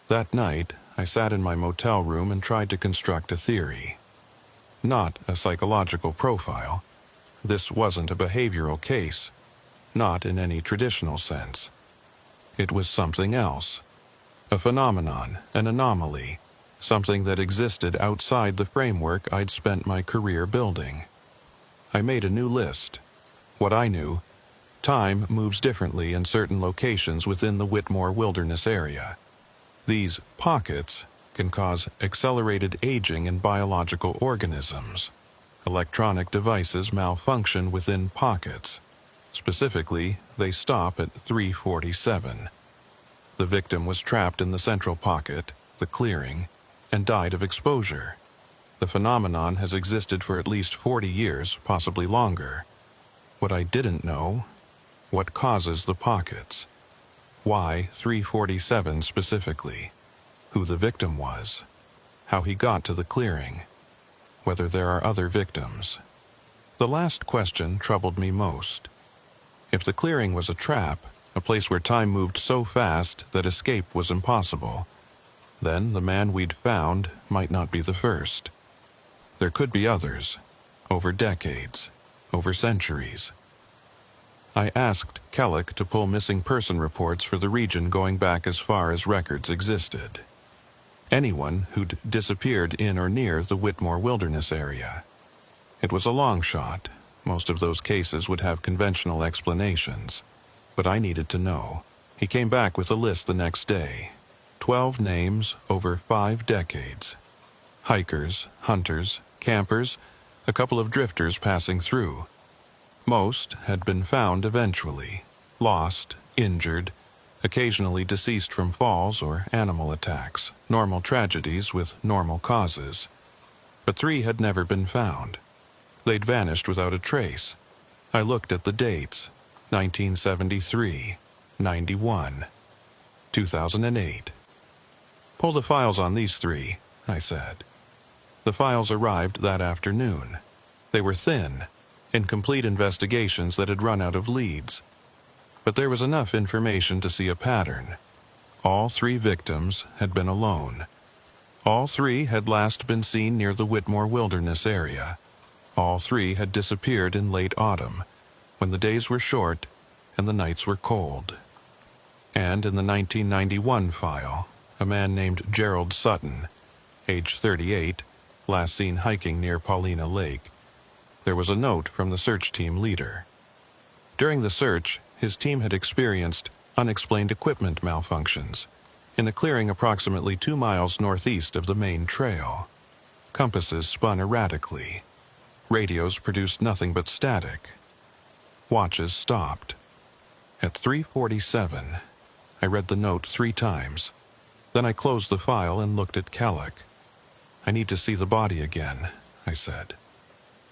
That night, I sat in my motel room and tried to construct a theory. Not a psychological profile. This wasn't a behavioral case. Not in any traditional sense. It was something else. A phenomenon, an anomaly, something that existed outside the framework I'd spent my career building. I made a new list. What I knew, time moves differently in certain locations within the Whitmore Wilderness area. These pockets can cause accelerated aging in biological organisms. Electronic devices malfunction within pockets. Specifically, they stop at 3:47. The victim was trapped in the central pocket, the clearing, and died of exposure. The phenomenon has existed for at least 40 years, possibly longer. What I didn't know, what causes the pockets? Why 3:47 specifically? Who the victim was? How he got to the clearing? Whether there are other victims? The last question troubled me most. If the clearing was a trap, a place where time moved so fast that escape was impossible, then the man we'd found might not be the first. There could be others, over decades, over centuries. I asked Kellick to pull missing person reports for the region going back as far as records existed. Anyone who'd disappeared in or near the Whitmore Wilderness area. It was a long shot. Most of those cases would have conventional explanations. But I needed to know. He came back with a list the next day. 12 names over 5 decades. Hikers, hunters, campers, a couple of drifters passing through. Most had been found eventually. Lost, injured, occasionally deceased from falls or animal attacks. Normal tragedies with normal causes. But 3 had never been found. They'd vanished without a trace. I looked at the dates. 1973, 91, 2008. Pull the files on these 3, I said. The files arrived that afternoon. They were thin, incomplete investigations that had run out of leads. But there was enough information to see a pattern. All 3 victims had been alone. All 3 had last been seen near the Whitmore Wilderness area. All 3 had disappeared in late autumn, when the days were short and the nights were cold. And in the 1991 file, a man named Gerald Sutton, age 38, last seen hiking near Paulina Lake, there was a note from the search team leader. During the search, his team had experienced unexplained equipment malfunctions in a clearing approximately 2 miles northeast of the main trail. Compasses spun erratically. Radios produced nothing but static. Watches stopped. At 3:47, I read the note 3 times. Then I closed the file and looked at Kellick. I need to see the body again, I said.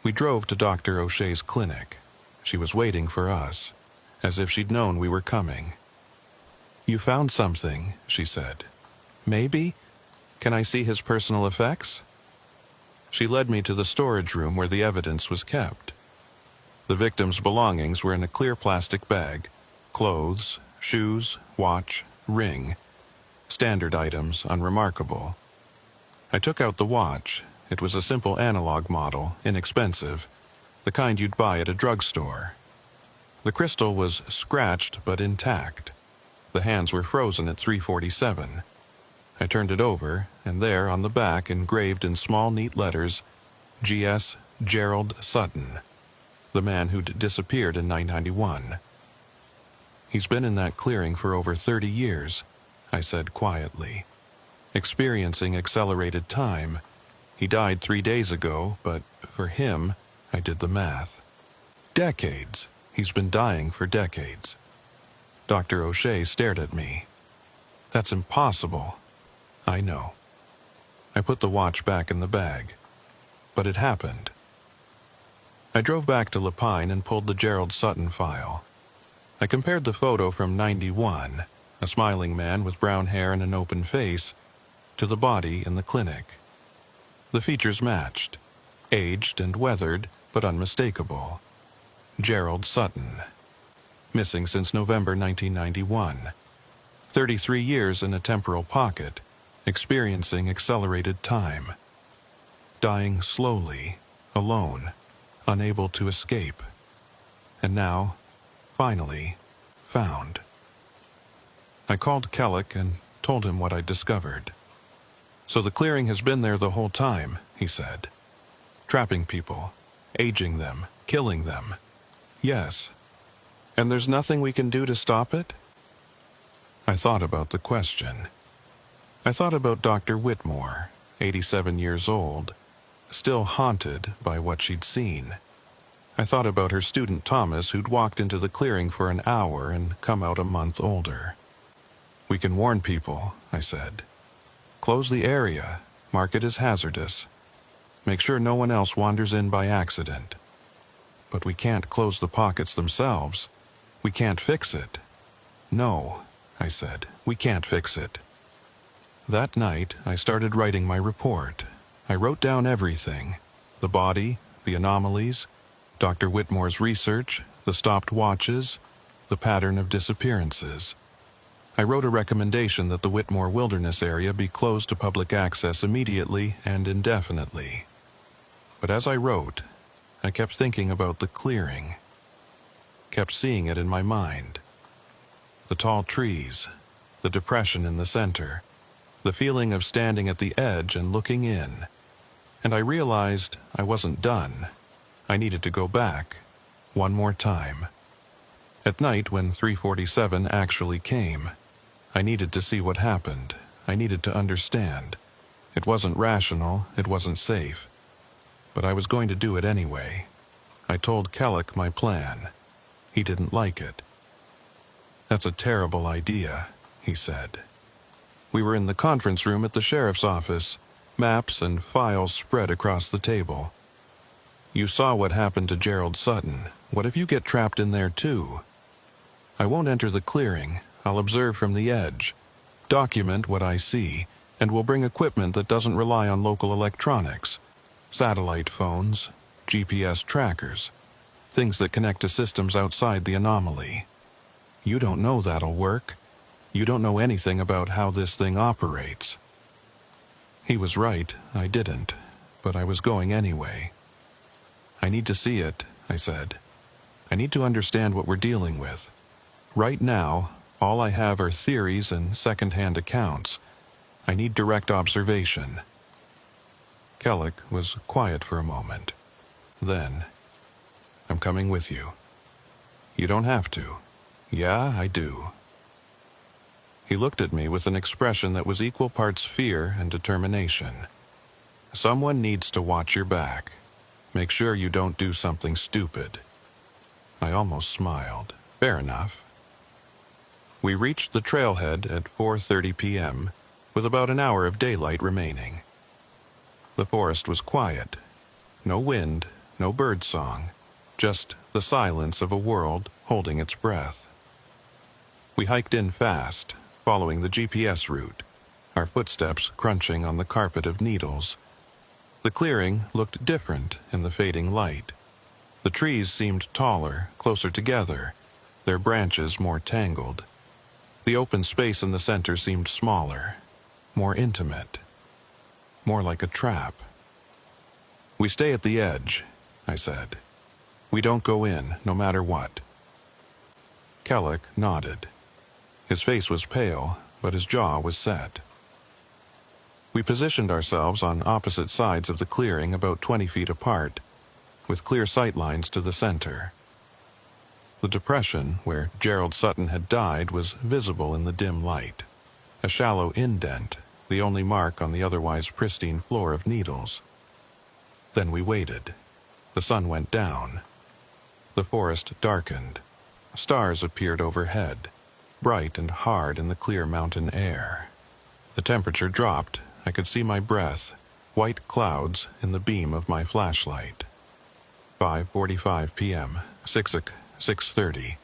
We drove to Dr. O'Shea's clinic. She was waiting for us, as if she'd known we were coming. You found something, she said. Maybe? Can I see his personal effects? She led me to the storage room where the evidence was kept. The victim's belongings were in a clear plastic bag. Clothes, shoes, watch, ring. Standard items, unremarkable. I took out the watch. It was a simple analog model, inexpensive, the kind you'd buy at a drugstore. The crystal was scratched but intact. The hands were frozen at 3:47. I turned it over, and there, on the back, engraved in small, neat letters, G.S. Gerald Sutton, the man who'd disappeared in 991. He's been in that clearing for over 30 years, I said quietly. Experiencing accelerated time. He died 3 days ago, but for him, I did the math. Decades. He's been dying for decades. Dr. O'Shea stared at me. That's impossible. I know. I put the watch back in the bag. But it happened. I drove back to Lapine and pulled the Gerald Sutton file. I compared the photo from 91, a smiling man with brown hair and an open face, to the body in the clinic. The features matched, aged and weathered, but unmistakable. Gerald Sutton. Missing since November 1991. 33 years in a temporal pocket, experiencing accelerated time. Dying slowly, alone, unable to escape. And now, finally, found. I called Kellick and told him what I'd discovered. So the clearing has been there the whole time, he said. Trapping people, aging them, killing them. Yes. And there's nothing we can do to stop it? I thought about the question. I thought about Dr. Whitmore, 87 years old, still haunted by what she'd seen. I thought about her student Thomas, who'd walked into the clearing for an hour and come out a month older. We can warn people, I said. Close the area, mark it as hazardous. Make sure no one else wanders in by accident. But we can't close the pockets themselves. We can't fix it. No, I said, we can't fix it. That night, I started writing my report. I wrote down everything. The body, the anomalies, Dr. Whitmore's research, the stopped watches, the pattern of disappearances. I wrote a recommendation that the Whitmore Wilderness area be closed to public access immediately and indefinitely. But as I wrote, I kept thinking about the clearing, kept seeing it in my mind. The tall trees, the depression in the center, the feeling of standing at the edge and looking in. And I realized I wasn't done. I needed to go back, one more time. At night, when 3:47 actually came, I needed to see what happened. I needed to understand. It wasn't rational, it wasn't safe. But I was going to do it anyway. I told Kellick my plan. He didn't like it. That's a terrible idea, he said. We were in the conference room at the sheriff's office, maps and files spread across the table. You saw what happened to Gerald Sutton. What if you get trapped in there too? I won't enter the clearing. I'll observe from the edge, document what I see, and will bring equipment that doesn't rely on local electronics. Satellite phones, GPS trackers, things that connect to systems outside the anomaly. You don't know that'll work. You don't know anything about how this thing operates. He was right, I didn't, but I was going anyway. I need to see it, I said. I need to understand what we're dealing with. Right now, all I have are theories and second-hand accounts. I need direct observation. Kellick was quiet for a moment. Then, I'm coming with you. You don't have to. Yeah, I do. He looked at me with an expression that was equal parts fear and determination. Someone needs to watch your back. Make sure you don't do something stupid. I almost smiled. Fair enough. We reached the trailhead at 4:30 p.m., with about an hour of daylight remaining. The forest was quiet. No wind, no bird song, just the silence of a world holding its breath. We hiked in fast, following the GPS route, our footsteps crunching on the carpet of needles. The clearing looked different in the fading light. The trees seemed taller, closer together, their branches more tangled. The open space in the center seemed smaller, more intimate, more like a trap. We stay at the edge, I said. We don't go in, no matter what. Kellick nodded. His face was pale, but his jaw was set. We positioned ourselves on opposite sides of the clearing about 20 feet apart, with clear sight lines to the center. The depression where Gerald Sutton had died was visible in the dim light, a shallow indent, the only mark on the otherwise pristine floor of needles. Then we waited. The sun went down. The forest darkened. Stars appeared overhead, bright and hard in the clear mountain air. The temperature dropped. I could see my breath, white clouds in the beam of my flashlight. 5:45 p.m., 6:30.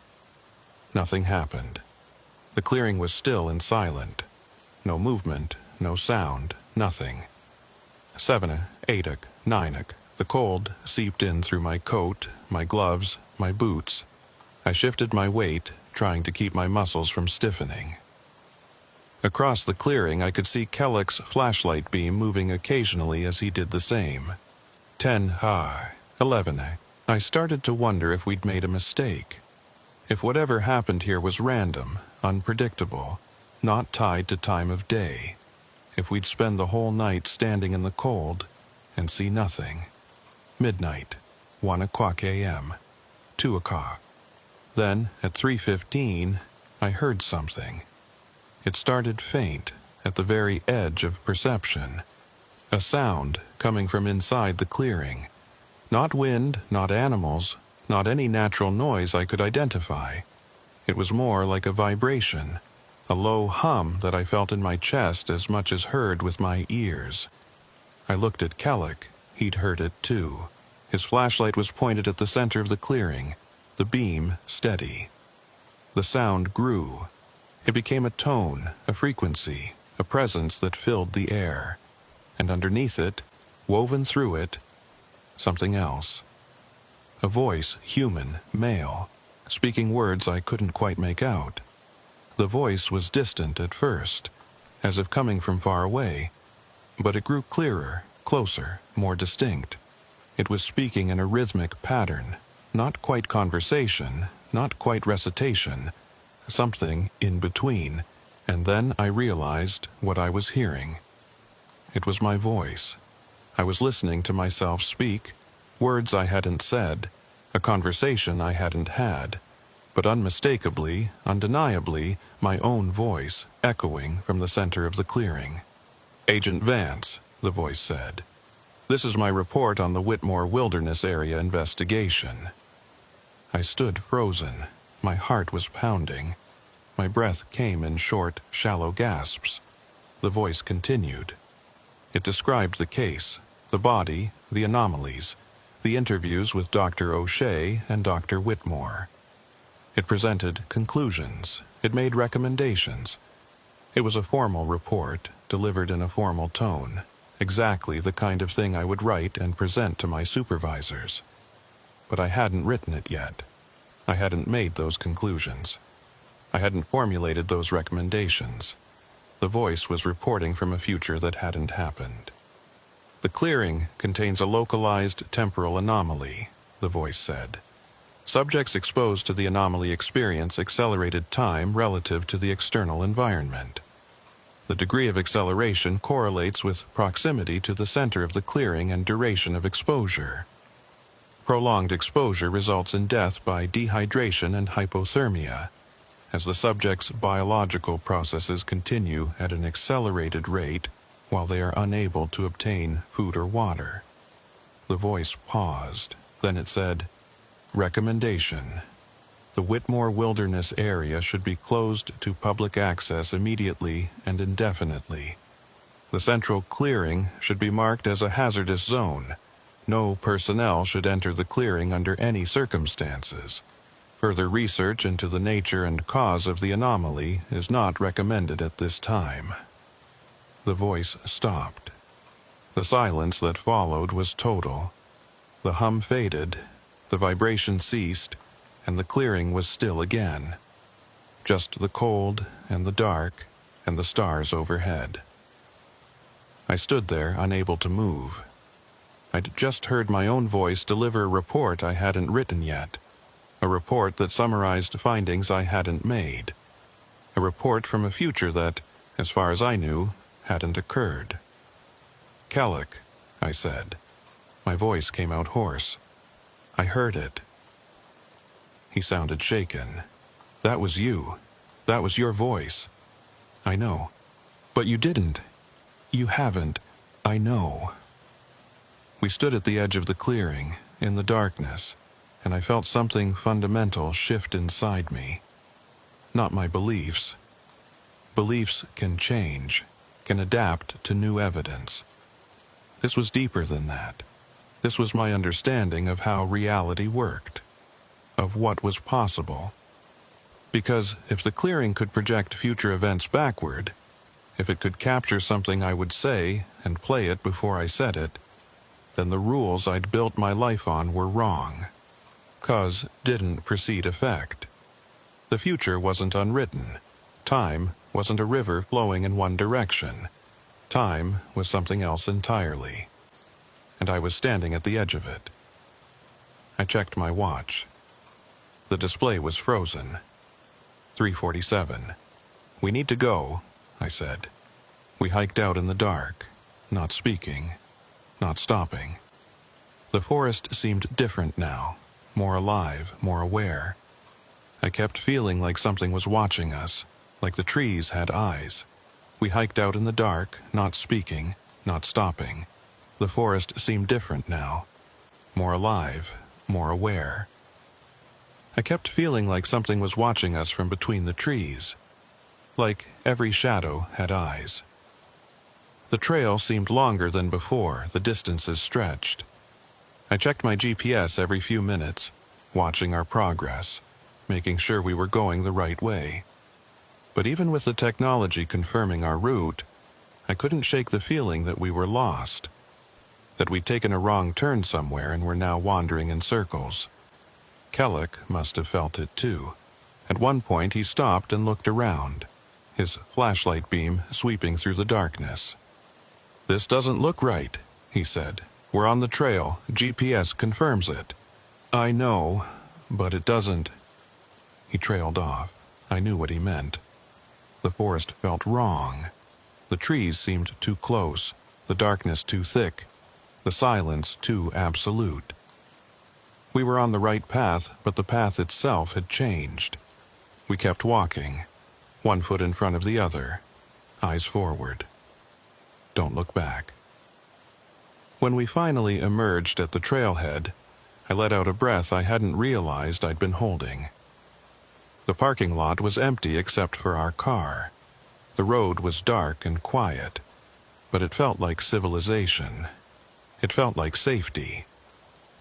Nothing happened. The clearing was still and silent. No movement, no sound, nothing. 7, 8, 9. The cold seeped in through my coat, my gloves, my boots. I shifted my weight, trying to keep my muscles from stiffening. Across the clearing, I could see Kellick's flashlight beam moving occasionally as he did the same. 10, 11. I started to wonder if we'd made a mistake. If whatever happened here was random, unpredictable, not tied to time of day. If we'd spend the whole night standing in the cold and see nothing. Midnight, 1 o'clock a.m., 2 o'clock. Then, at 3:15, I heard something. It started faint, at the very edge of perception. A sound coming from inside the clearing. Not wind, not animals, not any natural noise I could identify. It was more like a vibration, a low hum that I felt in my chest as much as heard with my ears. I looked at Kellick. He'd heard it too. His flashlight was pointed at the center of the clearing, the beam steady. The sound grew. It became a tone, a frequency, a presence that filled the air. And underneath it, woven through it, something else. A voice, human, male, speaking words I couldn't quite make out. The voice was distant at first, as if coming from far away, but it grew clearer, closer, more distinct. It was speaking in a rhythmic pattern, not quite conversation, not quite recitation, something in between, and then I realized what I was hearing. It was my voice. I was listening to myself speak, words I hadn't said, a conversation I hadn't had, but unmistakably, undeniably, my own voice echoing from the center of the clearing. "Agent Vance," the voice said. "This is my report on the Whitmore Wilderness Area investigation." I stood frozen. My heart was pounding. My breath came in short, shallow gasps. The voice continued. It described the case, the body, the anomalies, the interviews with Dr. O'Shea and Dr. Whitmore. It presented conclusions. It made recommendations. It was a formal report, delivered in a formal tone, exactly the kind of thing I would write and present to my supervisors. But I hadn't written it yet. I hadn't made those conclusions. I hadn't formulated those recommendations. The voice was reporting from a future that hadn't happened. "The clearing contains a localized temporal anomaly," the voice said. "Subjects exposed to the anomaly experience accelerated time relative to the external environment. The degree of acceleration correlates with proximity to the center of the clearing and duration of exposure. Prolonged exposure results in death by dehydration and hypothermia, as the subject's biological processes continue at an accelerated rate while they are unable to obtain food or water." The voice paused. Then it said, "Recommendation. The Whitmore Wilderness Area should be closed to public access immediately and indefinitely. The central clearing should be marked as a hazardous zone. No personnel should enter the clearing under any circumstances. Further research into the nature and cause of the anomaly is not recommended at this time." The voice stopped. The silence that followed was total. The hum faded, the vibration ceased, and the clearing was still again. Just the cold and the dark and the stars overhead. I stood there, unable to move. I'd just heard my own voice deliver a report I hadn't written yet. A report that summarized findings I hadn't made. A report from a future that, as far as I knew, hadn't occurred. "Kellic," I said. My voice came out hoarse. "I heard it." He sounded shaken. "That was you. That was your voice." "I know. But you didn't. You haven't. I know." We stood at the edge of the clearing, in the darkness, and I felt something fundamental shift inside me. Not my beliefs. Beliefs can change, can adapt to new evidence. This was deeper than that. This was my understanding of how reality worked, of what was possible. Because if the clearing could project future events backward, if it could capture something I would say and play it before I said it, then the rules I'd built my life on were wrong. Cause didn't precede effect. The future wasn't unwritten. Time wasn't a river flowing in one direction. Time was something else entirely. And I was standing at the edge of it. I checked my watch. The display was frozen. 3:47. "We need to go," I said. We hiked out in the dark, not speaking, not stopping. The forest seemed different now, more alive, more aware. I kept feeling like something was watching us, like the trees had eyes. We hiked out in the dark, not speaking, not stopping. The forest seemed different now, more alive, more aware. I kept feeling like something was watching us from between the trees, like every shadow had eyes. The trail seemed longer than before, the distances stretched. I checked my GPS every few minutes, watching our progress, making sure we were going the right way. But even with the technology confirming our route, I couldn't shake the feeling that we were lost, that we'd taken a wrong turn somewhere and were now wandering in circles. Kellic must have felt it too. At one point he stopped and looked around, his flashlight beam sweeping through the darkness. "This doesn't look right," he said. "We're on the trail. GPS confirms it." "I know, but it doesn't." He trailed off. I knew what he meant. The forest felt wrong. The trees seemed too close, the darkness too thick, the silence too absolute. We were on the right path, but the path itself had changed. We kept walking, one foot in front of the other, eyes forward. Don't look back. When we finally emerged at the trailhead, I let out a breath I hadn't realized I'd been holding. The parking lot was empty except for our car. The road was dark and quiet, but it felt like civilization. It felt like safety.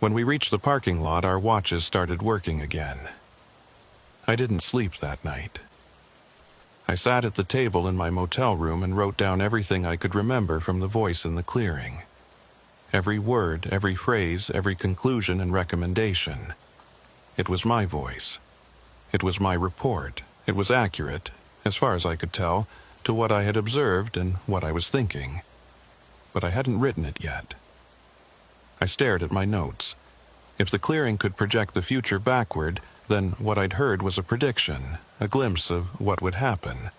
When we reached the parking lot, our watches started working again. I didn't sleep that night. I sat at the table in my motel room and wrote down everything I could remember from the voice in the clearing. Every word, every phrase, every conclusion and recommendation. It was my voice. It was my report. It was accurate, as far as I could tell, to what I had observed and what I was thinking. But I hadn't written it yet. I stared at my notes. If the clearing could project the future backward, then what I'd heard was a prediction, a glimpse of what would happen,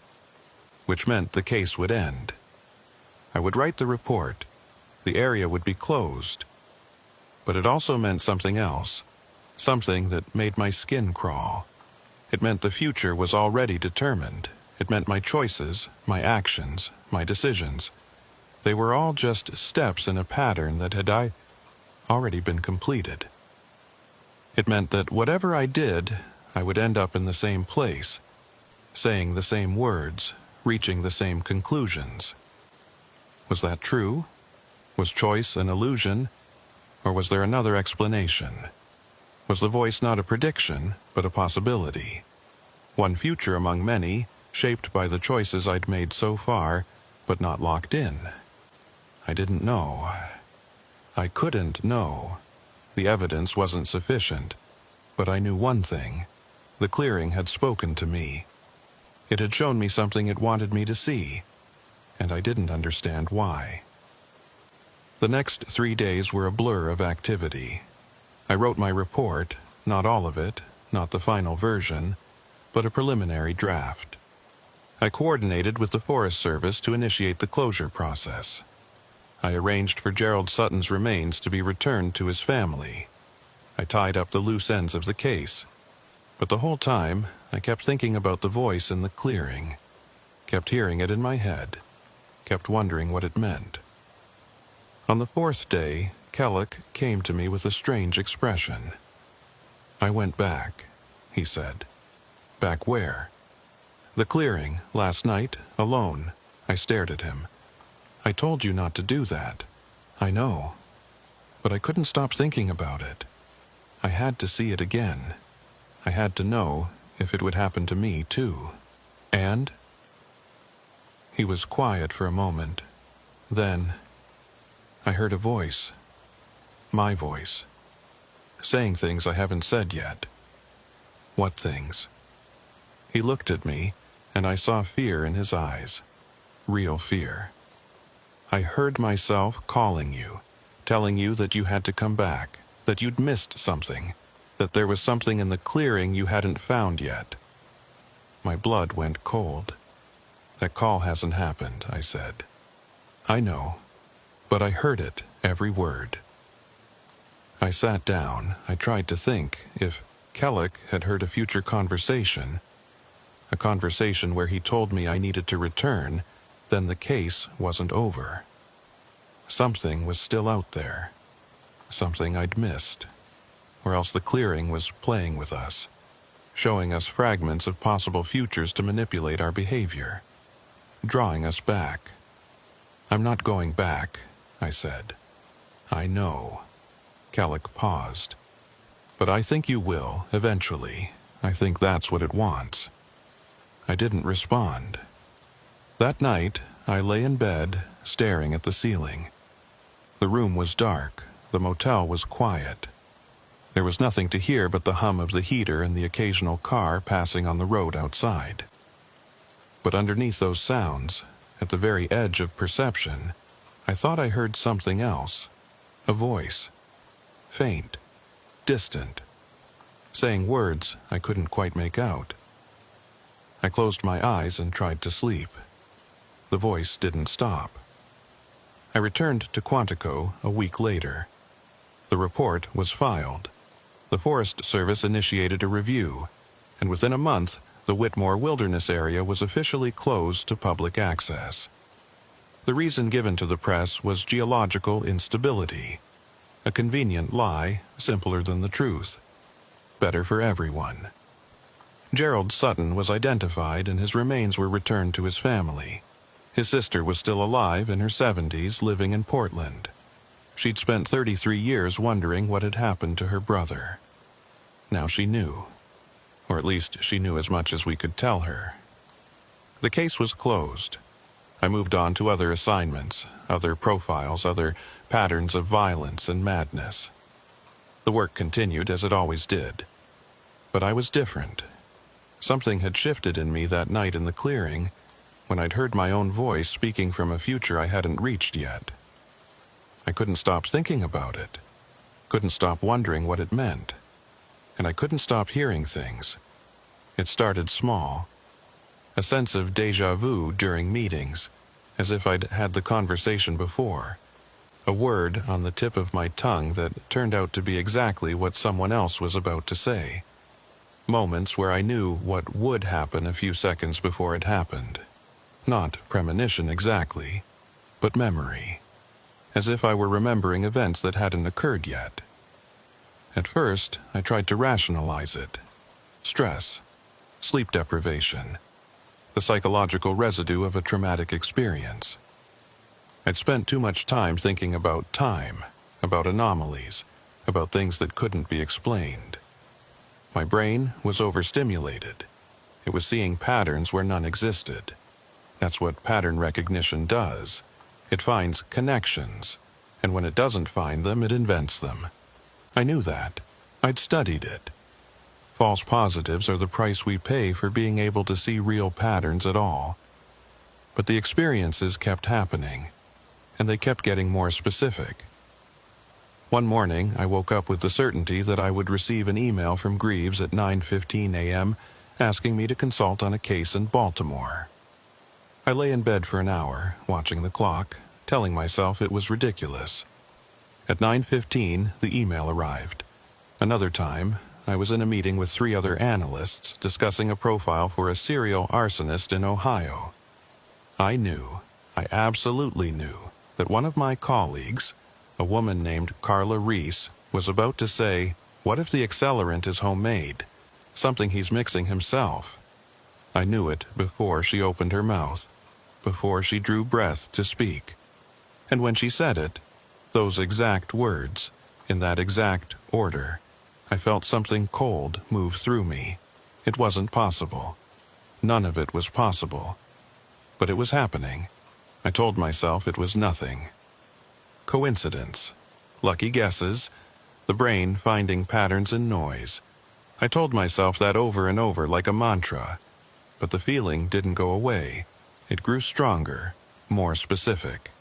which meant the case would end. I would write the report. The area would be closed. But it also meant something else, something that made my skin crawl. It meant the future was already determined. It meant my choices, my actions, my decisions. They were all just steps in a pattern that had already been completed. It meant that whatever I did, I would end up in the same place, saying the same words, reaching the same conclusions. Was that true? Was choice an illusion? Or was there another explanation? Was the voice not a prediction, but a possibility? One future among many, shaped by the choices I'd made so far, but not locked in. I didn't know. I couldn't know. The evidence wasn't sufficient. But I knew one thing. The clearing had spoken to me. It had shown me something it wanted me to see, and I didn't understand why. The next 3 days were a blur of activity. I wrote my report, not all of it, not the final version, but a preliminary draft. I coordinated with the Forest Service to initiate the closure process. I arranged for Gerald Sutton's remains to be returned to his family. I tied up the loose ends of the case. But the whole time, I kept thinking about the voice in the clearing, kept hearing it in my head, kept wondering what it meant. On the fourth day, Kellick came to me with a strange expression. "I went back," he said. "Back where?" "The clearing, last night, alone." I stared at him. "I told you not to do that." "I know." But I couldn't stop thinking about it. I had to see it again. I had to know if it would happen to me, too. "And?" He was quiet for a moment. Then, I heard a voice. My voice. Saying things I haven't said yet. "What things?" He looked at me, and I saw fear in his eyes. Real fear. "I heard myself calling you, telling you that you had to come back, that you'd missed something, that there was something in the clearing you hadn't found yet." My blood went cold. "That call hasn't happened," I said. "I know, but I heard it, every word." I sat down. I tried to think if Kellick had heard a future conversation, a conversation where he told me I needed to return, then the case wasn't over. Something was still out there. Something I'd missed. Or else the clearing was playing with us, showing us fragments of possible futures to manipulate our behavior, drawing us back. "I'm not going back," I said. "I know." Kellick paused. "But I think you will, eventually. I think that's what it wants." I didn't respond. That night, I lay in bed, staring at the ceiling. The room was dark. The motel was quiet. There was nothing to hear but the hum of the heater and the occasional car passing on the road outside. But underneath those sounds, at the very edge of perception, I thought I heard something else. A voice. Faint. Distant. Saying words I couldn't quite make out. I closed my eyes and tried to sleep. The voice didn't stop. I returned to Quantico a week later. The report was filed. The Forest Service initiated a review, and within a month, the Whitmore Wilderness area was officially closed to public access. The reason given to the press was geological instability. A convenient lie, simpler than the truth. Better for everyone. Gerald Sutton was identified and his remains were returned to his family. His sister was still alive in her 70s, living in Portland. She'd spent 33 years wondering what had happened to her brother. Now she knew. Or at least she knew as much as we could tell her. The case was closed. I moved on to other assignments, other profiles, other patterns of violence and madness. The work continued as it always did. But I was different. Something had shifted in me that night in the clearing when I'd heard my own voice speaking from a future I hadn't reached yet. I couldn't stop thinking about it. Couldn't stop wondering what it meant. And I couldn't stop hearing things. It started small. A sense of déjà vu during meetings, as if I'd had the conversation before. A word on the tip of my tongue that turned out to be exactly what someone else was about to say. Moments where I knew what would happen a few seconds before it happened. Not premonition exactly, but memory. As if I were remembering events that hadn't occurred yet. At first, I tried to rationalize it. Stress, sleep deprivation, the psychological residue of a traumatic experience. I'd spent too much time thinking about time, about anomalies, about things that couldn't be explained. My brain was overstimulated. It was seeing patterns where none existed. That's what pattern recognition does. It finds connections, and when it doesn't find them, it invents them. I knew that. I'd studied it. False positives are the price we pay for being able to see real patterns at all. But the experiences kept happening, and they kept getting more specific. One morning, I woke up with the certainty that I would receive an email from Greaves at 9:15 a.m. asking me to consult on a case in Baltimore. I lay in bed for an hour, watching the clock, telling myself it was ridiculous. At 9:15, the email arrived. Another time, I was in a meeting with 3 other analysts discussing a profile for a serial arsonist in Ohio. I absolutely knew, that one of my colleagues, a woman named Carla Reese, was about to say, "What if the accelerant is homemade? Something he's mixing himself?" I knew it before she opened her mouth, before she drew breath to speak. And when she said it, those exact words, in that exact order, I felt something cold move through me. It wasn't possible. None of it was possible. But it was happening. I told myself it was nothing. Coincidence. Lucky guesses. The brain finding patterns in noise. I told myself that over and over like a mantra. But the feeling didn't go away. It grew stronger, more specific.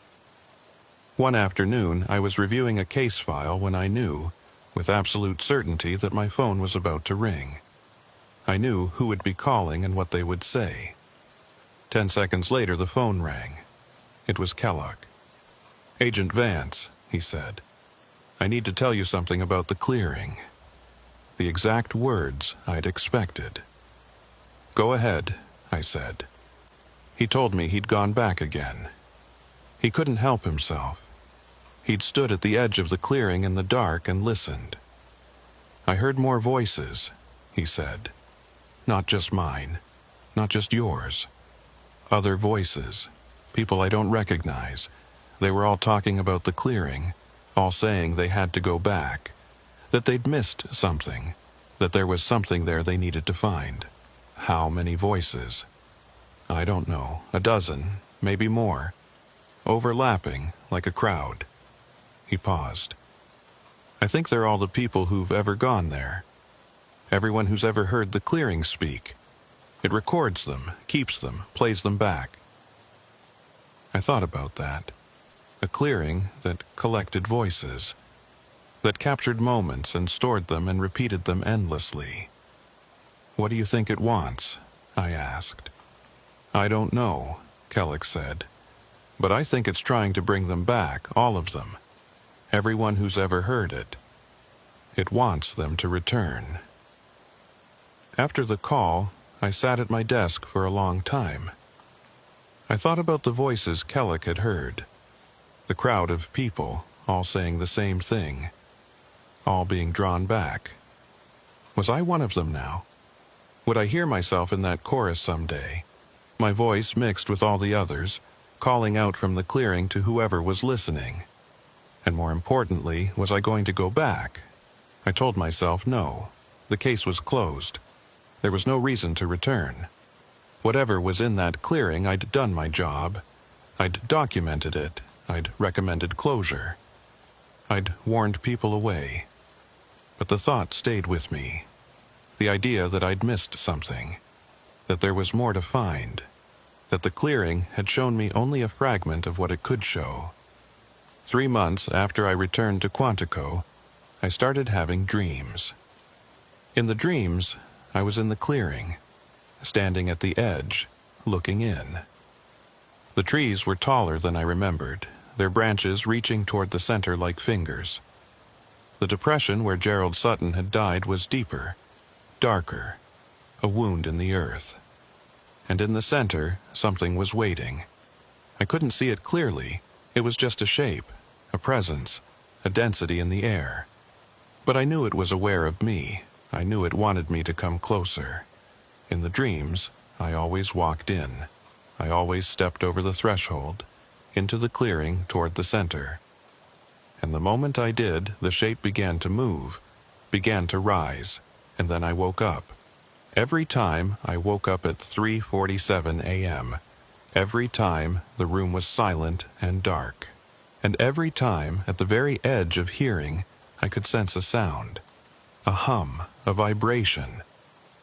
One afternoon, I was reviewing a case file when I knew, with absolute certainty, that my phone was about to ring. I knew who would be calling and what they would say. 10 seconds later, the phone rang. It was Kellogg. "Agent Vance," he said, "I need to tell you something about the clearing." The exact words I'd expected. "Go ahead," I said. He told me he'd gone back again. He couldn't help himself. He'd stood at the edge of the clearing in the dark and listened. "I heard more voices," he said. "Not just mine, not just yours. Other voices, people I don't recognize. They were all talking about the clearing, all saying they had to go back, that they'd missed something, that there was something there they needed to find." How many voices? I don't know, a dozen, maybe more, overlapping like a crowd. He paused. "I think they're all the people who've ever gone there. Everyone who's ever heard the clearing speak. It records them, keeps them, plays them back." I thought about that. A clearing that collected voices, that captured moments and stored them and repeated them endlessly. "What do you think it wants?" I asked. "I don't know," Kellogg said. "But I think it's trying to bring them back, all of them. Everyone who's ever heard it. It wants them to return." After the call, I sat at my desk for a long time. I thought about the voices Kellogg had heard. The crowd of people, all saying the same thing. All being drawn back. Was I one of them now? Would I hear myself in that chorus someday? My voice mixed with all the others, calling out from the clearing to whoever was listening. And more importantly, was I going to go back? I told myself no. The case was closed. There was no reason to return. Whatever was in that clearing, I'd done my job. I'd documented it. I'd recommended closure. I'd warned people away. But the thought stayed with me. The idea that I'd missed something. That there was more to find. That the clearing had shown me only a fragment of what it could show. 3 months after I returned to Quantico, I started having dreams. In the dreams, I was in the clearing, standing at the edge, looking in. The trees were taller than I remembered, their branches reaching toward the center like fingers. The depression where Gerald Sutton had died was deeper, darker, a wound in the earth. And in the center, something was waiting. I couldn't see it clearly. It was just a shape, a presence, a density in the air. But I knew it was aware of me. I knew it wanted me to come closer. In the dreams, I always walked in. I always stepped over the threshold, into the clearing toward the center. And the moment I did, the shape began to move, began to rise, and then I woke up. Every time I woke up at 3:47 a.m., every time the room was silent and dark. And every time, at the very edge of hearing, I could sense a sound. A hum, a vibration,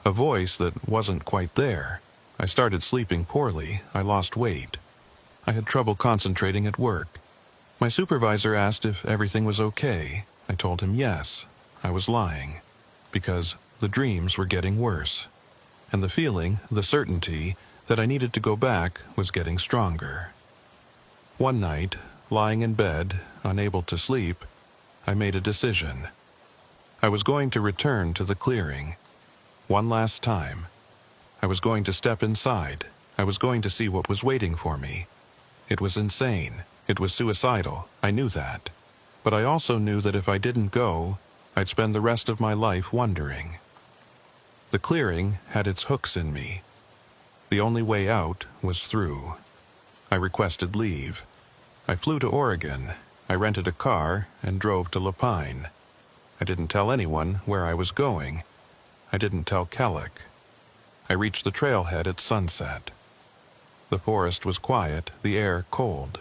a voice that wasn't quite there. I started sleeping poorly. I lost weight. I had trouble concentrating at work. My supervisor asked if everything was okay. I told him yes, I was lying, because the dreams were getting worse, and the feeling, the certainty, that I needed to go back was getting stronger. One night, lying in bed, unable to sleep, I made a decision. I was going to return to the clearing. One last time. I was going to step inside. I was going to see what was waiting for me. It was insane. It was suicidal. I knew that. But I also knew that if I didn't go, I'd spend the rest of my life wondering. The clearing had its hooks in me. The only way out was through. I requested leave. I flew to Oregon. I rented a car and drove to Lapine. I didn't tell anyone where I was going. I didn't tell Kellick. I reached the trailhead at sunset. The forest was quiet, the air cold.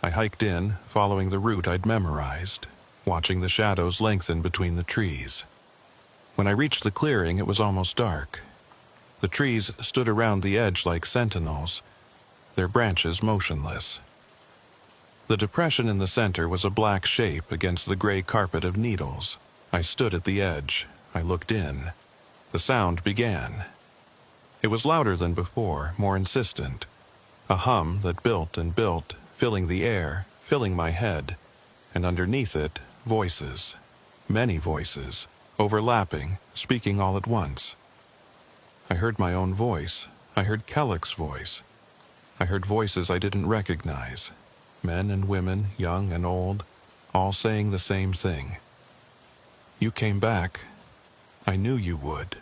I hiked in, following the route I'd memorized, watching the shadows lengthen between the trees. When I reached the clearing, it was almost dark. The trees stood around the edge like sentinels, their branches motionless. The depression in the center was a black shape against the gray carpet of needles. I stood at the edge. I looked in. The sound began. It was louder than before, more insistent. A hum that built and built, filling the air, filling my head, and underneath it, voices. Many voices, overlapping, speaking all at once. I heard my own voice. I heard Kellick's voice. I heard voices I didn't recognize. Men and women, young and old, all saying the same thing. You came back. I knew you would.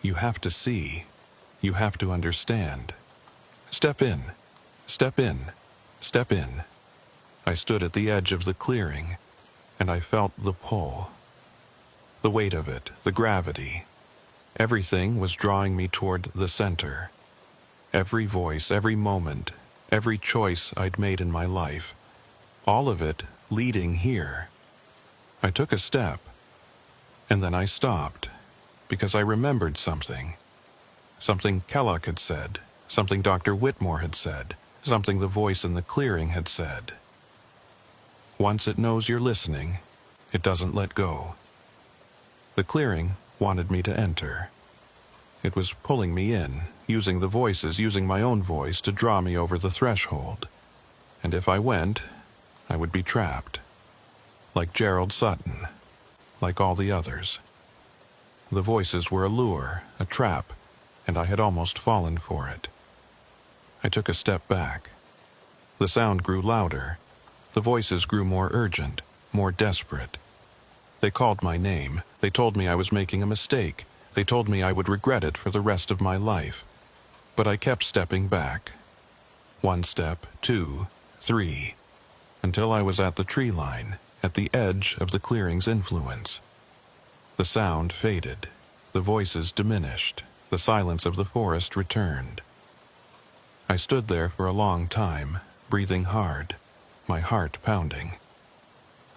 You have to see. You have to understand. Step in. Step in. Step in. I stood at the edge of the clearing, and I felt the pull. The weight of it, the gravity. Everything was drawing me toward the center. Every voice, every moment, every choice I'd made in my life, all of it leading here. I took a step, and then I stopped, because I remembered something. Something Kellock had said, something Dr. Whitmore had said, something the voice in the clearing had said. Once it knows you're listening, it doesn't let go. The clearing wanted me to enter. It was pulling me in, using the voices, using my own voice to draw me over the threshold. And if I went, I would be trapped. Like Gerald Sutton, like all the others. The voices were a lure, a trap, and I had almost fallen for it. I took a step back. The sound grew louder. The voices grew more urgent, more desperate. They called my name. They told me I was making a mistake. They told me I would regret it for the rest of my life. But I kept stepping back. 1 step, 2, 3, until I was at the tree line, at the edge of the clearing's influence. The sound faded. The voices diminished. The silence of the forest returned. I stood there for a long time, breathing hard, my heart pounding.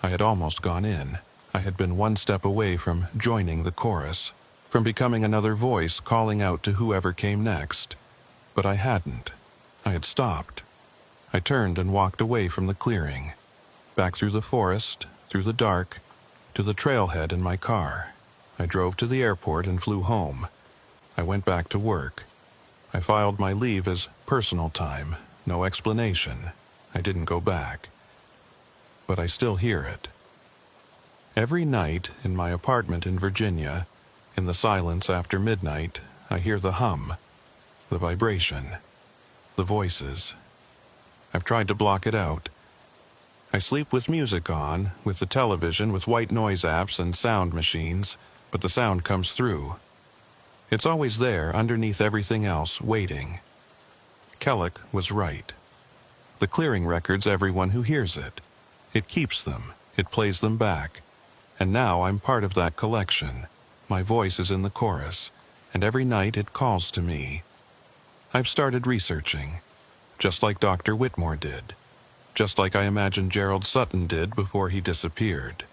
I had almost gone in. I had been 1 step away from joining the chorus, from becoming another voice calling out to whoever came next. But I hadn't. I had stopped. I turned and walked away from the clearing, back through the forest, through the dark, to the trailhead in my car. I drove to the airport and flew home. I went back to work. I filed my leave as personal time, no explanation. I didn't go back. But I still hear it. Every night in my apartment in Virginia, in the silence after midnight, I hear the hum, the vibration, the voices. I've tried to block it out. I sleep with music on, with the television, with white noise apps and sound machines, but the sound comes through. It's always there, underneath everything else, waiting. Kellick was right. The clearing records everyone who hears it. It keeps them. It plays them back. And now I'm part of that collection. My voice is in the chorus, and every night it calls to me. I've started researching, just like Dr. Whitmore did, just like I imagine Gerald Sutton did before he disappeared.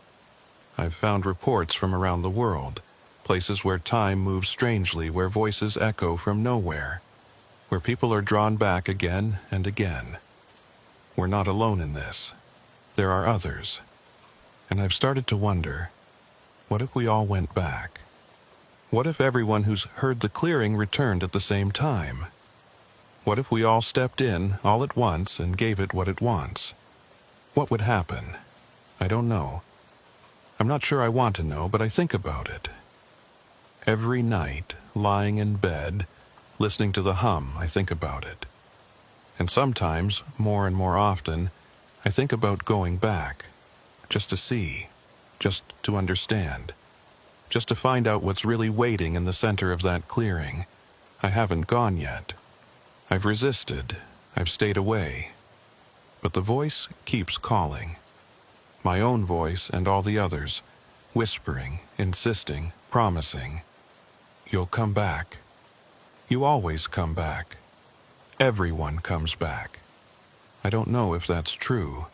I've found reports from around the world, places where time moves strangely, where voices echo from nowhere, where people are drawn back again and again. We're not alone in this. There are others. And I've started to wonder, what if we all went back? What if everyone who's heard the clearing returned at the same time? What if we all stepped in all at once and gave it what it wants? What would happen? I don't know. I'm not sure I want to know, but I think about it. Every night, lying in bed, listening to the hum, I think about it. And sometimes, more and more often, I think about going back, just to see, just to understand, just to find out what's really waiting in the center of that clearing. I haven't gone yet. I've resisted, I've stayed away. But the voice keeps calling. My own voice and all the others, whispering, insisting, promising. You'll come back. You always come back. Everyone comes back. I don't know if that's true.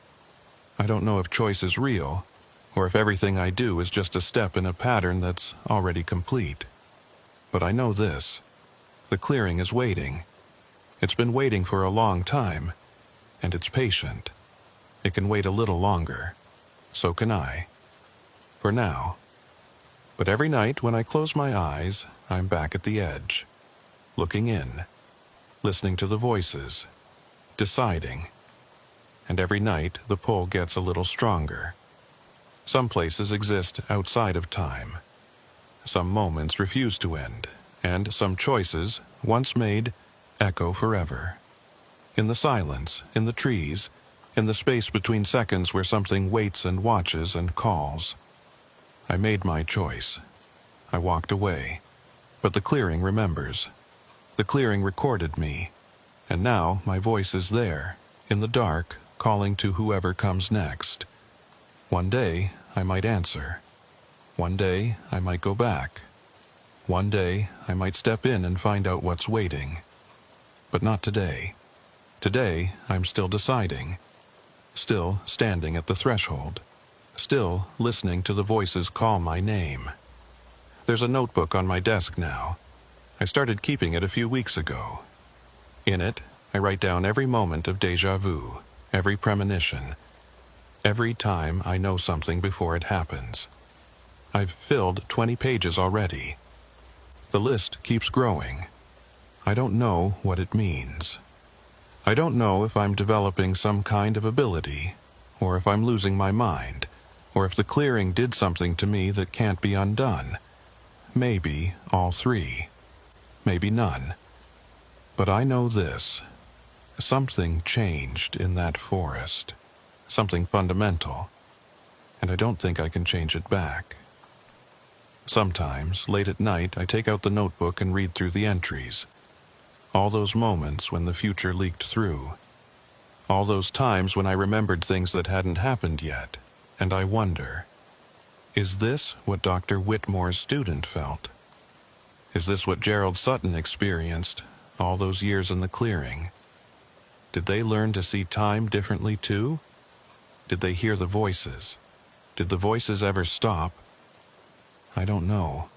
I don't know if choice is real, or if everything I do is just a step in a pattern that's already complete. But I know this. The clearing is waiting. It's been waiting for a long time, and it's patient. It can wait a little longer. So can I. For now. But every night when I close my eyes, I'm back at the edge, looking in, listening to the voices, deciding. And every night the pull gets a little stronger. Some places exist outside of time. Some moments refuse to end, and some choices, once made, echo forever. In the silence, in the trees, in the space between seconds where something waits and watches and calls. I made my choice. I walked away. But the clearing remembers. The clearing recorded me. And now my voice is there, in the dark, calling to whoever comes next. One day, I might answer. One day, I might go back. One day, I might step in and find out what's waiting. But not today. Today, I'm still deciding. Still standing at the threshold. Still listening to the voices call my name. There's a notebook on my desk now. I started keeping it a few weeks ago. In it, I write down every moment of déjà vu, every premonition, every time I know something before it happens. I've filled 20 pages already. The list keeps growing. I don't know what it means. I don't know if I'm developing some kind of ability, or if I'm losing my mind, or if the clearing did something to me that can't be undone. Maybe all three. Maybe none. But I know this. Something changed in that forest. Something fundamental. And I don't think I can change it back. Sometimes, late at night, I take out the notebook and read through the entries. All those moments when the future leaked through. All those times when I remembered things that hadn't happened yet. And I wonder, is this what Dr. Whitmore's student felt? Is this what Gerald Sutton experienced all those years in the clearing? Did they learn to see time differently too? Did they hear the voices? Did the voices ever stop? I don't know.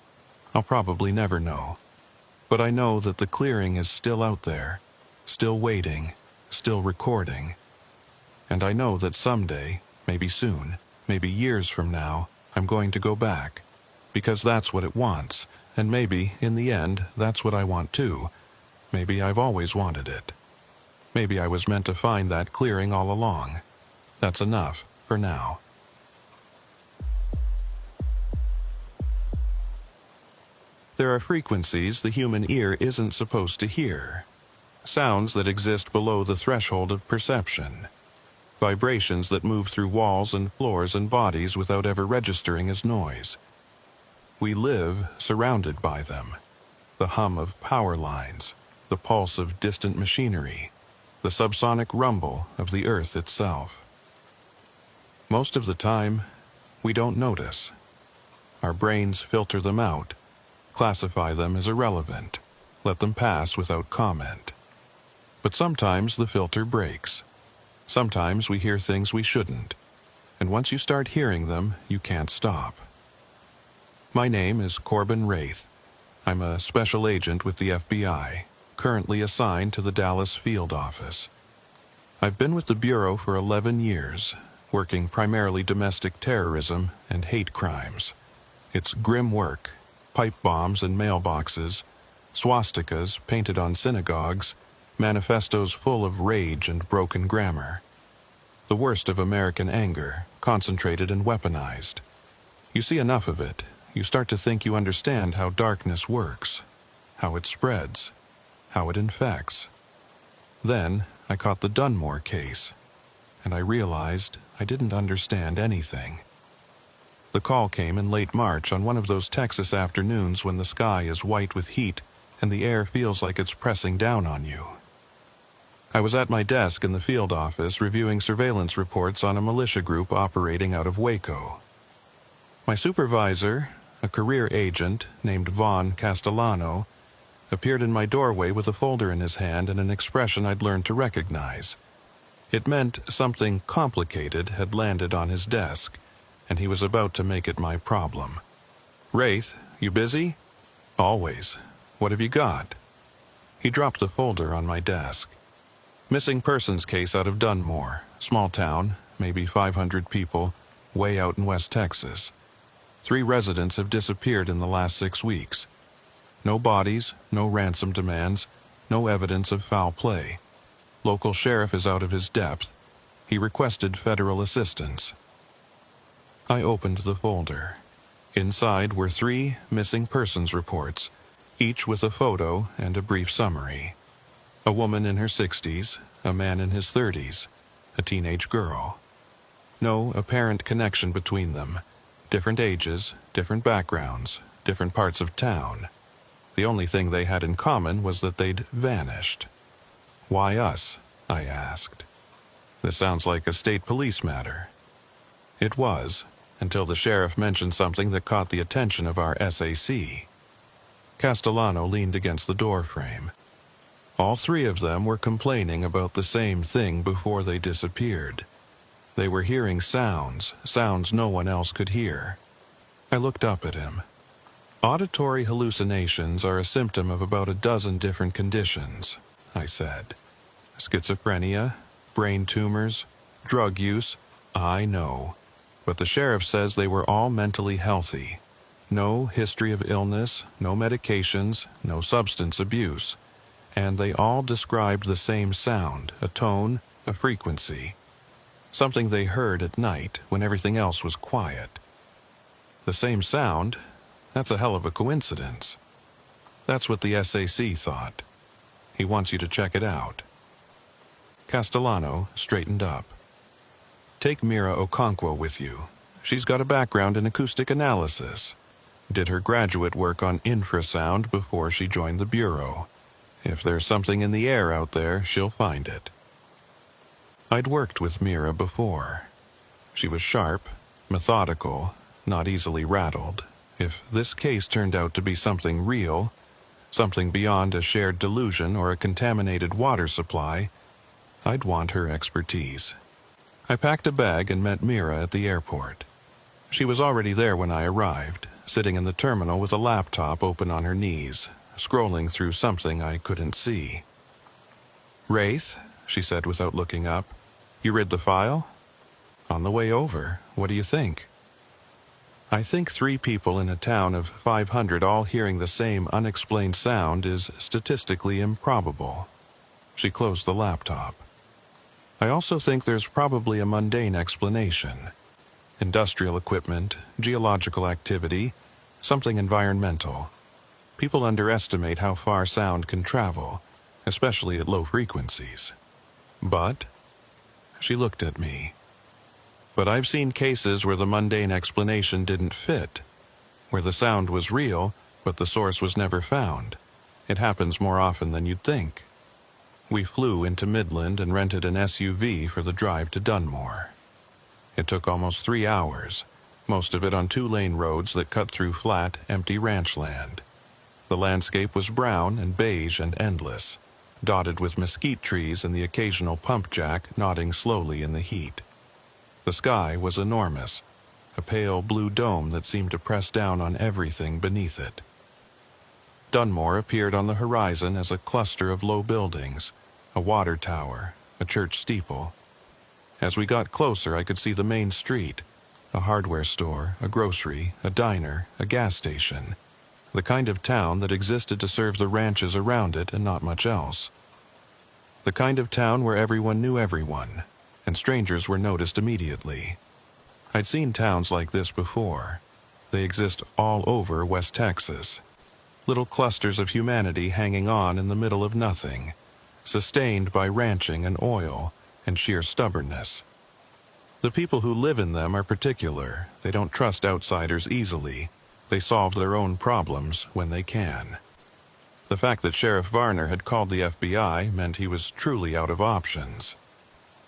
I'll probably never know. But I know that the clearing is still out there, still waiting, still recording. And I know that someday, maybe soon, maybe years from now, I'm going to go back. Because that's what it wants, and maybe, in the end, that's what I want too. Maybe I've always wanted it. Maybe I was meant to find that clearing all along. That's enough, for now. There are frequencies the human ear isn't supposed to hear. Sounds that exist below the threshold of perception. Vibrations that move through walls and floors and bodies without ever registering as noise. We live surrounded by them. The hum of power lines, the pulse of distant machinery, the subsonic rumble of the earth itself. Most of the time, we don't notice. Our brains filter them out, classify them as irrelevant, let them pass without comment. But sometimes the filter breaks. Sometimes we hear things we shouldn't, and once you start hearing them, you can't stop. My name is Corbin Wraith. I'm a special agent with the FBI, currently assigned to the Dallas field office. I've been with the Bureau for 11 years, working primarily domestic terrorism and hate crimes. It's grim work, pipe bombs in mailboxes, swastikas painted on synagogues, manifestos full of rage and broken grammar. The worst of American anger, concentrated and weaponized. You see enough of it, you start to think you understand how darkness works, how it spreads, how it infects. Then I caught the Dunmore case, and I realized I didn't understand anything. The call came in late March on one of those Texas afternoons when the sky is white with heat and the air feels like it's pressing down on you. I was at my desk in the field office reviewing surveillance reports on a militia group operating out of Waco. My supervisor, a career agent named Vaughn Castellano, appeared in my doorway with a folder in his hand and an expression I'd learned to recognize. It meant something complicated had landed on his desk, and he was about to make it my problem. "Wraith, you busy?" "Always. What have you got?" He dropped the folder on my desk. "Missing persons case out of Dunmore, small town, maybe 500 people, way out in West Texas. 3 residents have disappeared in the last 6 weeks. No bodies, no ransom demands, no evidence of foul play. Local sheriff is out of his depth. He requested federal assistance." I opened the folder. Inside were 3 missing persons reports, each with a photo and a brief summary. A woman in her 60s, a man in his 30s, a teenage girl. No apparent connection between them. Different ages, different backgrounds, different parts of town. The only thing they had in common was that they'd vanished. "Why us?" I asked. "This sounds like a state police matter." It was, until the sheriff mentioned something that caught the attention of our SAC. Castellano leaned against the doorframe. All 3 of them were complaining about the same thing before they disappeared. They were hearing sounds no one else could hear. I looked up at him. "Auditory hallucinations are a symptom of about a dozen different conditions," I said. "Schizophrenia, brain tumors, drug use, I know. But the sheriff says they were all mentally healthy. No history of illness, no medications, no substance abuse. And they all described the same sound, a tone, a frequency. Something they heard at night when everything else was quiet. The same sound? That's a hell of a coincidence." That's what the SAC thought. He wants you to check it out. Castellano straightened up. "Take Mira Okonkwo with you. She's got a background in acoustic analysis. Did her graduate work on infrasound before she joined the Bureau. If there's something in the air out there, she'll find it." I'd worked with Mira before. She was sharp, methodical, not easily rattled. If this case turned out to be something real, something beyond a shared delusion or a contaminated water supply, I'd want her expertise. I packed a bag and met Mira at the airport. She was already there when I arrived, sitting in the terminal with a laptop open on her knees, scrolling through something I couldn't see. "Wraith," she said without looking up, "you read the file?" "On the way over. What do you think?" "I think 3 people in a town of 500 all hearing the same unexplained sound is statistically improbable." She closed the laptop. "I also think there's probably a mundane explanation. Industrial equipment, geological activity, something environmental. People underestimate how far sound can travel, especially at low frequencies. But," she looked at me, "but I've seen cases where the mundane explanation didn't fit, where the sound was real, but the source was never found. It happens more often than you'd think." We flew into Midland and rented an SUV for the drive to Dunmore. It took almost 3 hours, most of it on 2-lane roads that cut through flat, empty ranch land. The landscape was brown and beige and endless, dotted with mesquite trees and the occasional pump jack nodding slowly in the heat. The sky was enormous, a pale blue dome that seemed to press down on everything beneath it. Dunmore appeared on the horizon as a cluster of low buildings, a water tower, a church steeple. As we got closer, I could see the main street, a hardware store, a grocery, a diner, a gas station, the kind of town that existed to serve the ranches around it and not much else. The kind of town where everyone knew everyone, and strangers were noticed immediately. I'd seen towns like this before. They exist all over West Texas. Little clusters of humanity hanging on in the middle of nothing, sustained by ranching and oil and sheer stubbornness. The people who live in them are particular. They don't trust outsiders easily. They solve their own problems when they can. The fact that Sheriff Varner had called the FBI meant he was truly out of options.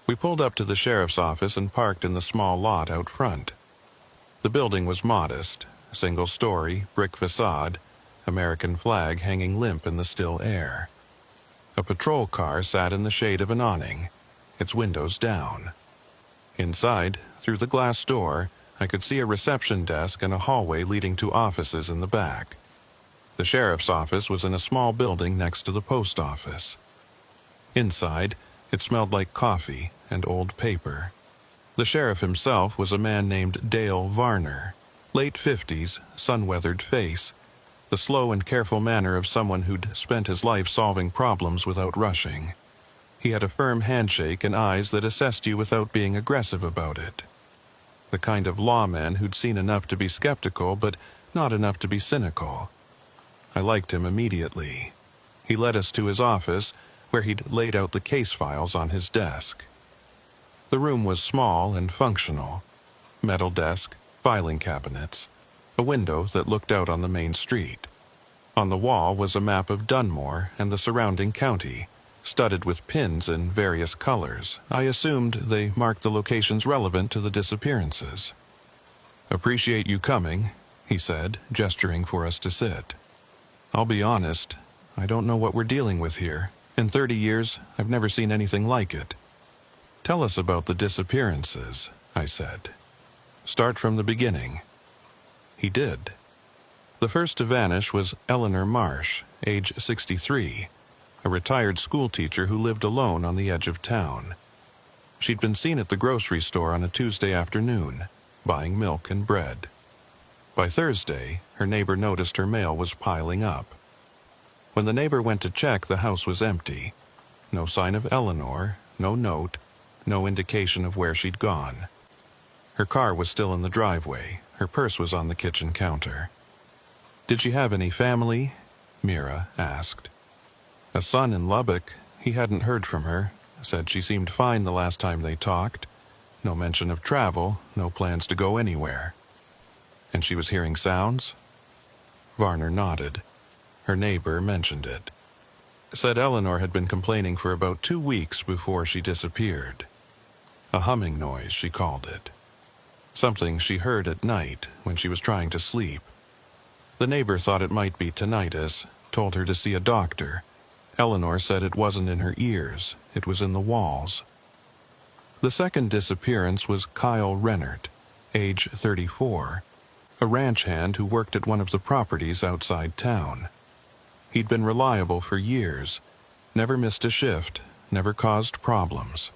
We pulled up to the sheriff's office and parked in the small lot out front. The building was modest, single-story, brick facade, American flag hanging limp in the still air. A patrol car sat in the shade of an awning, its windows down. Inside, through the glass door, I could see a reception desk and a hallway leading to offices in the back. The sheriff's office was in a small building next to the post office. Inside, it smelled like coffee and old paper. The sheriff himself was a man named Dale Varner, late 50s, sun-weathered face, the slow and careful manner of someone who'd spent his life solving problems without rushing. He had a firm handshake and eyes that assessed you without being aggressive about it. The kind of lawman who'd seen enough to be skeptical, but not enough to be cynical. I liked him immediately. He led us to his office, where he'd laid out the case files on his desk. The room was small and functional. Metal desk, filing cabinets, a window that looked out on the main street. On the wall was a map of Dunmore and the surrounding county, studded with pins in various colors. I assumed they marked the locations relevant to the disappearances. "Appreciate you coming," he said, gesturing for us to sit. "I'll be honest, I don't know what we're dealing with here. In 30 years, I've never seen anything like it." "Tell us about the disappearances," I said. "Start from the beginning." He did. The first to vanish was Eleanor Marsh, age 63, a retired schoolteacher who lived alone on the edge of town. She'd been seen at the grocery store on a Tuesday afternoon, buying milk and bread. By Thursday, her neighbor noticed her mail was piling up. When the neighbor went to check, the house was empty. No sign of Eleanor, no note, no indication of where she'd gone. Her car was still in the driveway. Her purse was on the kitchen counter. "Did she have any family?" Mira asked. "A son in Lubbock. He hadn't heard from her. Said she seemed fine the last time they talked. No mention of travel, no plans to go anywhere." "And she was hearing sounds?" Varner nodded. Her neighbor mentioned it. Said Eleanor had been complaining for about 2 weeks before she disappeared. A humming noise, she called it. Something she heard at night when she was trying to sleep. The neighbor thought it might be tinnitus, told her to see a doctor. Eleanor said it wasn't in her ears, it was in the walls. The second disappearance was Kyle Rennert, age 34, a ranch hand who worked at one of the properties outside town. He'd been reliable for years, never missed a shift, never caused problems.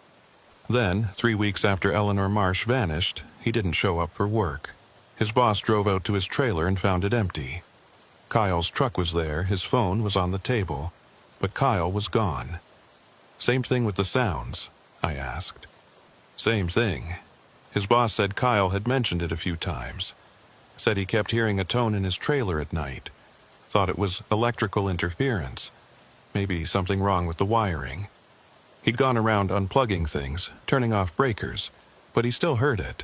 Then, 3 weeks after Eleanor Marsh vanished, he didn't show up for work. His boss drove out to his trailer and found it empty. Kyle's truck was there, his phone was on the table, but Kyle was gone. "Same thing with the sounds?" I asked. "Same thing. His boss said Kyle had mentioned it a few times. Said he kept hearing a tone in his trailer at night. Thought it was electrical interference. Maybe something wrong with the wiring. He'd gone around unplugging things, turning off breakers, but he still heard it.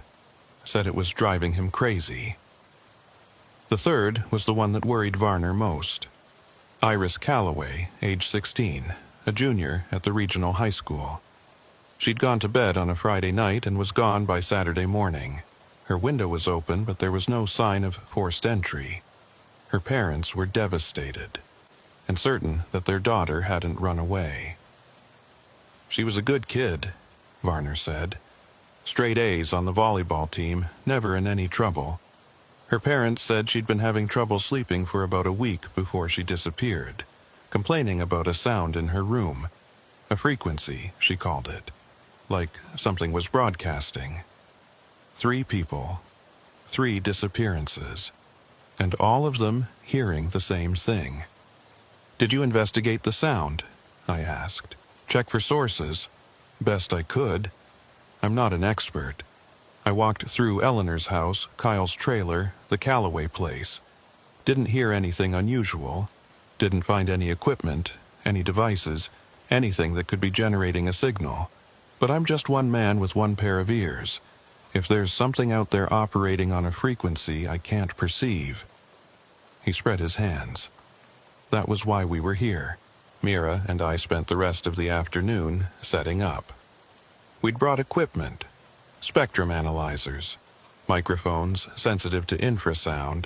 Said it was driving him crazy." The third was the one that worried Varner most. Iris Calloway, age 16, a junior at the regional high school. She'd gone to bed on a Friday night and was gone by Saturday morning. Her window was open, but there was no sign of forced entry. Her parents were devastated, and certain that their daughter hadn't run away. "She was a good kid," Varner said. "Straight A's on the volleyball team, never in any trouble. Her parents said she'd been having trouble sleeping for about a week before she disappeared, complaining about a sound in her room. A frequency, she called it. like something was broadcasting. 3 people, 3 disappearances, and all of them hearing the same thing. "Did you investigate the sound?" I asked. "Check for sources?" "Best I could. I'm not an expert." I walked through Eleanor's house, Kyle's trailer, the Calloway place. Didn't hear anything unusual. Didn't find any equipment, any devices, anything that could be generating a signal. But I'm just one man with one pair of ears. If there's something out there operating on a frequency I can't perceive. He spread his hands. That was why we were here. Mira and I spent the rest of the afternoon setting up. We'd brought equipment, spectrum analyzers, microphones sensitive to infrasound,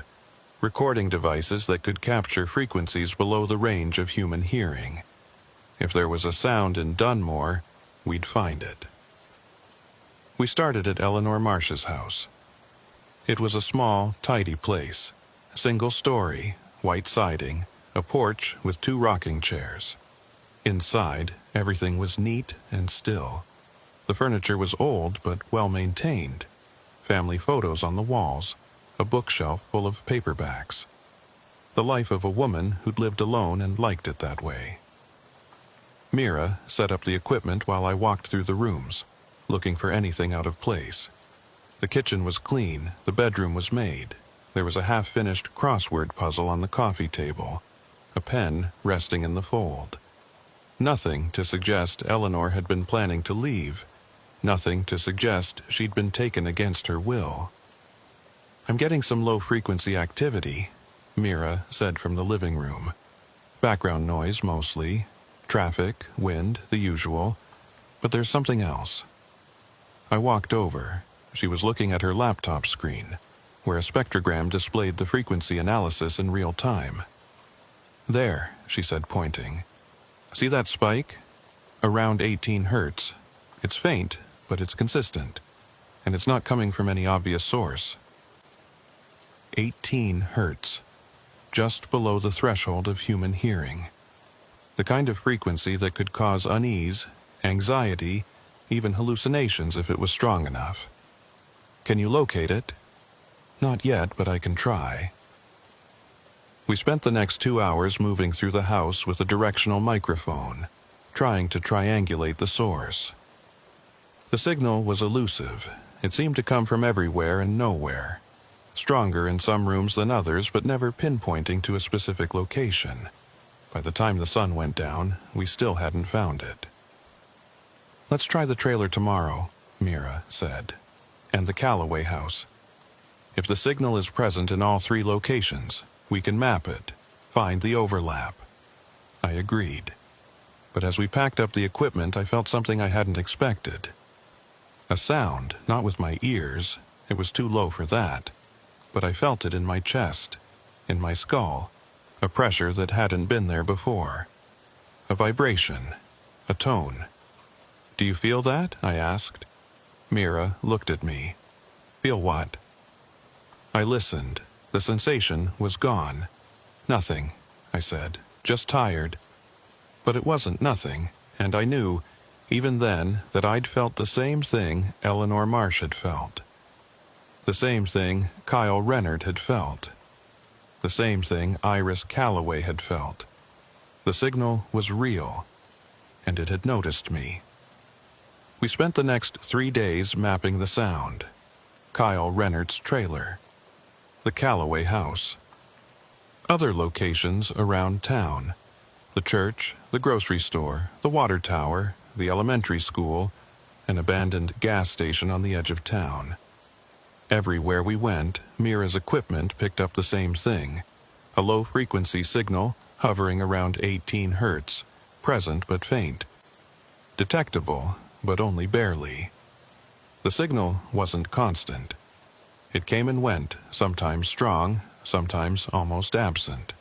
recording devices that could capture frequencies below the range of human hearing. If there was a sound in Dunmore, we'd find it. We started at Eleanor Marsh's house. It was a small, tidy place, single-story, white siding, a porch with 2 rocking chairs. Inside, everything was neat and still. The furniture was old but well-maintained. Family photos on the walls, a bookshelf full of paperbacks. The life of a woman who'd lived alone and liked it that way. Mira set up the equipment while I walked through the rooms, looking for anything out of place. The kitchen was clean, the bedroom was made. There was a half-finished crossword puzzle on the coffee table, a pen resting in the fold. Nothing to suggest Eleanor had been planning to leave. Nothing to suggest she'd been taken against her will. "I'm getting some low-frequency activity," Mira said from the living room. "Background noise mostly. Traffic, wind, the usual. But there's something else." I walked over. She was looking at her laptop screen, where a spectrogram displayed the frequency analysis in real time. "There," she said, pointing. "See that spike? Around 18 hertz. It's faint, but it's consistent. And it's not coming from any obvious source." 18 hertz. Just below the threshold of human hearing. The kind of frequency that could cause unease, anxiety, even hallucinations if it was strong enough. "Can you locate it?" "Not yet, but I can try." We spent the next 2 hours moving through the house with a directional microphone, trying to triangulate the source. The signal was elusive. It seemed to come from everywhere and nowhere. Stronger in some rooms than others, but never pinpointing to a specific location. By the time the sun went down, we still hadn't found it. "Let's try the trailer tomorrow," Mira said, "and the Calloway house. If the signal is present in all 3 locations, we can map it, find the overlap." I agreed. But as we packed up the equipment, I felt something I hadn't expected. A sound, not with my ears, it was too low for that, but I felt it in my chest, in my skull, a pressure that hadn't been there before. A vibration, a tone. "Do you feel that?" I asked. Mira looked at me. "Feel what?" I listened. The sensation was gone. "Nothing," I said, "just tired." But it wasn't nothing, and I knew, even then, that I'd felt the same thing Eleanor Marsh had felt. The same thing Kyle Rennert had felt. The same thing Iris Calloway had felt. The signal was real, and it had noticed me. We spent the next 3 days mapping the sound. Kyle Rennert's trailer. The Calloway house. Other locations around town. The church, the grocery store, the water tower, the elementary school, an abandoned gas station on the edge of town. Everywhere we went, Mira's equipment picked up the same thing. A low-frequency signal hovering around 18 hertz, present but faint. Detectable, but only barely. The signal wasn't constant. It came and went, sometimes strong, sometimes almost absent.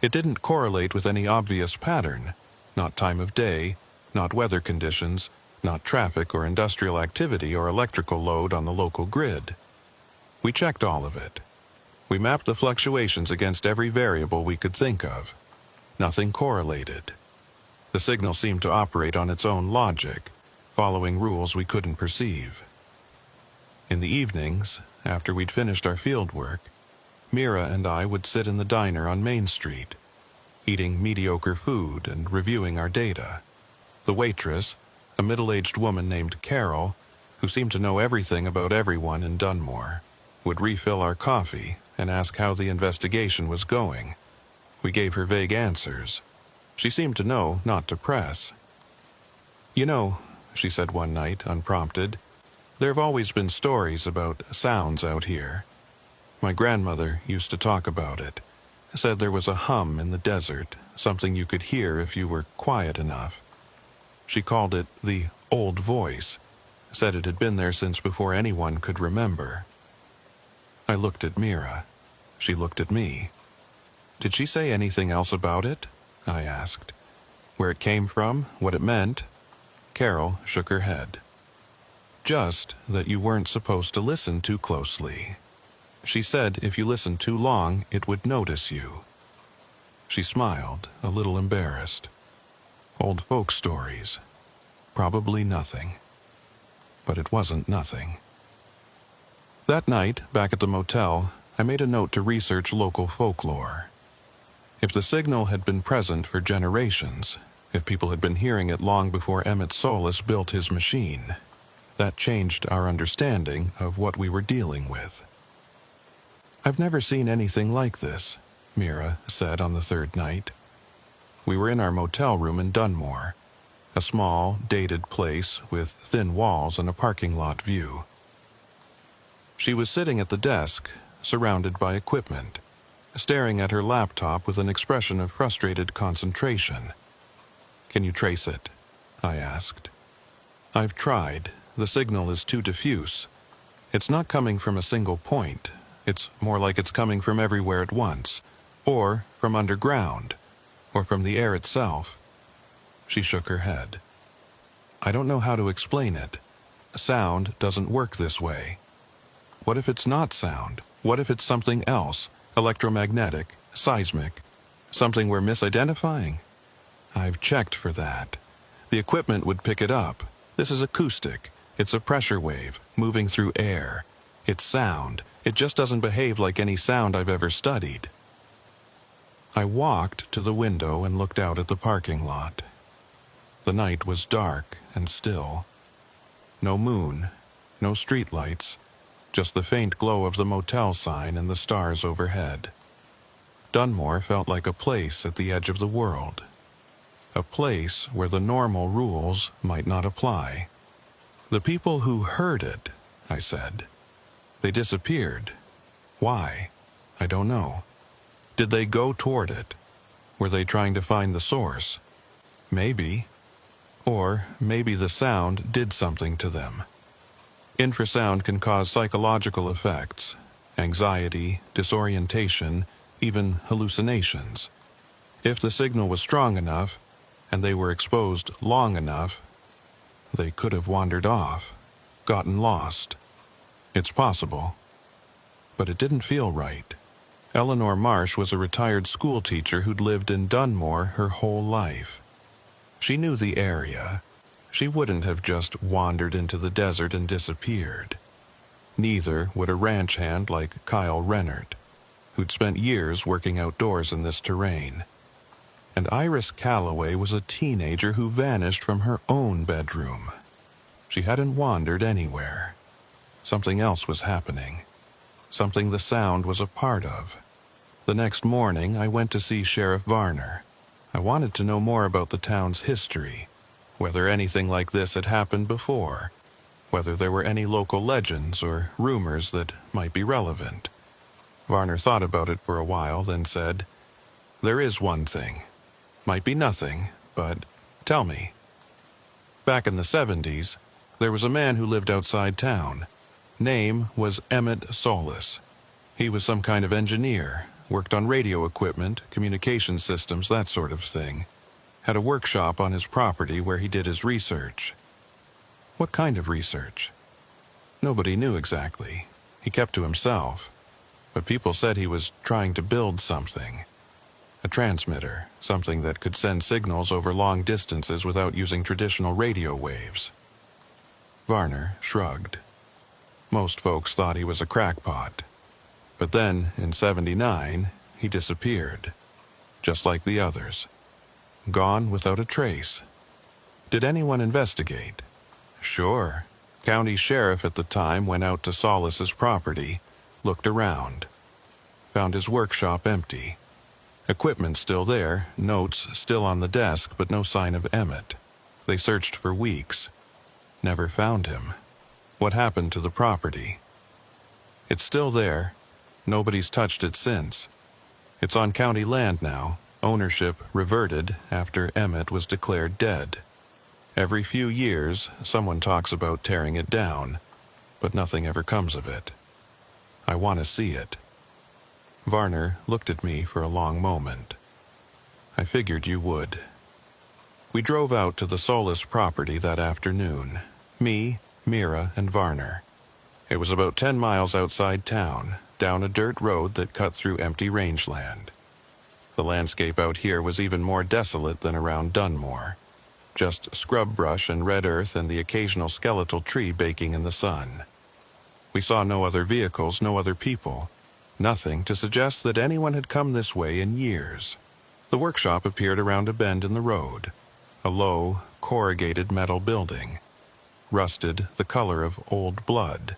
It didn't correlate with any obvious pattern, not time of day, not weather conditions, not traffic or industrial activity or electrical load on the local grid. We checked all of it. We mapped the fluctuations against every variable we could think of. Nothing correlated. The signal seemed to operate on its own logic, following rules we couldn't perceive. In the evenings, after we'd finished our field work, Mira and I would sit in the diner on Main Street, eating mediocre food and reviewing our data. The waitress, a middle-aged woman named Carol, who seemed to know everything about everyone in Dunmore, would refill our coffee and ask how the investigation was going. We gave her vague answers. She seemed to know not to press. "You know," she said one night, unprompted, "there have always been stories about sounds out here. My grandmother used to talk about it. Said there was a hum in the desert, something you could hear if you were quiet enough. She called it the old voice, said it had been there since before anyone could remember." I looked at Mira. She looked at me. "Did she say anything else about it?" I asked. "Where it came from? What it meant?" Carol shook her head. "Just that you weren't supposed to listen too closely. She said if you listened too long, it would notice you." She smiled, a little embarrassed. Old folk stories. Probably nothing. But it wasn't nothing. That night, back at the motel, I made a note to research local folklore. If the signal had been present for generations, if people had been hearing it long before Emmett Solis built his machine, that changed our understanding of what we were dealing with. "I've never seen anything like this," Mira said on the third night. We were in our motel room in Dunmore, a small, dated place with thin walls and a parking lot view. She was sitting at the desk, surrounded by equipment, staring at her laptop with an expression of frustrated concentration. "Can you trace it?" I asked. "I've tried. The signal is too diffuse. It's not coming from a single point. It's more like it's coming from everywhere at once, or from underground, or from the air itself." She shook her head. "I don't know how to explain it. Sound doesn't work this way. What if it's not sound? What if it's something else, electromagnetic, seismic, something we're misidentifying? I've checked for that. The equipment would pick it up. This is acoustic. It's a pressure wave, moving through air. It's sound. It just doesn't behave like any sound I've ever studied." I walked to the window and looked out at the parking lot. The night was dark and still. No moon, no streetlights, just the faint glow of the motel sign and the stars overhead. Dunmore felt like a place at the edge of the world. A place where the normal rules might not apply. "The people who heard it," I said. "They disappeared. Why? I don't know. Did they go toward it? Were they trying to find the source? Maybe. Or maybe the sound did something to them. Infrasound can cause psychological effects, anxiety, disorientation, even hallucinations. If the signal was strong enough, and they were exposed long enough, they could have wandered off, gotten lost. It's possible. But it didn't feel right. Eleanor Marsh was a retired school teacher who'd lived in Dunmore her whole life. She knew the area. She wouldn't have just wandered into the desert and disappeared. Neither would a ranch hand like Kyle Rennert, who'd spent years working outdoors in this terrain. And Iris Calloway was a teenager who vanished from her own bedroom. She hadn't wandered anywhere. Something else was happening. Something the sound was a part of. The next morning, I went to see Sheriff Varner. I wanted to know more about the town's history, whether anything like this had happened before, whether there were any local legends or rumors that might be relevant. Varner thought about it for a while, then said, "There is one thing. Might be nothing, but tell me." Back in the 70s, there was a man who lived outside town. Name was Emmett Solis. He was some kind of engineer, worked on radio equipment, communication systems, that sort of thing. Had a workshop on his property where he did his research. What kind of research? Nobody knew exactly. He kept to himself. But people said he was trying to build something. A transmitter, something that could send signals over long distances without using traditional radio waves. Varner shrugged. Most folks thought he was a crackpot. But then, in '79, he disappeared, just like the others. Gone without a trace. Did anyone investigate? Sure. County sheriff at the time went out to Solis's property, looked around. Found his workshop empty. Equipment still there, notes still on the desk, but no sign of Emmett. They searched for weeks. Never found him. What happened to the property? It's still there. Nobody's touched it since. It's on county land now. Ownership reverted after Emmett was declared dead. Every few years, someone talks about tearing it down, but nothing ever comes of it. I want to see it. Varner looked at me for a long moment. I figured you would. We drove out to the Solis property that afternoon. Me, Mira, and Varner. It was about 10 miles outside town, down a dirt road that cut through empty rangeland. The landscape out here was even more desolate than around Dunmore. Just scrub brush and red earth and the occasional skeletal tree baking in the sun. We saw no other vehicles, no other people. Nothing to suggest that anyone had come this way in years. The workshop appeared around a bend in the road. A low, corrugated metal building. Rusted, the color of old blood.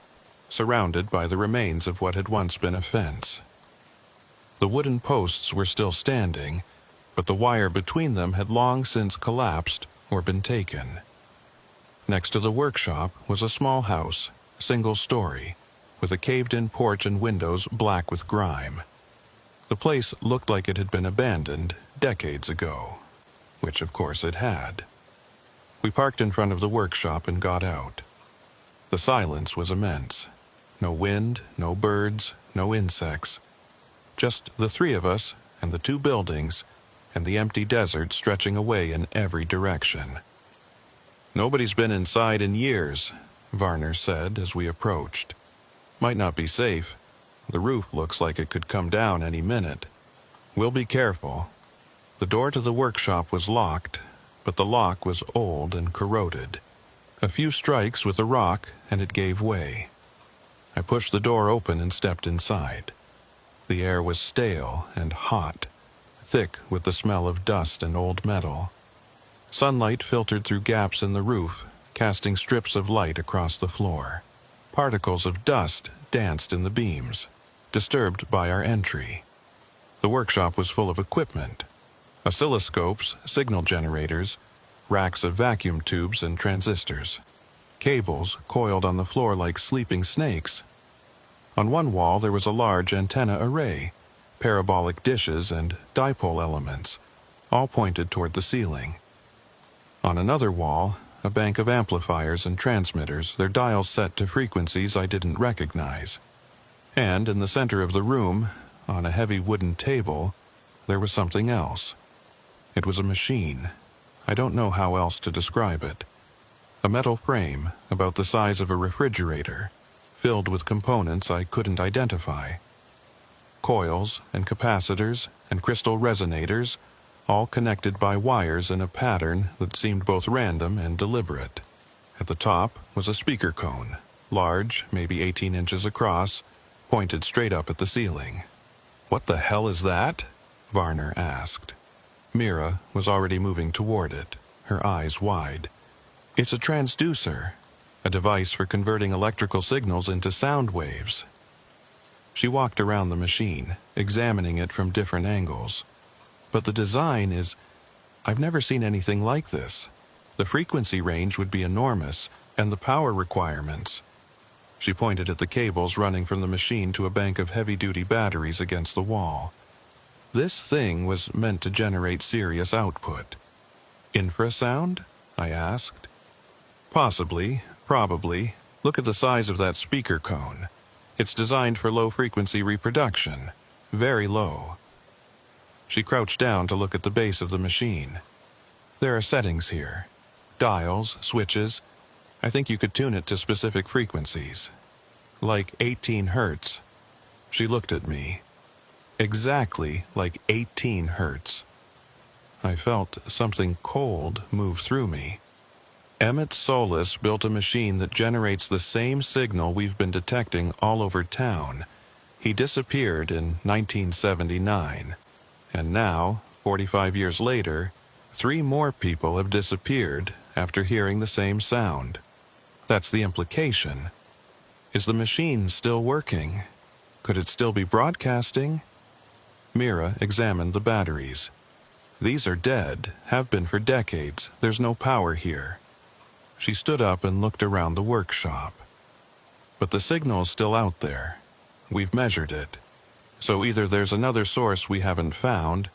Surrounded by the remains of what had once been a fence. The wooden posts were still standing, but the wire between them had long since collapsed or been taken. Next to the workshop was a small house, single story, with a caved-in porch and windows black with grime. The place looked like it had been abandoned decades ago, which of course it had. We parked in front of the workshop and got out. The silence was immense. No wind, no birds, no insects. Just the three of us and the two buildings and the empty desert stretching away in every direction. Nobody's been inside in years, Varner said as we approached. Might not be safe. The roof looks like it could come down any minute. We'll be careful. The door to the workshop was locked, but the lock was old and corroded. A few strikes with a rock and it gave way. I pushed the door open and stepped inside. The air was stale and hot, thick with the smell of dust and old metal. Sunlight filtered through gaps in the roof, casting strips of light across the floor. Particles of dust danced in the beams, disturbed by our entry. The workshop was full of equipment. Oscilloscopes, signal generators, racks of vacuum tubes and transistors. Cables coiled on the floor like sleeping snakes. On one wall there was a large antenna array, parabolic dishes and dipole elements, all pointed toward the ceiling. On another wall, a bank of amplifiers and transmitters, their dials set to frequencies I didn't recognize. And in the center of the room, on a heavy wooden table, there was something else. It was a machine. I don't know how else to describe it. A metal frame, about the size of a refrigerator, filled with components I couldn't identify. Coils and capacitors and crystal resonators, all connected by wires in a pattern that seemed both random and deliberate. At the top was a speaker cone, large, maybe 18 inches across, pointed straight up at the ceiling. "What the hell is that?" Varner asked. Mira was already moving toward it, her eyes wide. "It's a transducer, a device for converting electrical signals into sound waves." She walked around the machine, examining it from different angles. "But the design is... I've never seen anything like this. The frequency range would be enormous, and the power requirements." She pointed at the cables running from the machine to a bank of heavy-duty batteries against the wall. This thing was meant to generate serious output. "Infrasound?" I asked. "Possibly, probably. Look at the size of that speaker cone. It's designed for low-frequency reproduction. Very low." She crouched down to look at the base of the machine. "There are settings here. Dials, switches. I think you could tune it to specific frequencies. Like 18 hertz. She looked at me. Exactly like 18 hertz. I felt something cold move through me. Emmett Solis built a machine that generates the same signal we've been detecting all over town. He disappeared in 1979, and now, 45 years later, 3 more people have disappeared after hearing the same sound. That's the implication. Is the machine still working? Could it still be broadcasting? Mira examined the batteries. These are dead, have been for decades. There's no power here. She stood up and looked around the workshop. But the signal's still out there. We've measured it. So either there's another source we haven't found,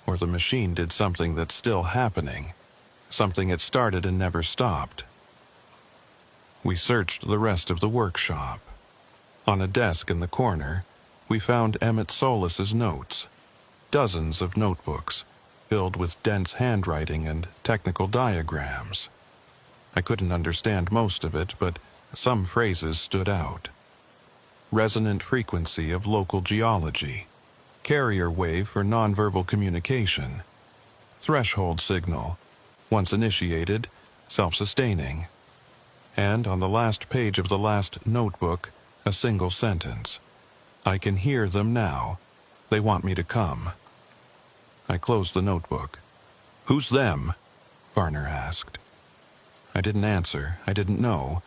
or the machine did something that's still happening, something it started and never stopped. We searched the rest of the workshop. On a desk in the corner, we found Emmett Solis's notes. Dozens of notebooks, filled with dense handwriting and technical diagrams. I couldn't understand most of it, but some phrases stood out. Resonant frequency of local geology. Carrier wave for nonverbal communication. Threshold signal. Once initiated, self-sustaining. And on the last page of the last notebook, a single sentence. I can hear them now. They want me to come. I closed the notebook. Who's them? Varner asked. I didn't answer. I didn't know.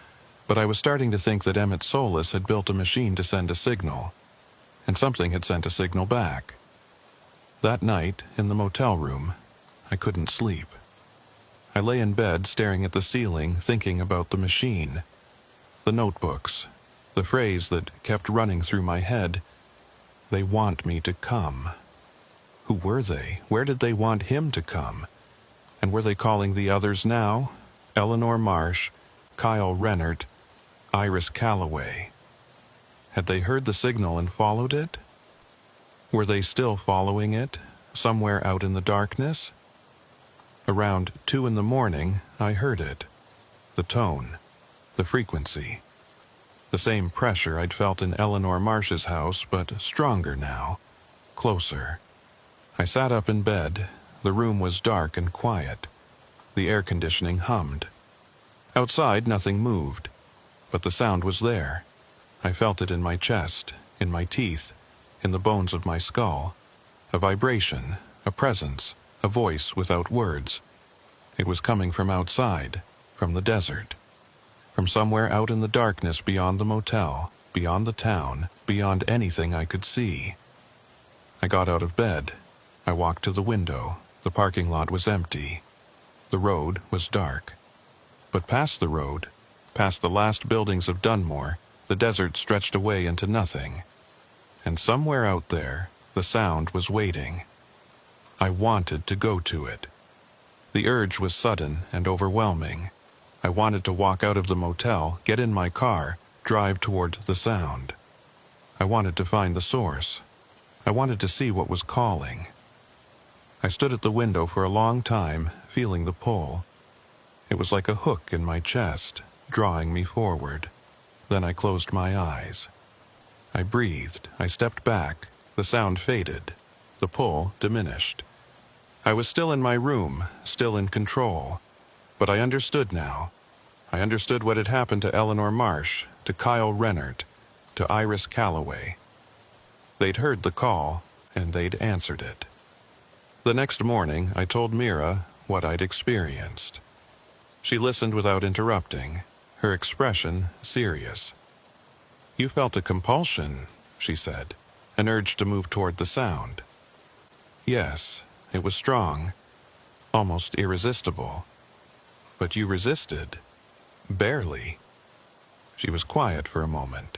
But I was starting to think that Emmett Solis had built a machine to send a signal. And something had sent a signal back. That night, in the motel room, I couldn't sleep. I lay in bed staring at the ceiling, thinking about the machine. The notebooks. The phrase that kept running through my head. They want me to come. Who were they? Where did they want him to come? And were they calling the others now? Eleanor Marsh, Kyle Rennert, Iris Calloway. Had they heard the signal and followed it? Were they still following it, somewhere out in the darkness? Around 2 in the morning, I heard it. The tone, the frequency. The same pressure I'd felt in Eleanor Marsh's house, but stronger now, closer. I sat up in bed. The room was dark and quiet. The air conditioning hummed. Outside, nothing moved, but the sound was there. I felt it in my chest, in my teeth, in the bones of my skull. A vibration, a presence, a voice without words. It was coming from outside, from the desert, from somewhere out in the darkness beyond the motel, beyond the town, beyond anything I could see. I got out of bed. I walked to the window. The parking lot was empty. The road was dark. But past the road, past the last buildings of Dunmore, the desert stretched away into nothing. And somewhere out there, the sound was waiting. I wanted to go to it. The urge was sudden and overwhelming. I wanted to walk out of the motel, get in my car, drive toward the sound. I wanted to find the source. I wanted to see what was calling. I stood at the window for a long time, feeling the pull. It was like a hook in my chest, drawing me forward. Then I closed my eyes. I breathed. I stepped back. The sound faded. The pull diminished. I was still in my room, still in control. But I understood now. I understood what had happened to Eleanor Marsh, to Kyle Rennert, to Iris Calloway. They'd heard the call, and they'd answered it. The next morning, I told Mira what I'd experienced. She listened without interrupting, her expression serious. You felt a compulsion, she said, an urge to move toward the sound. Yes, it was strong, almost irresistible. But you resisted. Barely. She was quiet for a moment.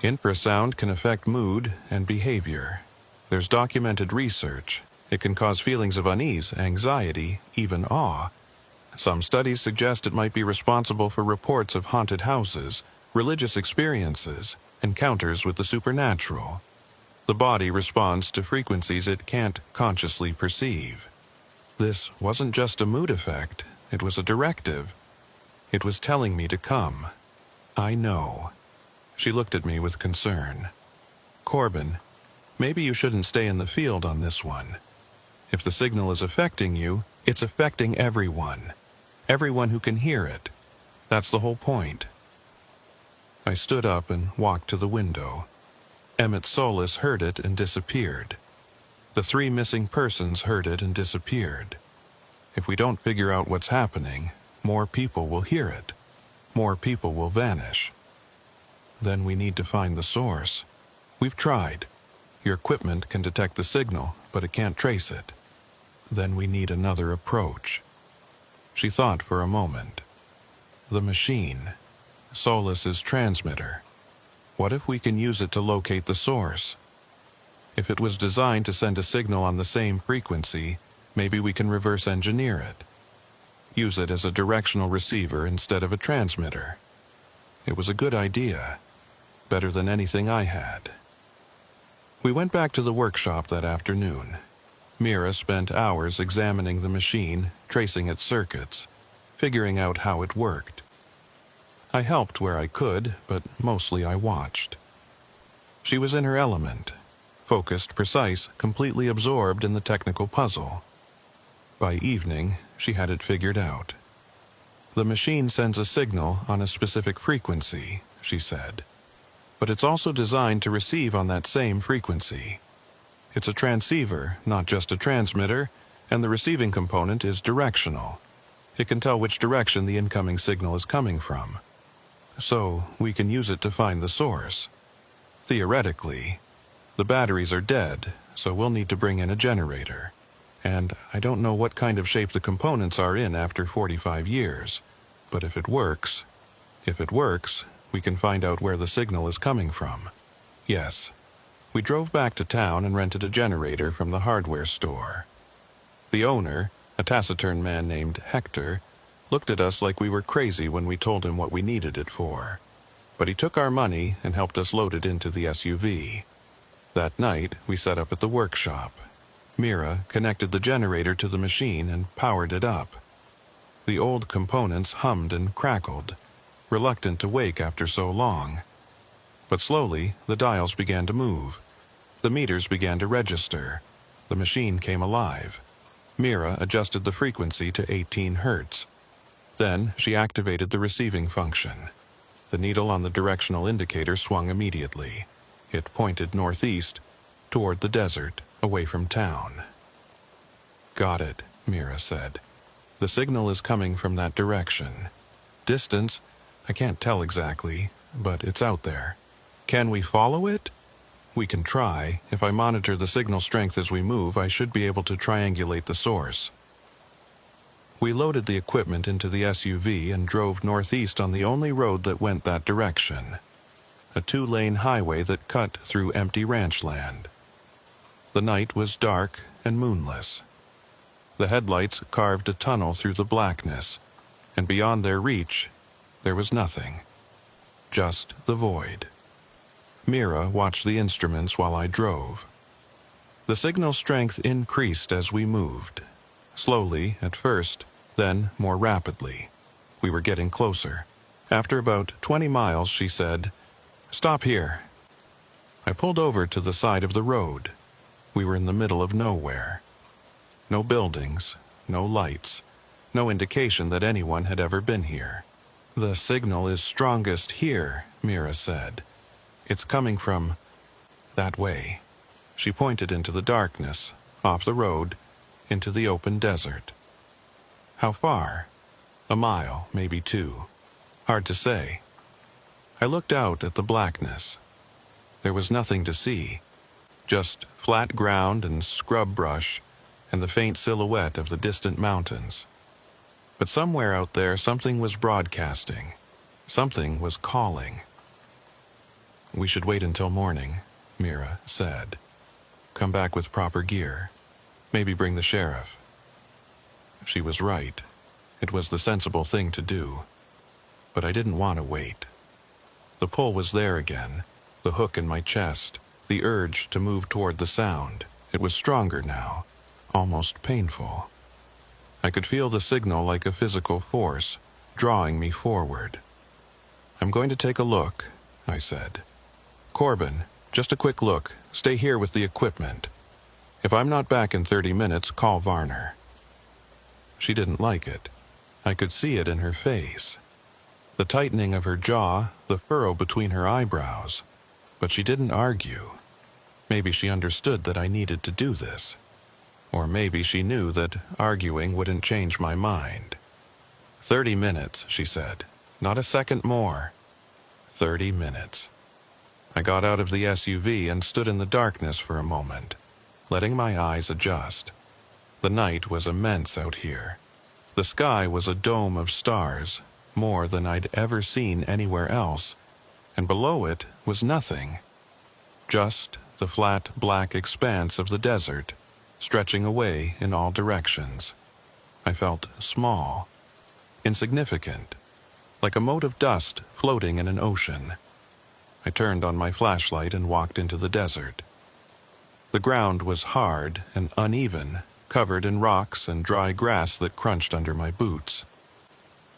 Infrasound can affect mood and behavior. There's documented research. It can cause feelings of unease, anxiety, even awe. Some studies suggest it might be responsible for reports of haunted houses, religious experiences, encounters with the supernatural. The body responds to frequencies it can't consciously perceive. This wasn't just a mood effect, it was a directive. It was telling me to come. I know. She looked at me with concern. Corbin, maybe you shouldn't stay in the field on this one. If the signal is affecting you, it's affecting everyone. Everyone who can hear it. That's the whole point. I stood up and walked to the window. Emmett Solis heard it and disappeared. The 3 missing persons heard it and disappeared. If we don't figure out what's happening, more people will hear it. More people will vanish. Then we need to find the source. We've tried. Your equipment can detect the signal, but it can't trace it. Then we need another approach. She thought for a moment. The machine. Solis's transmitter. What if we can use it to locate the source? If it was designed to send a signal on the same frequency, maybe we can reverse engineer it. Use it as a directional receiver instead of a transmitter. It was a good idea. Better than anything I had. We went back to the workshop that afternoon. Mira spent hours examining the machine, tracing its circuits, figuring out how it worked. I helped where I could, but mostly I watched. She was in her element, focused, precise, completely absorbed in the technical puzzle. By evening, she had it figured out. The machine sends a signal on a specific frequency, she said, but it's also designed to receive on that same frequency. It's a transceiver, not just a transmitter, and the receiving component is directional. It can tell which direction the incoming signal is coming from. So, we can use it to find the source. Theoretically, the batteries are dead, so we'll need to bring in a generator. And I don't know what kind of shape the components are in after 45 years, but if it works, we can find out where the signal is coming from. Yes. We drove back to town and rented a generator from the hardware store. The owner, a taciturn man named Hector, looked at us like we were crazy when we told him what we needed it for. But he took our money and helped us load it into the SUV. That night, we set up at the workshop. Mira connected the generator to the machine and powered it up. The old components hummed and crackled, reluctant to wake after so long. But slowly, the dials began to move. The meters began to register. The machine came alive. Mira adjusted the frequency to 18 hertz. Then, she activated the receiving function. The needle on the directional indicator swung immediately. It pointed northeast, toward the desert, away from town. Got it, Mira said. The signal is coming from that direction. Distance, I can't tell exactly, but it's out there. Can we follow it? We can try. If I monitor the signal strength as we move, I should be able to triangulate the source. We loaded the equipment into the SUV and drove northeast on the only road that went that direction. A 2-lane highway that cut through empty ranch land. The night was dark and moonless. The headlights carved a tunnel through the blackness, and beyond their reach, there was nothing. Just the void. Mira watched the instruments while I drove. The signal strength increased as we moved. Slowly at first, then more rapidly. We were getting closer. After about 20 miles, she said, "Stop here." I pulled over to the side of the road. We were in the middle of nowhere. No buildings, no lights, no indication that anyone had ever been here. "The signal is strongest here," Mira said. "It's coming from that way." She pointed into the darkness, off the road, into the open desert. How far? A mile, maybe 2. Hard to say. I looked out at the blackness. There was nothing to see, just flat ground and scrub brush and the faint silhouette of the distant mountains. But somewhere out there something was broadcasting. Something was calling. "We should wait until morning," Mira said. "Come back with proper gear. Maybe bring the sheriff." She was right. It was the sensible thing to do. But I didn't want to wait. The pull was there again, the hook in my chest, the urge to move toward the sound. It was stronger now, almost painful. I could feel the signal like a physical force, drawing me forward. "I'm going to take a look," I said. "Corbin, just a quick look. Stay here with the equipment. If I'm not back in 30 minutes, call Varner." She didn't like it. I could see it in her face. The tightening of her jaw, the furrow between her eyebrows. But she didn't argue. Maybe she understood that I needed to do this. Or maybe she knew that arguing wouldn't change my mind. 30 minutes, she said. Not a second more. 30 minutes. I got out of the SUV and stood in the darkness for a moment, letting my eyes adjust. The night was immense out here. The sky was a dome of stars, more than I'd ever seen anywhere else, and below it was nothing. Just the flat black expanse of the desert, stretching away in all directions. I felt small, insignificant, like a mote of dust floating in an ocean. I turned on my flashlight and walked into the desert. The ground was hard and uneven, covered in rocks and dry grass that crunched under my boots.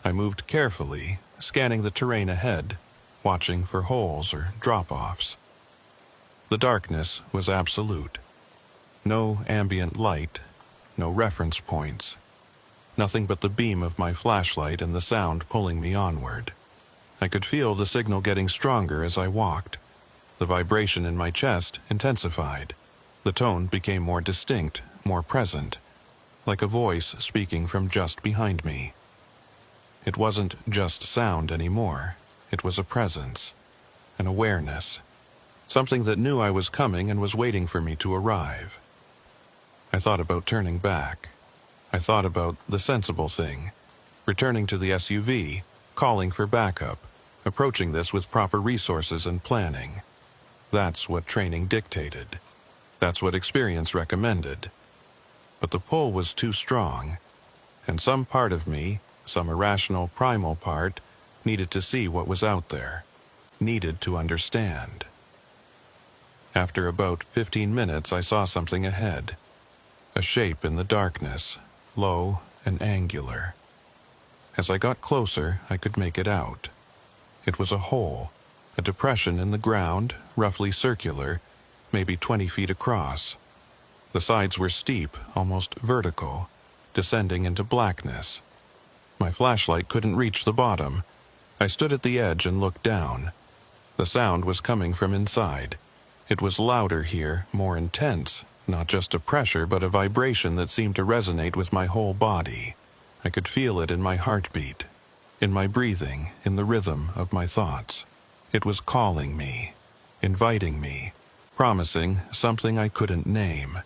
I moved carefully, scanning the terrain ahead, watching for holes or drop-offs. The darkness was absolute. No ambient light, no reference points. Nothing but the beam of my flashlight and the sound pulling me onward. I could feel the signal getting stronger as I walked. The vibration in my chest intensified. The tone became more distinct, more present, like a voice speaking from just behind me. It wasn't just sound anymore. It was a presence, an awareness, something that knew I was coming and was waiting for me to arrive. I thought about turning back. I thought about the sensible thing, returning to the SUV, calling for backup, approaching this with proper resources and planning. That's what training dictated. That's what experience recommended. But the pull was too strong, and some part of me, some irrational primal part, needed to see what was out there, needed to understand. After about 15 minutes, I saw something ahead, a shape in the darkness, low and angular. As I got closer, I could make it out. It was a hole, a depression in the ground, roughly circular, maybe 20 feet across. The sides were steep, almost vertical, descending into blackness. My flashlight couldn't reach the bottom. I stood at the edge and looked down. The sound was coming from inside. It was louder here, more intense, not just a pressure but a vibration that seemed to resonate with my whole body. I could feel it in my heartbeat, in my breathing, in the rhythm of my thoughts. It was calling me, inviting me, promising something I couldn't name.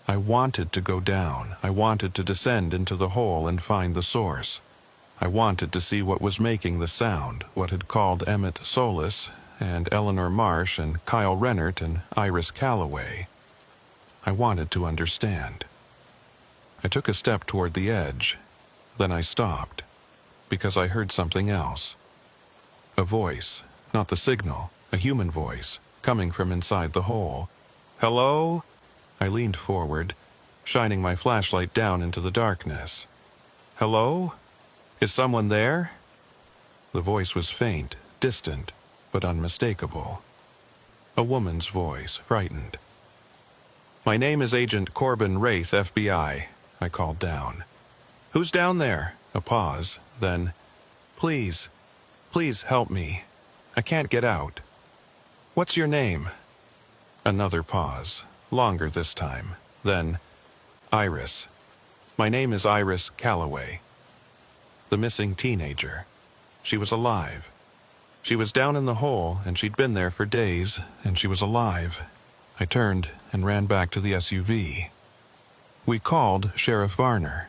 I wanted to go down. I wanted to descend into the hole and find the source. I wanted to see what was making the sound, what had called Emmett Solis and Eleanor Marsh and Kyle Rennert and Iris Calloway. I wanted to understand. I took a step toward the edge. Then I stopped, because I heard something else. A voice, not the signal, a human voice, coming from inside the hole. "Hello?" I leaned forward, shining my flashlight down into the darkness. "Hello? Is someone there?" The voice was faint, distant, but unmistakable. A woman's voice, frightened. "My name is Agent Corbin Wraith, FBI," I called down. "Who's down there?" A pause, then, Please help me. I can't get out." "What's your name?" Another pause, longer this time. Then, "Iris. My name is Iris Calloway." The missing teenager. She was alive. She was down in the hole, and she'd been there for days, and she was alive. I turned and ran back to the SUV. We called Sheriff Varner.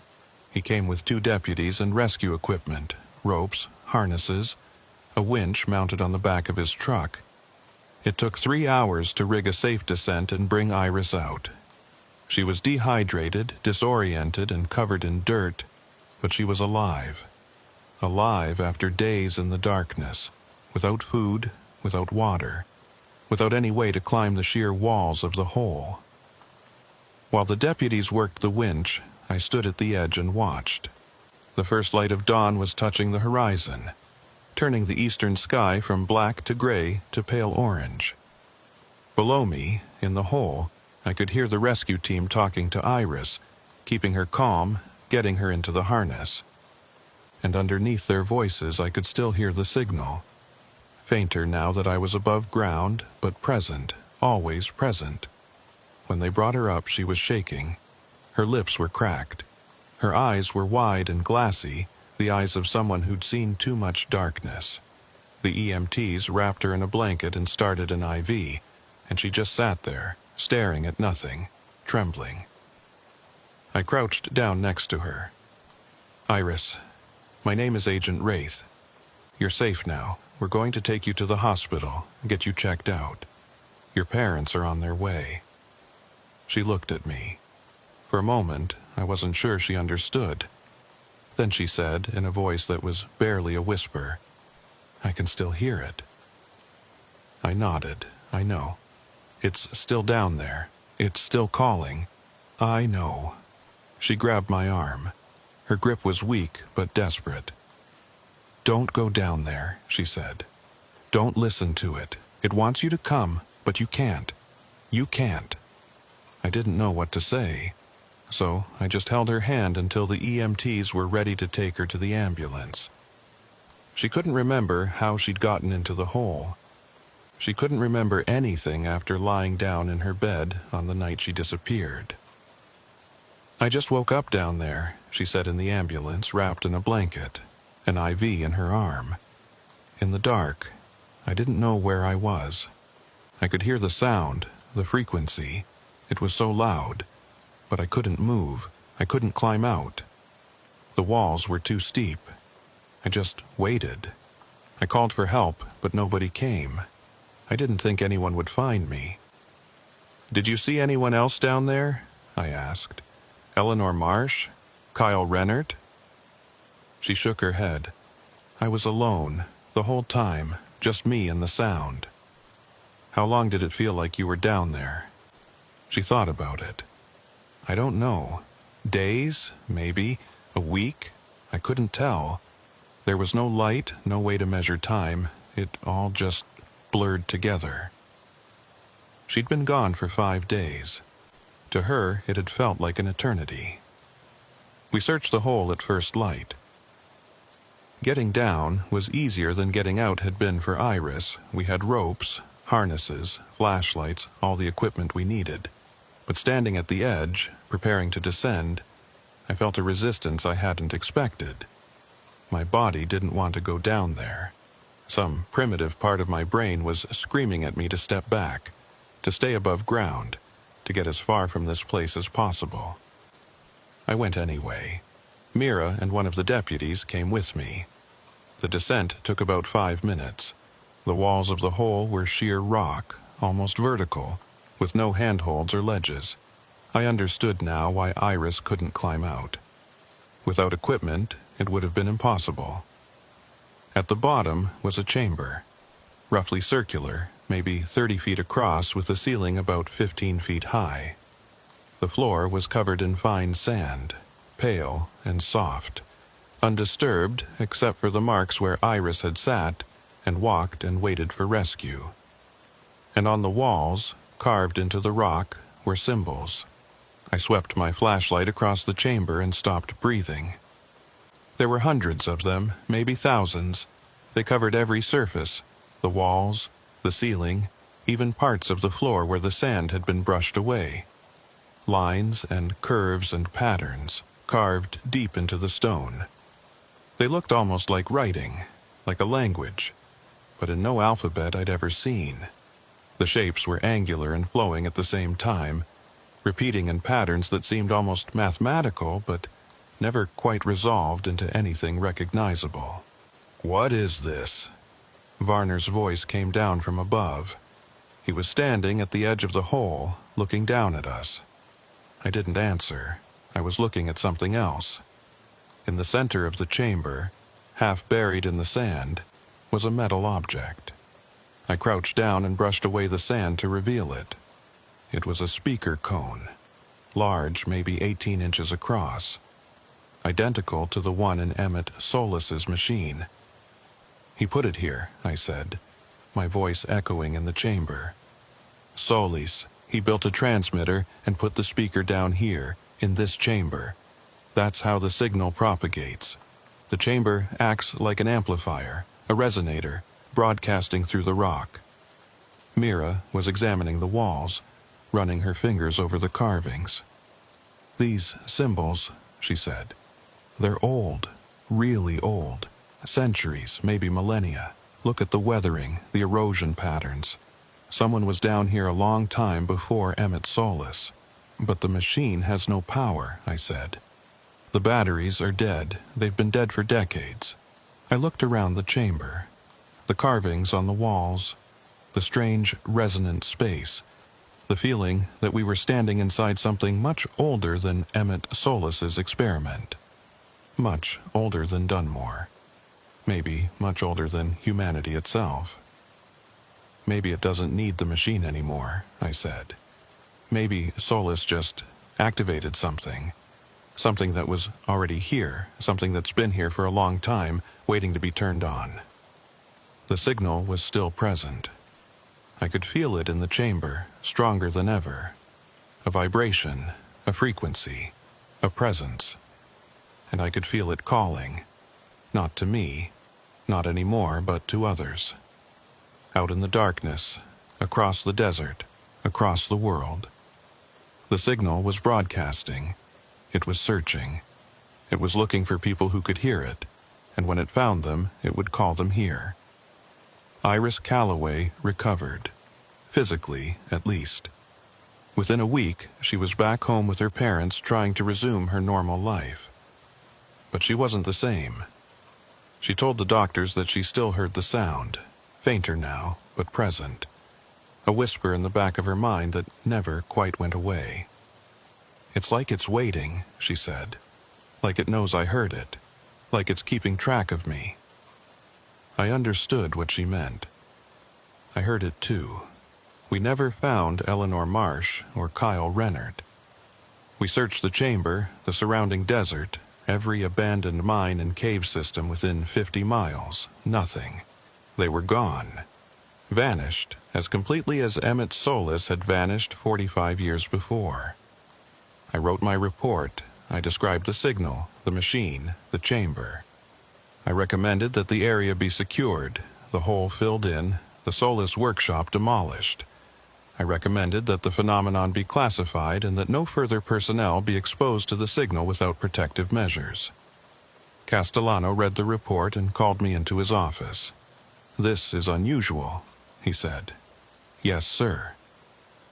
He came with 2 deputies and rescue equipment, ropes, harnesses, a winch mounted on the back of his truck. It took 3 hours to rig a safe descent and bring Iris out. She was dehydrated, disoriented, and covered in dirt, but she was alive. Alive after days in the darkness, without food, without water, without any way to climb the sheer walls of the hole. While the deputies worked the winch, I stood at the edge and watched. The first light of dawn was touching the horizon, turning the eastern sky from black to gray to pale orange. Below me, in the hole, I could hear the rescue team talking to Iris, keeping her calm, getting her into the harness. and underneath their voices I could still hear the signal. Fainter now that I was above ground, but present, always present. When they brought her up, she was shaking. Her lips were cracked. Her eyes were wide and glassy, the eyes of someone who'd seen too much darkness. The EMTs wrapped her in a blanket and started an IV, and she just sat there, staring at nothing, trembling. I crouched down next to her. "Iris, my name is Agent Wraith. You're safe now. We're going to take you to the hospital, get you checked out. Your parents are on their way." She looked at me. For a moment, I wasn't sure she understood. Then she said, in a voice that was barely a whisper, "I can still hear it." I nodded. "I know. It's still down there. It's still calling. I know." She grabbed my arm. Her grip was weak but desperate. "Don't go down there," she said. "Don't listen to it. It wants you to come, but you can't. You can't." I didn't know what to say, so I just held her hand until the EMTs were ready to take her to the ambulance. She couldn't remember how she'd gotten into the hole. She couldn't remember anything after lying down in her bed on the night she disappeared. "I just woke up down there," she said in the ambulance, wrapped in a blanket, an IV in her arm. "In the dark, I didn't know where I was. I could hear the sound, the frequency. It was so loud, but I couldn't move. I couldn't climb out. The walls were too steep. I just waited. I called for help, but nobody came. I didn't think anyone would find me." "Did you see anyone else down there?" I asked. "Eleanor Marsh? Kyle Rennert?" She shook her head. "I was alone, the whole time, just me and the sound." "How long did it feel like you were down there?" She thought about it. "I don't know. Days, maybe. A week? I couldn't tell. There was no light, no way to measure time. It all just blurred together." She'd been gone for 5 days. To her, it had felt like an eternity. We searched the hole at first light. Getting down was easier than getting out had been for Iris. We had ropes, harnesses, flashlights, all the equipment we needed. But standing at the edge, preparing to descend, I felt a resistance I hadn't expected. My body didn't want to go down there. Some primitive part of my brain was screaming at me to step back, to stay above ground, to get as far from this place as possible. I went anyway. Mira and one of the deputies came with me. The descent took about 5 minutes. The walls of the hole were sheer rock, almost vertical, with no handholds or ledges. I understood now why Iris couldn't climb out. Without equipment, it would have been impossible. At the bottom was a chamber, roughly circular, maybe 30 feet across with a ceiling about 15 feet high. The floor was covered in fine sand, pale and soft, undisturbed except for the marks where Iris had sat and walked and waited for rescue. And on the walls, carved into the rock, were symbols. I swept my flashlight across the chamber and stopped breathing. There were hundreds of them, maybe thousands. They covered every surface, the walls, the ceiling, even parts of the floor where the sand had been brushed away. Lines and curves and patterns, carved deep into the stone. They looked almost like writing, like a language, but in no alphabet I'd ever seen. The shapes were angular and flowing at the same time, repeating in patterns that seemed almost mathematical, but never quite resolved into anything recognizable. "What is this?" Varner's voice came down from above. He was standing at the edge of the hole, looking down at us. I didn't answer. I was looking at something else. In the center of the chamber, half buried in the sand, was a metal object. I crouched down and brushed away the sand to reveal it. It was a speaker cone, large, maybe 18 inches across, identical to the one in Emmett Solis's machine. "He put it here," I said, my voice echoing in the chamber. "Solis, he built a transmitter and put the speaker down here, in this chamber. That's how the signal propagates. The chamber acts like an amplifier, a resonator, broadcasting through the rock. Mira was examining the walls, running her fingers over the carvings. "These symbols," she said, "they're old, really old. Centuries, maybe millennia. Look at the weathering, the erosion patterns. Someone was down here a long time before Emmett Solis." "But the machine has no power," I said. "The batteries are dead. They've been dead for decades." I looked around the chamber. The carvings on the walls, the strange resonant space, the feeling that we were standing inside something much older than Emmett Solis's experiment. Much older than Dunmore. Maybe much older than humanity itself. "Maybe it doesn't need the machine anymore," I said. "Maybe Solis just activated something. Something that was already here, something that's been here for a long time, waiting to be turned on." The signal was still present. I could feel it in the chamber, stronger than ever. A vibration, a frequency, a presence. And I could feel it calling. Not to me, not anymore, but to others. Out in the darkness, across the desert, across the world. The signal was broadcasting. It was searching. It was looking for people who could hear it, and when it found them, it would call them here. Iris Calloway recovered. Physically, at least. Within a week, she was back home with her parents trying to resume her normal life. But she wasn't the same. She told the doctors that she still heard the sound, fainter now, but present. A whisper in the back of her mind that never quite went away. "It's like it's waiting," she said. "Like it knows I heard it. Like it's keeping track of me." I understood what she meant. I heard it too. We never found Eleanor Marsh or Kyle Rennert. We searched the chamber, the surrounding desert, every abandoned mine and cave system within 50 miles. Nothing. They were gone. Vanished, as completely as Emmett Solis had vanished 45 years before. I wrote my report. I described the signal, the machine, the chamber. I recommended that the area be secured, the hole filled in, the Solis workshop demolished. I recommended that the phenomenon be classified and that no further personnel be exposed to the signal without protective measures. Castellano read the report and called me into his office. "This is unusual," he said. "Yes, sir.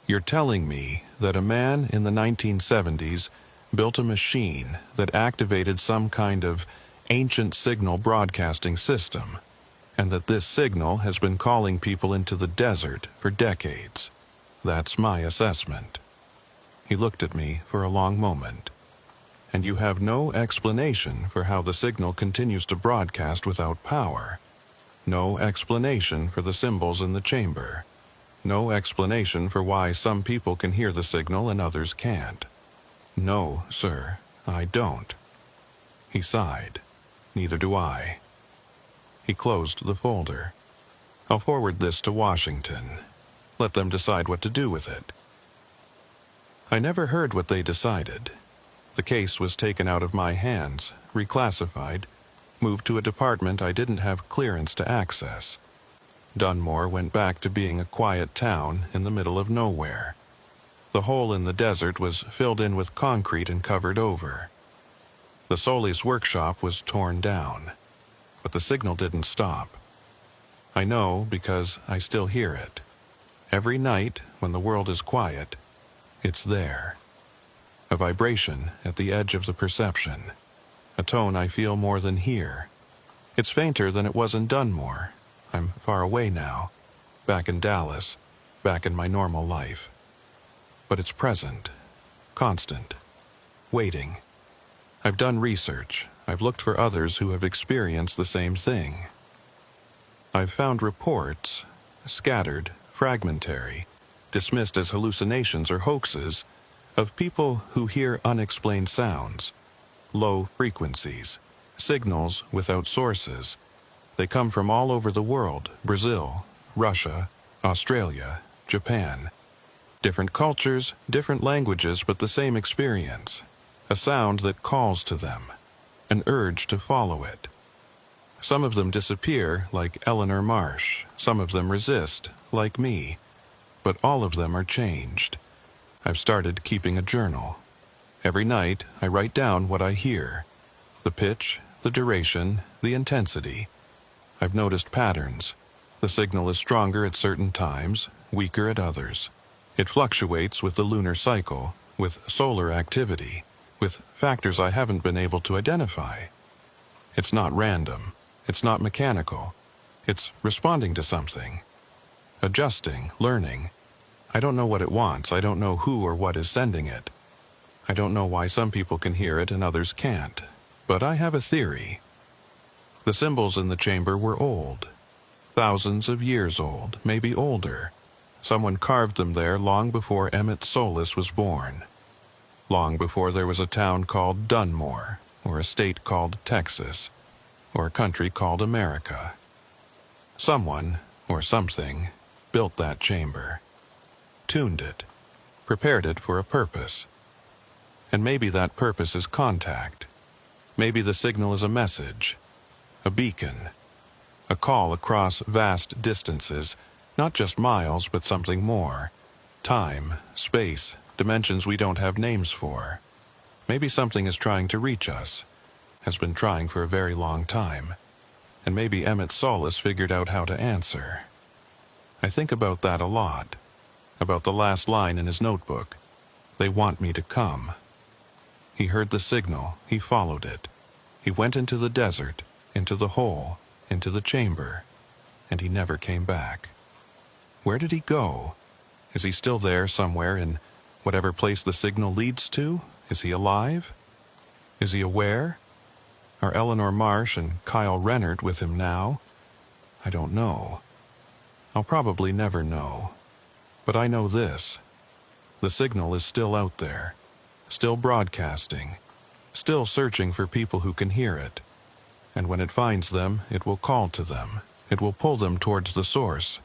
You're telling me that a man in the 1970s built a machine that activated some kind of ancient signal broadcasting system, and that this signal has been calling people into the desert for decades. That's my assessment." He looked at me for a long moment. "And you have no explanation for how the signal continues to broadcast without power. No explanation for the symbols in the chamber. No explanation for why some people can hear the signal and others can't." "No, sir, I don't." He sighed. "Neither do I." He closed the folder. "I'll forward this to Washington. Let them decide what to do with it." I never heard what they decided. The case was taken out of my hands, reclassified, moved to a department I didn't have clearance to access. Dunmore went back to being a quiet town in the middle of nowhere. The hole in the desert was filled in with concrete and covered over. The Solis workshop was torn down, but the signal didn't stop. I know because I still hear it. Every night, when the world is quiet, it's there. A vibration at the edge of the perception. A tone I feel more than hear. It's fainter than it was in Dunmore. I'm far away now, back in Dallas, back in my normal life. But it's present, constant, waiting. I've done research. I've looked for others who have experienced the same thing. I've found reports, scattered, fragmentary, dismissed as hallucinations or hoaxes, of people who hear unexplained sounds, low frequencies, signals without sources. They come from all over the world: Brazil, Russia, Australia, Japan. Different cultures, different languages, but the same experience. A sound that calls to them. an urge to follow it. Some of them disappear, like Eleanor Marsh. Some of them resist, like me. But all of them are changed. I've started keeping a journal. Every night, I write down what I hear. The pitch, the duration, the intensity. I've noticed patterns. The signal is stronger at certain times, weaker at others. It fluctuates with the lunar cycle, with solar activity, with factors I haven't been able to identify. It's not random. It's not mechanical. It's responding to something. Adjusting, learning. I don't know what it wants. I don't know who or what is sending it. I don't know why some people can hear it and others can't. But I have a theory. The symbols in the chamber were old. Thousands of years old, maybe older. Someone carved them there long before Emmett Solis was born. Long before there was a town called Dunmore, or a state called Texas, or a country called America. Someone, or something, built that chamber, tuned it, prepared it for a purpose. And maybe that purpose is contact. Maybe the signal is a message, a beacon, a call across vast distances, not just miles, but something more. Time, space, dimensions we don't have names for. Maybe something is trying to reach us, has been trying for a very long time, and maybe Emmett Solis figured out how to answer. I think about that a lot, about the last line in his notebook. They want me to come. He heard the signal, he followed it. He went into the desert, into the hole, into the chamber, and he never came back. Where did he go? Is he still there somewhere in whatever place the signal leads to? Is he alive? Is he aware? Are Eleanor Marsh and Kyle Rennert with him now? I don't know. I'll probably never know. But I know this. The signal is still out there, still broadcasting, still searching for people who can hear it. And when it finds them, it will call to them. It will pull them towards the source.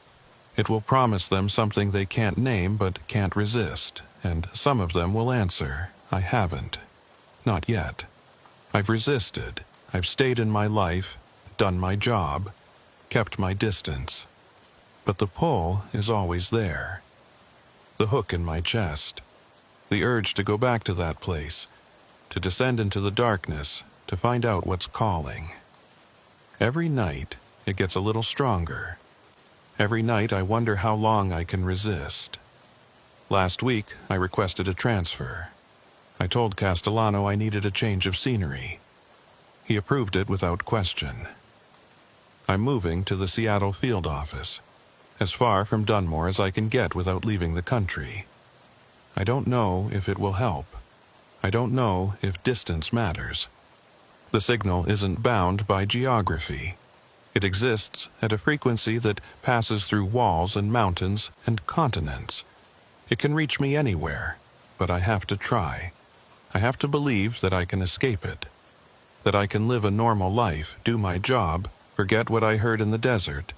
It will promise them something they can't name but can't resist. And some of them will answer, I haven't. Not yet. I've resisted. I've stayed in my life, done my job, kept my distance. But the pull is always there. The hook in my chest. The urge to go back to that place, to descend into the darkness, to find out what's calling. Every night, it gets a little stronger. Every night, I wonder how long I can resist. Last week, I requested a transfer. I told Castellano I needed a change of scenery. He approved it without question. I'm moving to the Seattle field office, as far from Dunmore as I can get without leaving the country. I don't know if it will help. I don't know if distance matters. The signal isn't bound by geography. It exists at a frequency that passes through walls and mountains and continents. It can reach me anywhere, but I have to try. I have to believe that I can escape it, that I can live a normal life, do my job, forget what I heard in the desert.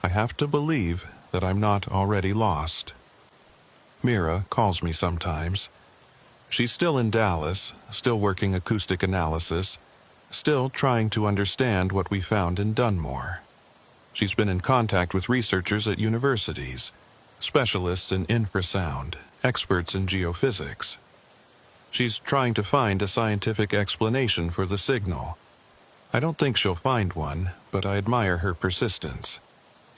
I have to believe that I'm not already lost. Mira calls me sometimes. She's still in Dallas, still working acoustic analysis, still trying to understand what we found in Dunmore. She's been in contact with researchers at universities, specialists in infrasound, experts in geophysics. She's trying to find a scientific explanation for the signal. I don't think she'll find one, but I admire her persistence.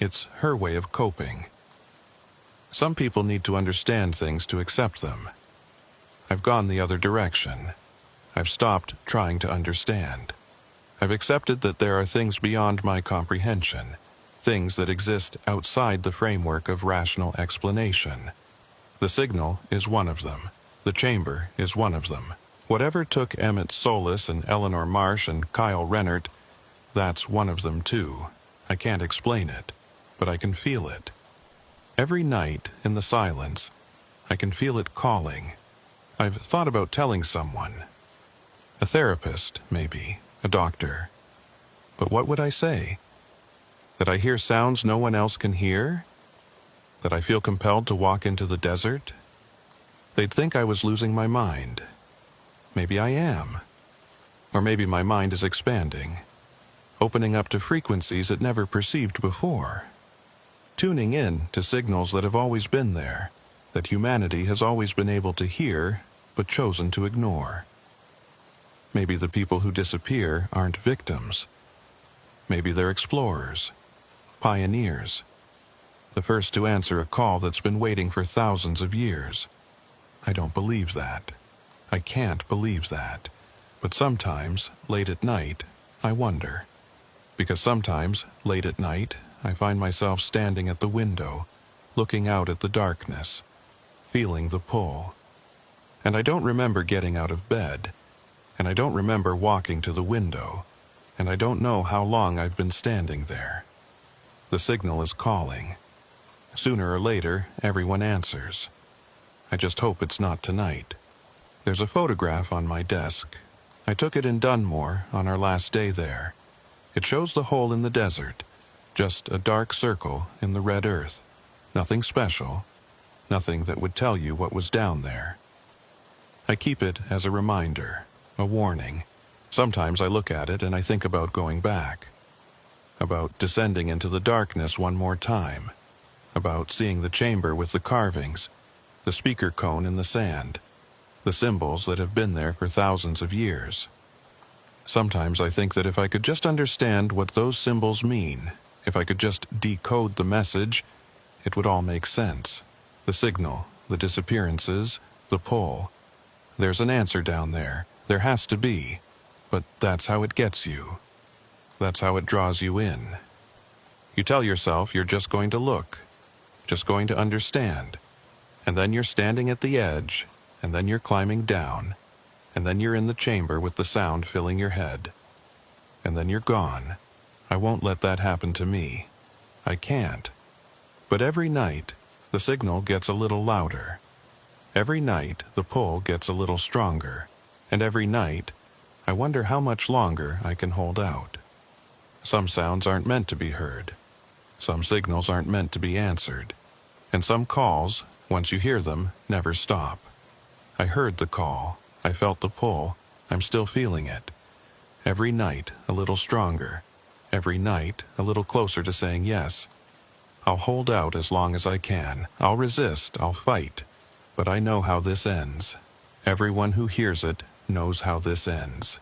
It's her way of coping. Some people need to understand things to accept them. I've gone the other direction. I've stopped trying to understand. I've accepted that there are things beyond my comprehension, things that exist outside the framework of rational explanation. The signal is one of them. The chamber is one of them. Whatever took Emmett Solis and Eleanor Marsh and Kyle Rennert, that's one of them too. I can't explain it, but I can feel it. Every night, in the silence, I can feel it calling. I've thought about telling someone. A therapist, maybe, a doctor. But what would I say? That I hear sounds no one else can hear? That I feel compelled to walk into the desert? They'd think I was losing my mind. Maybe I am. Or maybe my mind is expanding, opening up to frequencies it never perceived before, tuning in to signals that have always been there, that humanity has always been able to hear but chosen to ignore. Maybe the people who disappear aren't victims. Maybe they're explorers, pioneers, the first to answer a call that's been waiting for thousands of years. I don't believe that. I can't believe that. But sometimes, late at night, I wonder. Because sometimes, late at night, I find myself standing at the window, looking out at the darkness, feeling the pull. And I don't remember getting out of bed, and I don't remember walking to the window, and I don't know how long I've been standing there. The signal is calling. Sooner or later, everyone answers. I just hope it's not tonight. There's a photograph on my desk. I took it in Dunmore on our last day there. It shows the hole in the desert, just a dark circle in the red earth. Nothing special, nothing that would tell you what was down there. I keep it as a reminder, a warning. Sometimes I look at it and I think about going back, about descending into the darkness one more time, about seeing the chamber with the carvings, the speaker cone in the sand, the symbols that have been there for thousands of years. Sometimes I think that if I could just understand what those symbols mean, if I could just decode the message, it would all make sense. The signal, the disappearances, the pull. There's an answer down there. There has to be. But that's how it gets you. That's how it draws you in. You tell yourself you're just going to look, just going to understand. And then you're standing at the edge, and then you're climbing down, and then you're in the chamber with the sound filling your head. And then you're gone. I won't let that happen to me. I can't. But every night, the signal gets a little louder. Every night, the pull gets a little stronger. And every night, I wonder how much longer I can hold out. Some sounds aren't meant to be heard. Some signals aren't meant to be answered. And some calls, once you hear them, never stop. I heard the call. I felt the pull. I'm still feeling it. Every night, a little stronger. Every night, a little closer to saying yes. I'll hold out as long as I can. I'll resist. I'll fight. But I know how this ends. Everyone who hears it knows how this ends.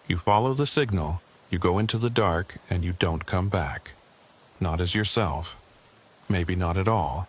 You follow the signal, you go into the dark, and you don't come back. Not as yourself. Maybe not at all.